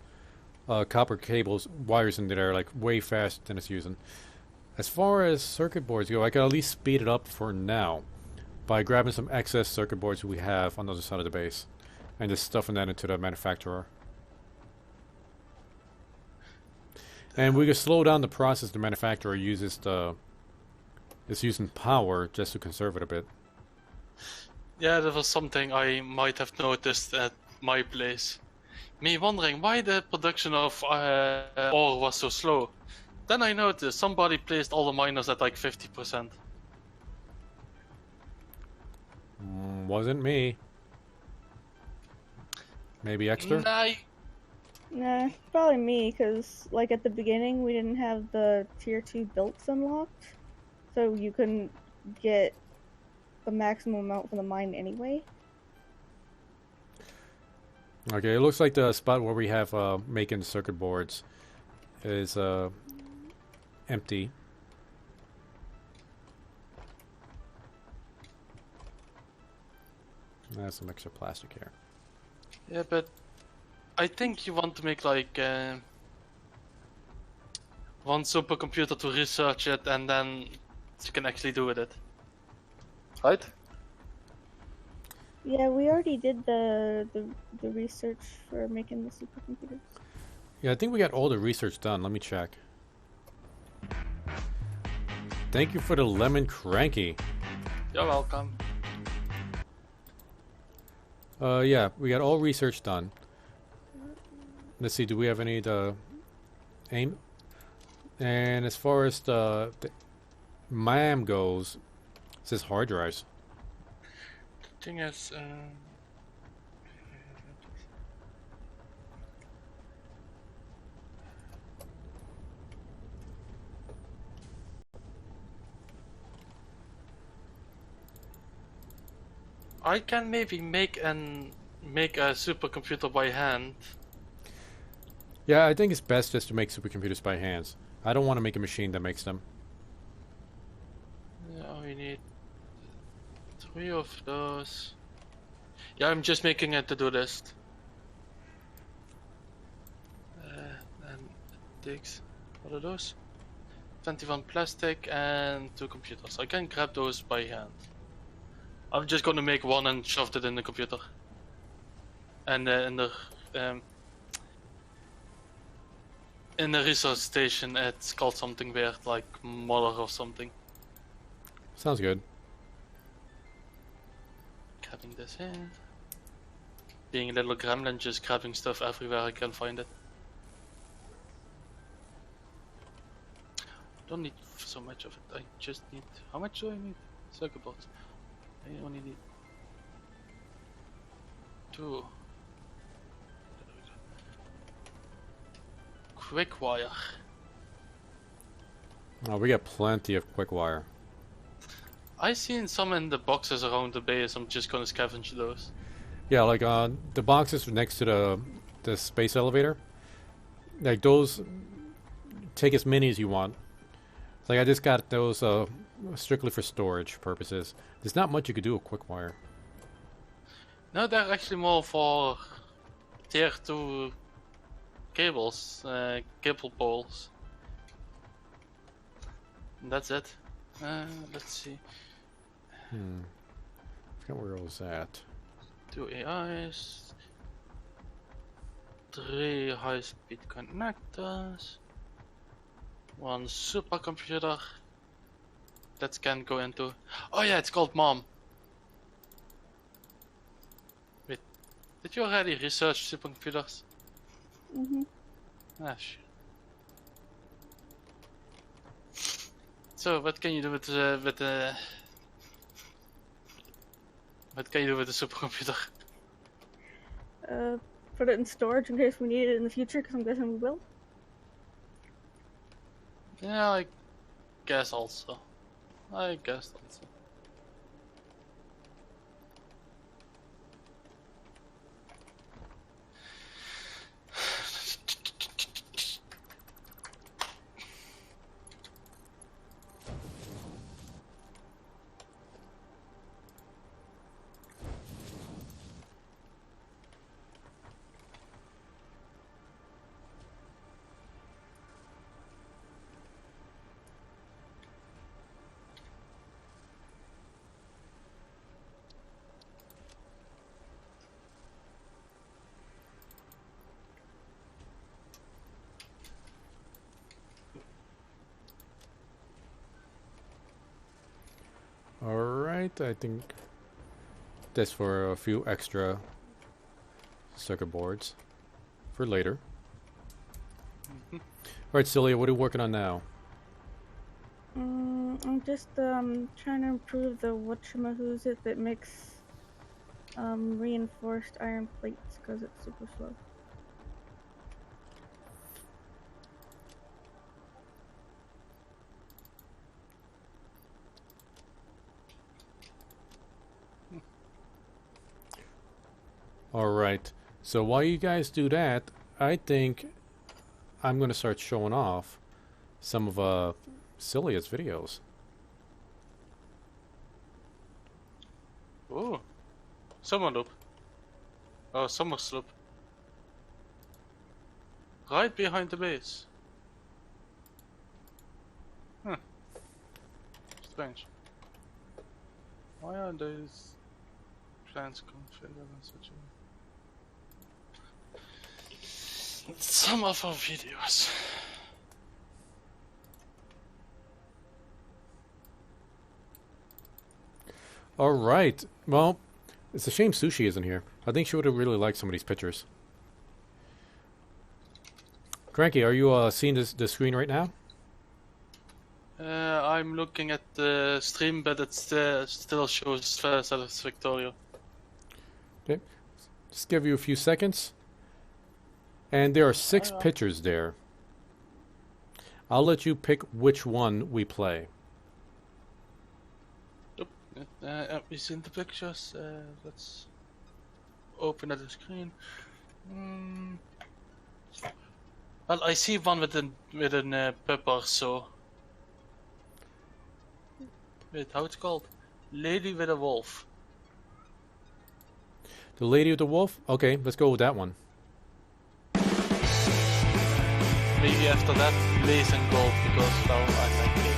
copper cables, wires into there, like, way faster than it's using. As far as circuit boards go, I can at least speed it up for now by grabbing some excess circuit boards we have on the other side of the base and just stuffing that into the manufacturer. And we can slow down the process the manufacturer uses is using power just to conserve it a bit. Yeah, that was something I might have noticed at my place. Me wondering why the production of ore was so slow. Then I noticed somebody placed all the miners at like 50%. Wasn't me. Maybe Exter? Nah, probably me, because, like, at the beginning, we didn't have the Tier 2 builds unlocked, so you couldn't get the maximum amount from the mine anyway. Okay, it looks like the spot where we have making circuit boards is empty. There's some extra plastic here. Yeah, but I think you want to make like one supercomputer to research it, and then you can actually do with it. Right? Yeah, we already did the research for making the supercomputers. Yeah, I think we got all the research done. Let me check. Thank you for the lemon cranky. You're welcome. Yeah, we got all research done. Let's see, do we have any aim? And as far as the MAM goes, it says hard drives. The thing is, I can maybe make a supercomputer by hand. Yeah, I think it's best just to make supercomputers by hands. I don't want to make a machine that makes them. Yeah, we need 3 of those. Yeah, I'm just making a to-do list. And it takes, what are those? 21 plastic and 2 computers. I can grab those by hand. I'm just gonna make one and shove it in the computer. And in the research station, it's called something weird, like mother or something. Sounds good. Grabbing this in. Being a little gremlin, just grabbing stuff everywhere I can find it. Don't need so much of it. I just need. How much do I need? Circuit boards. I only need 2. Quick wire. Oh, we got plenty of quick wire. I seen some in the boxes around the base. I'm just gonna scavenge those. Yeah, like the boxes next to the space elevator. Like those, take as many as you want. Like I just got those strictly for storage purposes. There's not much you could do with quick wire. No, they're actually more for tier 2 cables, cable poles. And that's it. Let's see. I forgot where I was at. 2 AIs, 3 high-speed connectors, 1 supercomputer that can go into. Oh yeah, it's called Mom. Wait, did you already research supercomputers? Mm-hmm. Ah, shit. So, what can you do with the what can you do with the supercomputer? Put it in storage in case we need it in the future, because I'm guessing we will. Yeah, I guess also. Alright, I think that's for a few extra circuit boards for later. Alright, Celia, what are you working on now? I'm just trying to improve the whatchamahoosit that makes reinforced iron plates, because it's super slow. Alright, so while you guys do that, I think I'm going to start showing off some of Celia's videos. Oh, Summerloop. Oh, Summersloop. Right behind the base. Huh. Strange. Why are these plans configured in such a way? Some of our videos. Alright, well, it's a shame Sushi isn't here. I think she would have really liked some of these pictures. Cranky, are you seeing the screen right now? I'm looking at the stream, but it still shows Satisfactory. Okay, just give you a few seconds. And there are 6 pictures there. I'll let you pick which one we play. Have we seen the pictures? Let's open at the screen. Well, I see one with an pepper, so. Wait, how it's called? Lady with a wolf. The Lady with the Wolf? Okay, let's go with that one. Maybe after that, Blaze and Gold, because well, I like it.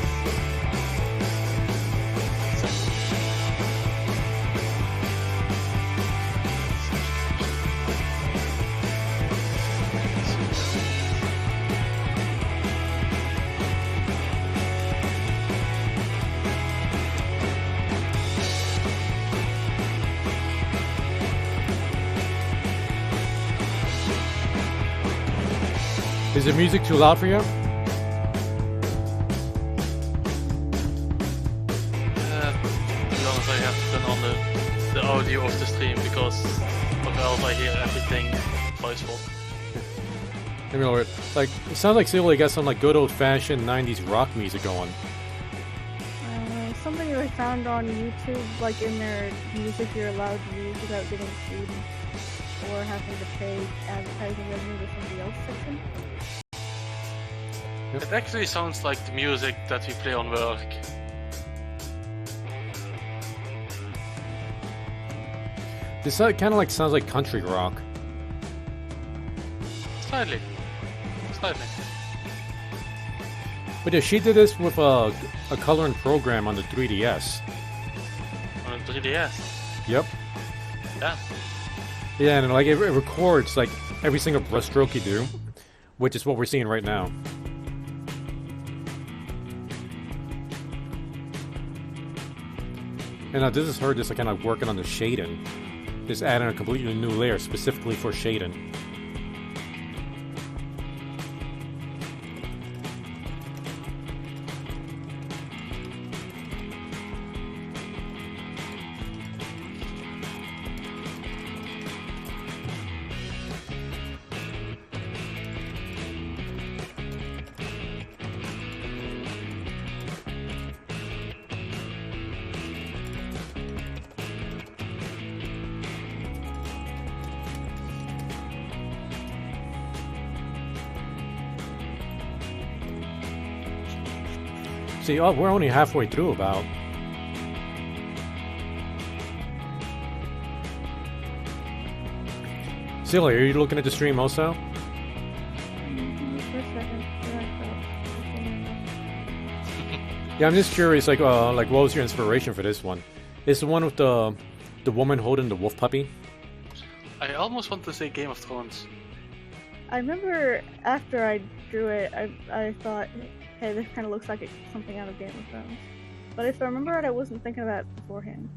Is the music too loud for you? To be honest, I have to turn on the audio of the stream because or else I hear everything twice full. I mean, like, it sounds like Celia got some like good old-fashioned 90s rock music going. I something that I found on YouTube, like in their music you're allowed to use without getting sued or having to pay advertising revenue to somebody else section. It actually sounds like the music that we play on work. This kind of like sounds like country rock. Slightly. Slightly. But yeah, she did this with a coloring program on the 3DS. On a 3DS. Yep. Yeah. Yeah, and like it records like every single brushstroke you do, which is what we're seeing right now. And now this is her just like kind of working on the shading, just adding a completely new layer specifically for shading. See, oh, we're only halfway through about. Silly, are you looking at the stream also? For a second. Yeah, I'm just curious, like what was your inspiration for this one? Is the one with the woman holding the wolf puppy? I almost want to say Game of Thrones. I remember after I drew it, I thought, hey, this kind of looks like it's something out of Game of Thrones. But if I remember right, I wasn't thinking of that beforehand.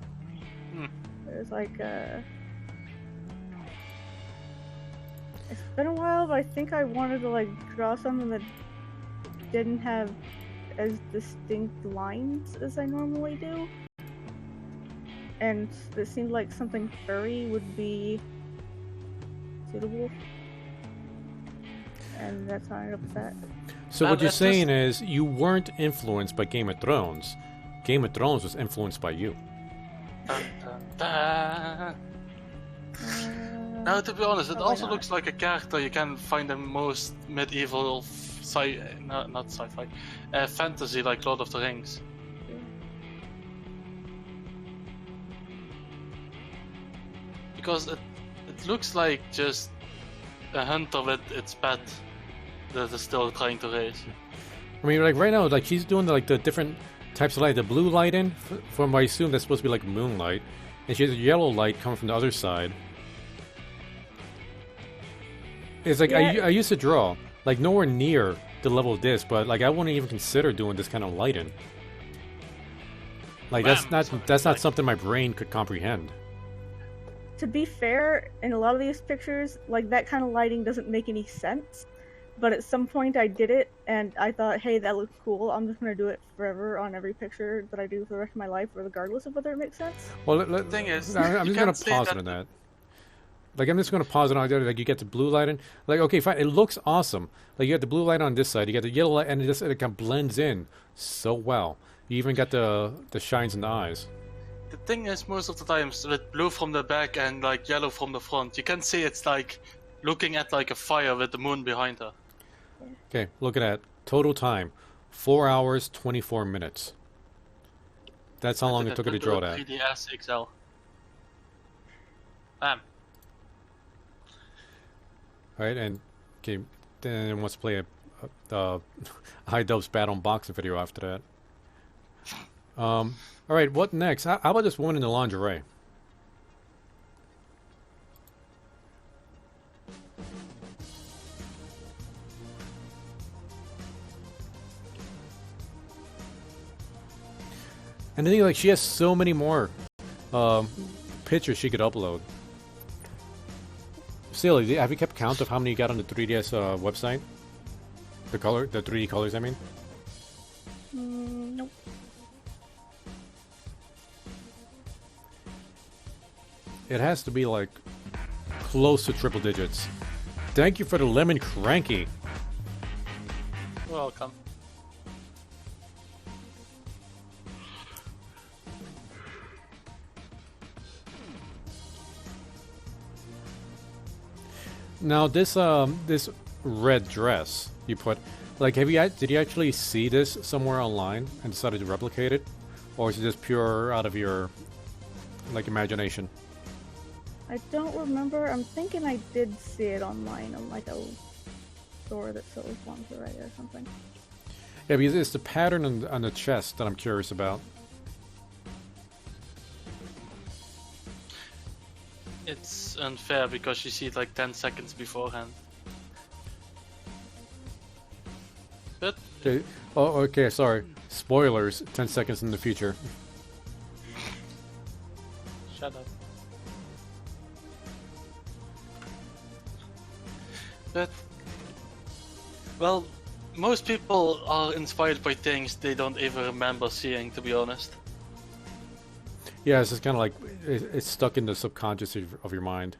It was like, it's been a while, but I think I wanted to like draw something that didn't have as distinct lines as I normally do. And it seemed like something furry would be suitable. And that's how I ended up with that. So what you're saying is you weren't influenced by Game of Thrones. Game of Thrones was influenced by you. Dun, dun, dun. Now, to be honest, it also looks like a character you can find in most medieval not sci-fi, fantasy like Lord of the Rings. Because it looks like just a hunter with its pet that is still trying to raise. I mean, like right now, like she's doing the different types of light. The blue light from I assume that's supposed to be like moonlight, and she has a yellow light coming from the other side. It's like I used to draw like nowhere near the level of this, but like I wouldn't even consider doing this kind of lighting. Like that's not something my brain could comprehend. To be fair, in a lot of these pictures, like that kind of lighting doesn't make any sense. But at some point I did it, and I thought, hey, that looks cool. I'm just gonna do it forever on every picture that I do for the rest of my life, regardless of whether it makes sense. Well, the thing is, I'm just gonna pause it on that. Like I'm just gonna pause it on that. Like you get the blue light in. Like okay, fine, it looks awesome. Like you got the blue light on this side, you got the yellow light, and it kind of blends in so well. You even got the shines in the eyes. The thing is, most of the times with blue from the back and like yellow from the front, you can see it's like looking at like a fire with the moon behind her. Okay, look at that. Total time, 4 hours, 24 minutes. That's how long it took her to draw that. 3DS XL. Bam. Alright, and okay, then let's play a High Dubs bad unboxing video after that. Alright, what next? How about this woman in the lingerie? And then like she has so many more pictures she could upload. Silly, have you kept count of how many you got on the 3DS website? The 3D colors, I mean? Nope. It has to be like close to triple digits. Thank you for the lemon cranky. Welcome. Now this red dress you put, like, did you actually see this somewhere online and decided to replicate it, or is it just pure out of your like imagination? I don't remember. I'm thinking I did see it online on like a store that sells lingerie or something. Yeah, because it's the pattern on the chest that I'm curious about. It's unfair because you see it like 10 seconds beforehand. But Okay. Oh, okay. Sorry. Spoilers. 10 seconds in the future. shut up. But well, most people are inspired by things they don't even remember seeing, to be honest. Yeah, it's just kind of like it's stuck in the subconscious of your mind.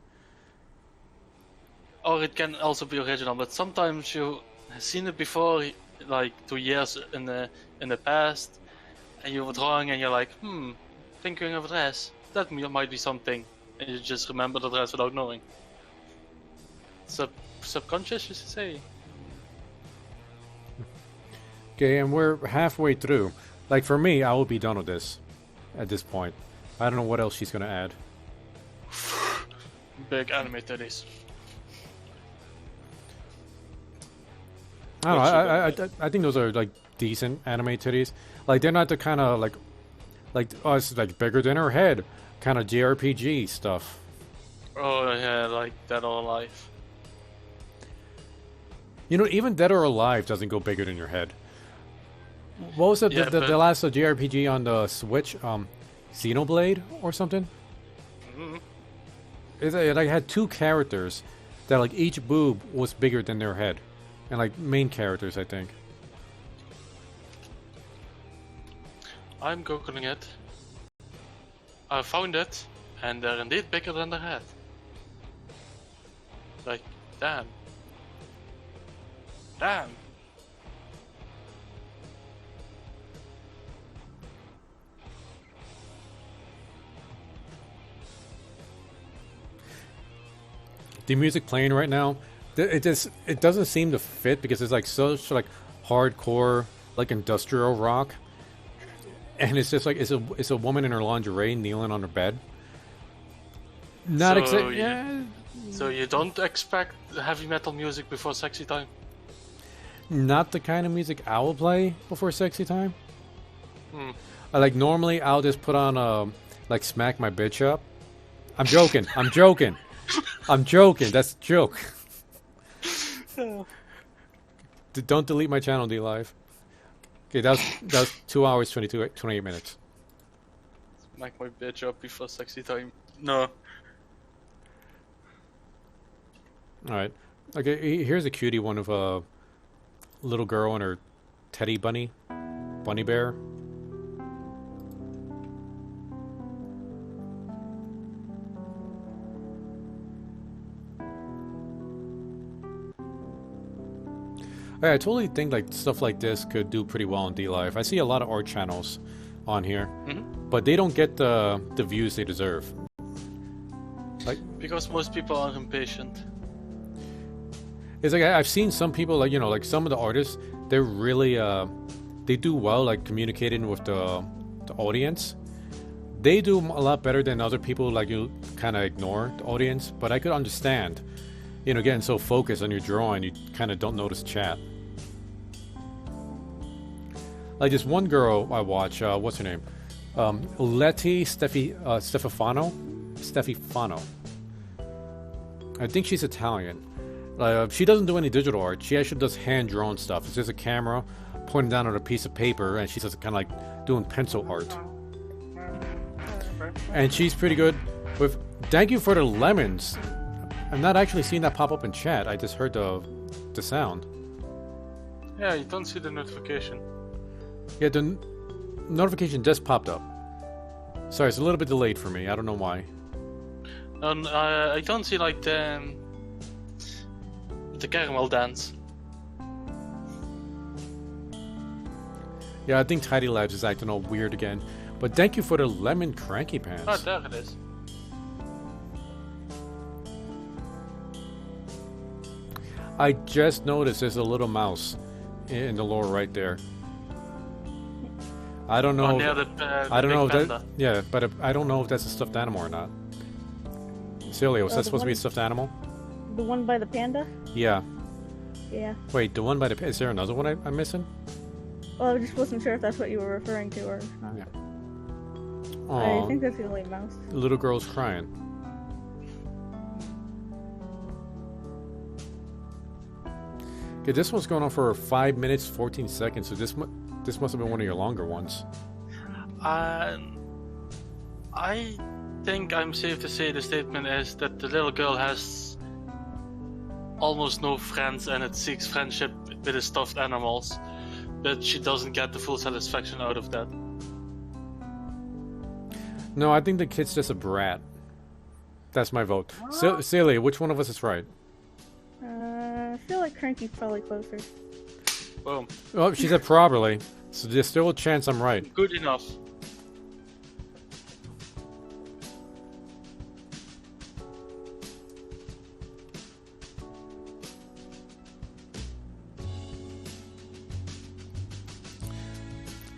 Or it can also be original, but sometimes you have seen it before, like 2 years in the past, and you were drawing and you're like, thinking of a dress, that might be something, and you just remember the dress without knowing. Subconscious, you should say. Okay, and we're halfway through. Like, for me, I will be done with this at this point. I don't know what else she's gonna add. Big anime titties. I don't know. I think those are like decent anime titties. Like, they're not the kind of like us, like bigger than her head kind of JRPG stuff. Oh yeah, like Dead or Alive. You know, even Dead or Alive doesn't go bigger than your head. What was it? Yeah, The last JRPG on the Switch? Xenoblade or something? Mm-hmm. It like had two characters that like each boob was bigger than their head, and like main characters, I think. I'm googling it. I found it, and they're indeed bigger than their head. Like, damn. Damn. The music playing right now, it doesn't seem to fit because it's like such like hardcore like industrial rock, and it's just like it's a woman in her lingerie kneeling on her bed. Not exactly. Yeah. So you don't expect heavy metal music before sexy time? Not the kind of music I will play before sexy time. Like normally I'll just put on like Smack My Bitch Up. I'm joking. I'm joking. I'm joking. That's a joke. Don't delete my channel, DLive. Okay, that was 2 hours 28 minutes. Smack my bitch up before sexy time. No. Alright. Okay, here's a cutie one of a little girl and her teddy bunny bear. I totally think like stuff like this could do pretty well on DLive. I see a lot of art channels on here, but they don't get the views they deserve. Like, because most people are impatient. It's like I've seen some people like like some of the artists, they're really they do well like communicating with the audience. They do a lot better than other people. Like you kind of ignore the audience, but I could understand, getting so focused on your drawing, you kind of don't notice chat. Like this one girl I watch, what's her name? Letty Stefano. I think she's Italian. She doesn't do any digital art. She actually does hand-drawn stuff. It's just a camera pointing down on a piece of paper, and she's just kind of like doing pencil art. And she's pretty good with. Thank you for the lemons. I'm not actually seeing that pop up in chat. I just heard the sound. Yeah, you don't see the notification. Yeah, the notification just popped up. Sorry, it's a little bit delayed for me. I don't know why. I don't see like the caramel dance. Yeah, I think Tidy Labs is acting all weird again. But thank you for the lemon cranky pants. Oh, there it is. I just noticed there's a little mouse in the lower right there. I don't know. Near the I don't big know if panda. that. Yeah, but I don't know if that's a stuffed animal or not. Celia, was that the supposed to be a one- stuffed animal? The one by the panda? Yeah. Yeah. Wait, the one by the. Is there another one I'm missing? Well, I just wasn't sure if that's what you were referring to or not. Yeah. I Oh, think that's the only mouse. little girl's crying. Okay, this one's going on for 5 minutes 14 seconds. So this must have been one of your longer ones. I think I'm safe to say the statement is that the little girl has almost no friends and it seeks friendship with the stuffed animals, but she doesn't get the full satisfaction out of that. No, I think the kid's just a brat. That's my vote. What? Celia, which one of us is right? I feel like Cranky's probably closer. Boom. Oh, she said probably. So there's still a chance I'm right. Good enough.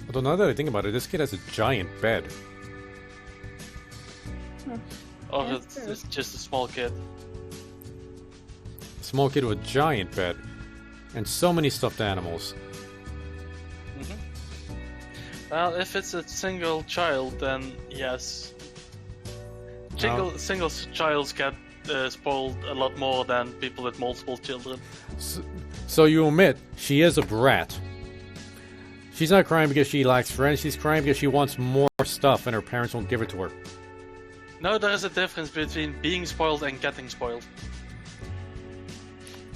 Although now that I think about it, this kid has a giant bed. Or Yeah, it's, true. it's just a small kid. Small kid with a giant bed. And so many stuffed animals. Well, if it's a single child, then yes. Single childs get spoiled a lot more than people with multiple children. So you admit she is a brat. She's not crying because she lacks friends. She's crying because she wants more stuff and her parents won't give it to her. No, there is a difference between being spoiled and getting spoiled.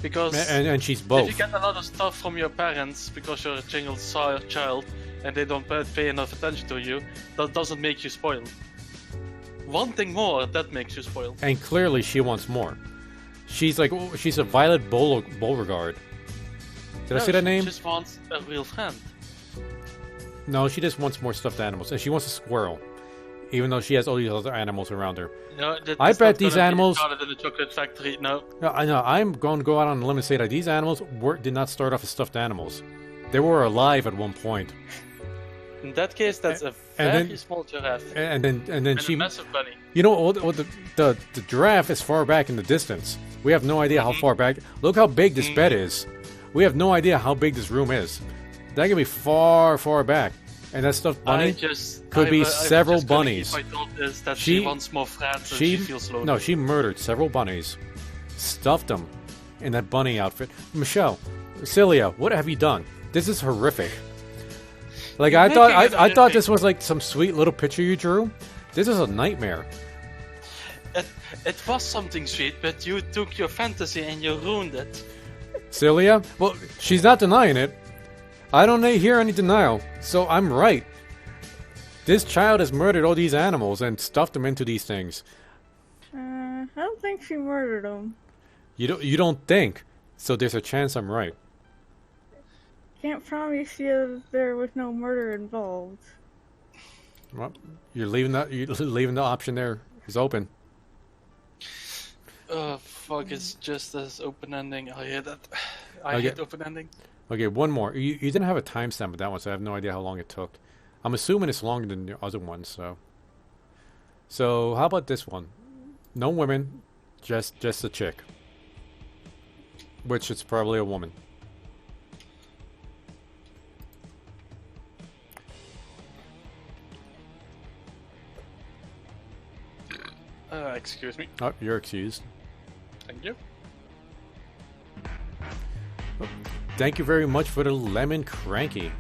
Because And she's if both. you get a lot of stuff from your parents because you're a single child and they don't pay enough attention to you, that doesn't make you spoiled. Wanting more, that makes you spoiled. And clearly she wants more. She's like, she's a Violet Beauregard. Did I say that name? She just wants a real friend. No, she just wants more stuffed animals. And she wants a squirrel. Even though she has all these other animals around her. No, I bet these animals- started in the chocolate factory. No, No, I know. I'm going to go out on a limb and say that these animals did not start off as stuffed animals. They were alive at one point. in that case, that's a And very then- small giraffe And then and she... a massive bunny. You know, the giraffe is far back in the distance. We have no idea how far back. Look how big this bed is. We have no idea how big this room is. That could be far, far back. And that stuffed bunny could be several bunnies. My thought is that She- she wants more friends and she feels lonely. No, she murdered several bunnies, stuffed them in that bunny outfit. Michelle, Celia, what have you done? This is horrific. Like You're I thought, making it I thought horrific. this was like some sweet little picture you drew. This is a nightmare. It was something sweet, but you took your fantasy and you ruined it. Celia, well, she's not denying it. I don't hear any denial, so I'm right. This child has murdered all these animals and stuffed them into these things. I don't think she murdered him. You don't think, so there's a chance I'm right. Can't promise you there was no murder involved. Well, you're leaving the option there is open. Oh fuck! It's just this open ending. I hate that. I Okay. hate open ending. Okay, one more. You didn't have a timestamp with that one, so I have no idea how long it took. I'm assuming it's longer than the other ones, so. So how about this one? No women, just a chick. Which is probably a woman. Excuse me. Oh, you're excused. Thank you. Thank you very much for the lemon cranky.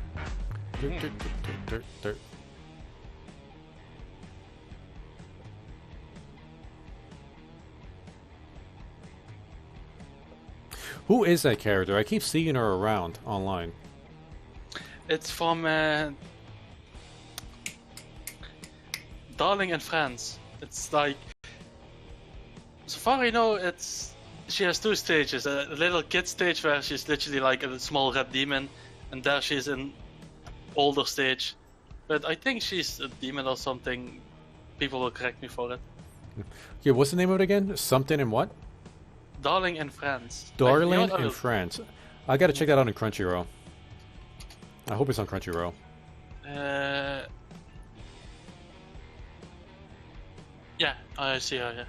Who is that character? I keep seeing her around online. It's from Darling and Friends. It's like, so far I know, she has two stages. A little kid stage where she's literally like a small red demon, and there she's in older stage. But I think she's a demon or something. People will correct me for it. Okay, what's the name of it again? Something and what? Darling in France. Darling in France. I gotta check that out on Crunchyroll. I hope it's on Crunchyroll. Yeah, I see her. Yeah.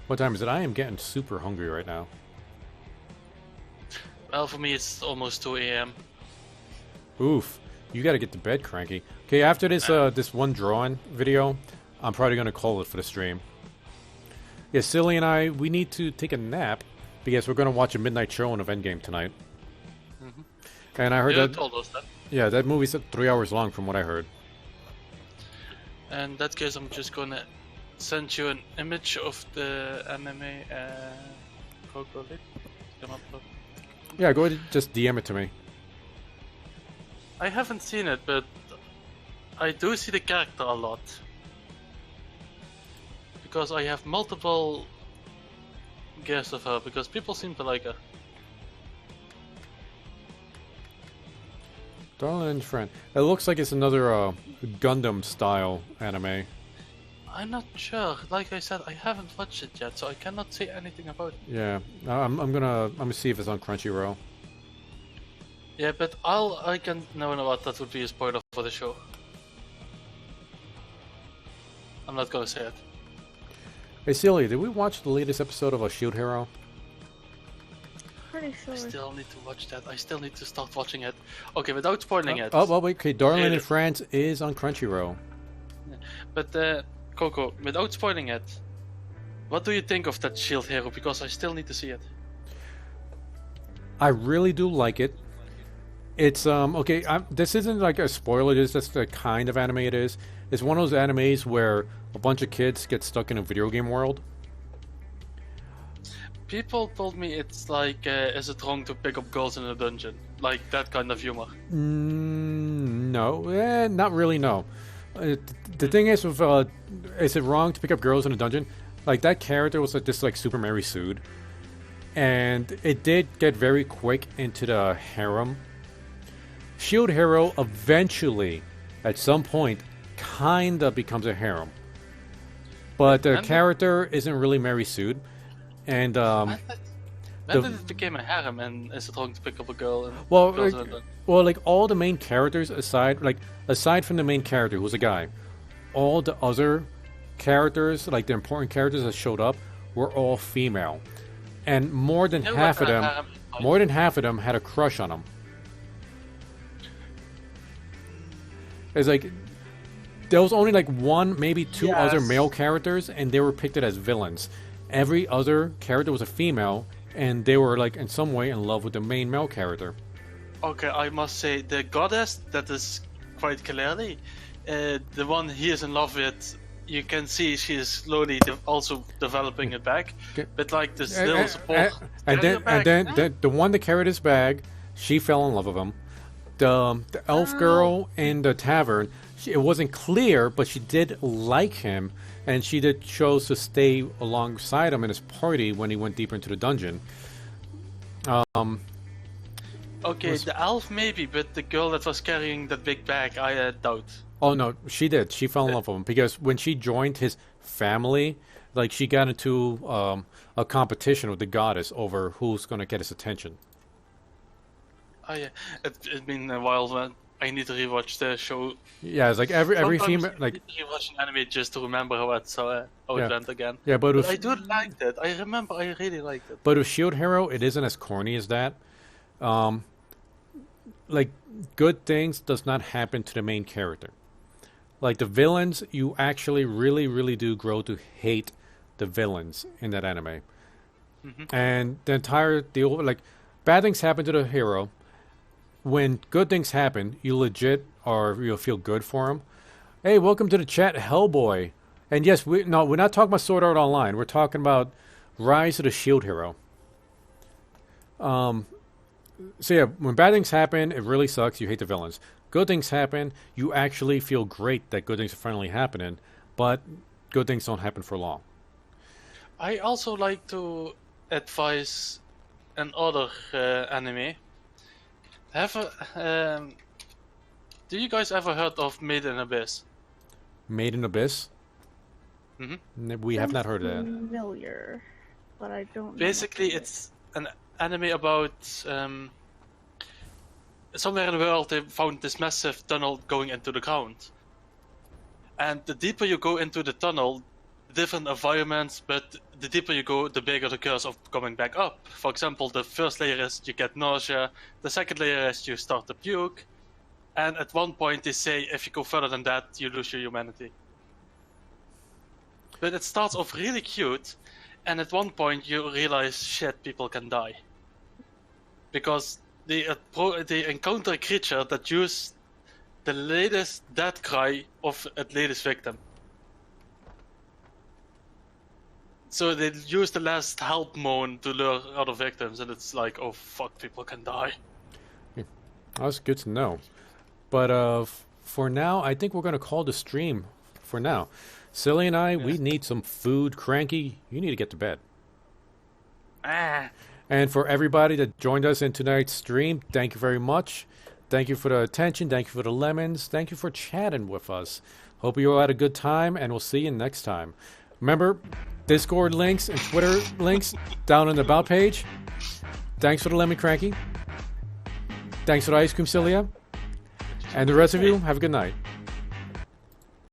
What time is it? I am getting super hungry right now. Well, for me it's almost 2 a.m. Oof. You gotta get to bed, Cranky. Okay, after this this one drawing video, I'm probably gonna call it for the stream. Yeah, Silly and I, we need to take a nap because we're gonna watch a midnight show on Endgame tonight. And I heard You that. told us that. Yeah, that movie's 3 hours long, from what I heard. In that case, I'm just gonna send you an image of the anime. Coco Lit. Come up. Yeah, go ahead and just DM it to me. I haven't seen it, but I do see the character a lot. Because I have multiple guesses of her, because people seem to like her. Darling friend. It looks like it's another Gundam style anime. I'm not sure. Like I said, I haven't watched it yet, so I cannot say anything about it. Yeah, I'm gonna see if it's on Crunchyroll. Yeah, but I can know what that would be a spoiler for the show. I'm not gonna say it. Hey Celia, did we watch the latest episode of Shield Hero? Pretty sure. I still need to watch that. I still need to start watching it. Okay, without spoiling it. Oh, well, wait, okay, Darling in France is on Crunchyroll. But Coco, without spoiling it, what do you think of that Shield Hero? Because I still need to see it. I really do like it. It's okay. This isn't like a spoiler. This is just the kind of anime it is. It's one of those animes where a bunch of kids get stuck in a video game world. People told me it's like, is it wrong to pick up girls in a dungeon? Like that kind of humor. No, not really. No. The thing is, with is it wrong to pick up girls in a dungeon? Like that character was like this, like Super Mary Sued, and it did get very quick into the harem. Shield Hero eventually, at some point, kinda becomes a harem, but the character isn't really Mary Sued, and when did it become a harem? And is it wrong to pick up a girl? And well, girls in a dungeon? well, like all the main characters aside from the main character who's a guy, all the other characters, like the important characters that showed up, were all female, and more than half of them had a crush on him. It's like there was only like one, maybe two other male characters, and they were picked as villains. Every other character was a female, and they were like in some way in love with the main male character. Okay, I must say the goddess, that is quite clearly the one he is in love with. You can see she is slowly also developing it back, but like this little support. And then the one that carried his bag, she fell in love with him. The elf girl in the tavern, it wasn't clear, but she did like him, and she did chose to stay alongside him in his party when he went deeper into the dungeon. Okay, the elf maybe, but the girl that was carrying that big bag, I doubt. Oh no, she did. She fell in love with him because when she joined his family, like she got into a competition with the goddess over who's going to get his attention. Oh yeah, it's been a while, man. I need to rewatch the show. Yeah, it's like every female like. I need to rewatch an anime just to remember how it went again. Yeah, but I do like it. I remember I really liked it. But with Shield Hero, it isn't as corny as that. Like good things does not happen to the main character. Like the villains, you actually really do grow to hate the villains in that anime. And the entire deal, like bad things happen to the hero. When good things happen, you legit you'll feel good for him. Hey, welcome to the chat, Hellboy. And yes, we're not talking about Sword Art Online. We're talking about Rise of the Shield Hero. So yeah, when bad things happen, it really sucks. You hate the villains. Good things happen, you actually feel great that good things are finally happening, but good things don't happen for long. I also like to advise another anime. Do you guys ever heard of Made in Abyss? Made in Abyss? We have not heard of that. Familiar, but I don't know. Basically, much of it. it's an anime about somewhere in the world they found this massive tunnel going into the ground. And the deeper you go into the tunnel, different environments, but the deeper you go, the bigger the curse of coming back up. For example, the first layer is you get nausea, the second layer is you start to puke, and at one point they say if you go further than that, you lose your humanity. But it starts off really cute, and at one point you realize, shit, people can die. Because they encounter a creature that uses the latest death cry of a latest victim. So they use the last help moan to lure other victims, and it's like, oh fuck, people can die. That's good to know. But for now, I think we're going to call the stream for now. Silly and I, we need some food. Cranky, you need to get to bed. And for everybody that joined us in tonight's stream, thank you very much. Thank you for the attention. Thank you for the lemons. Thank you for chatting with us. Hope you all had a good time, and we'll see you next time. Remember, Discord links and Twitter links down on the About page. Thanks for the lemon, Cranky. Thanks for the ice cream, Cilia. And the rest of you, have a good night.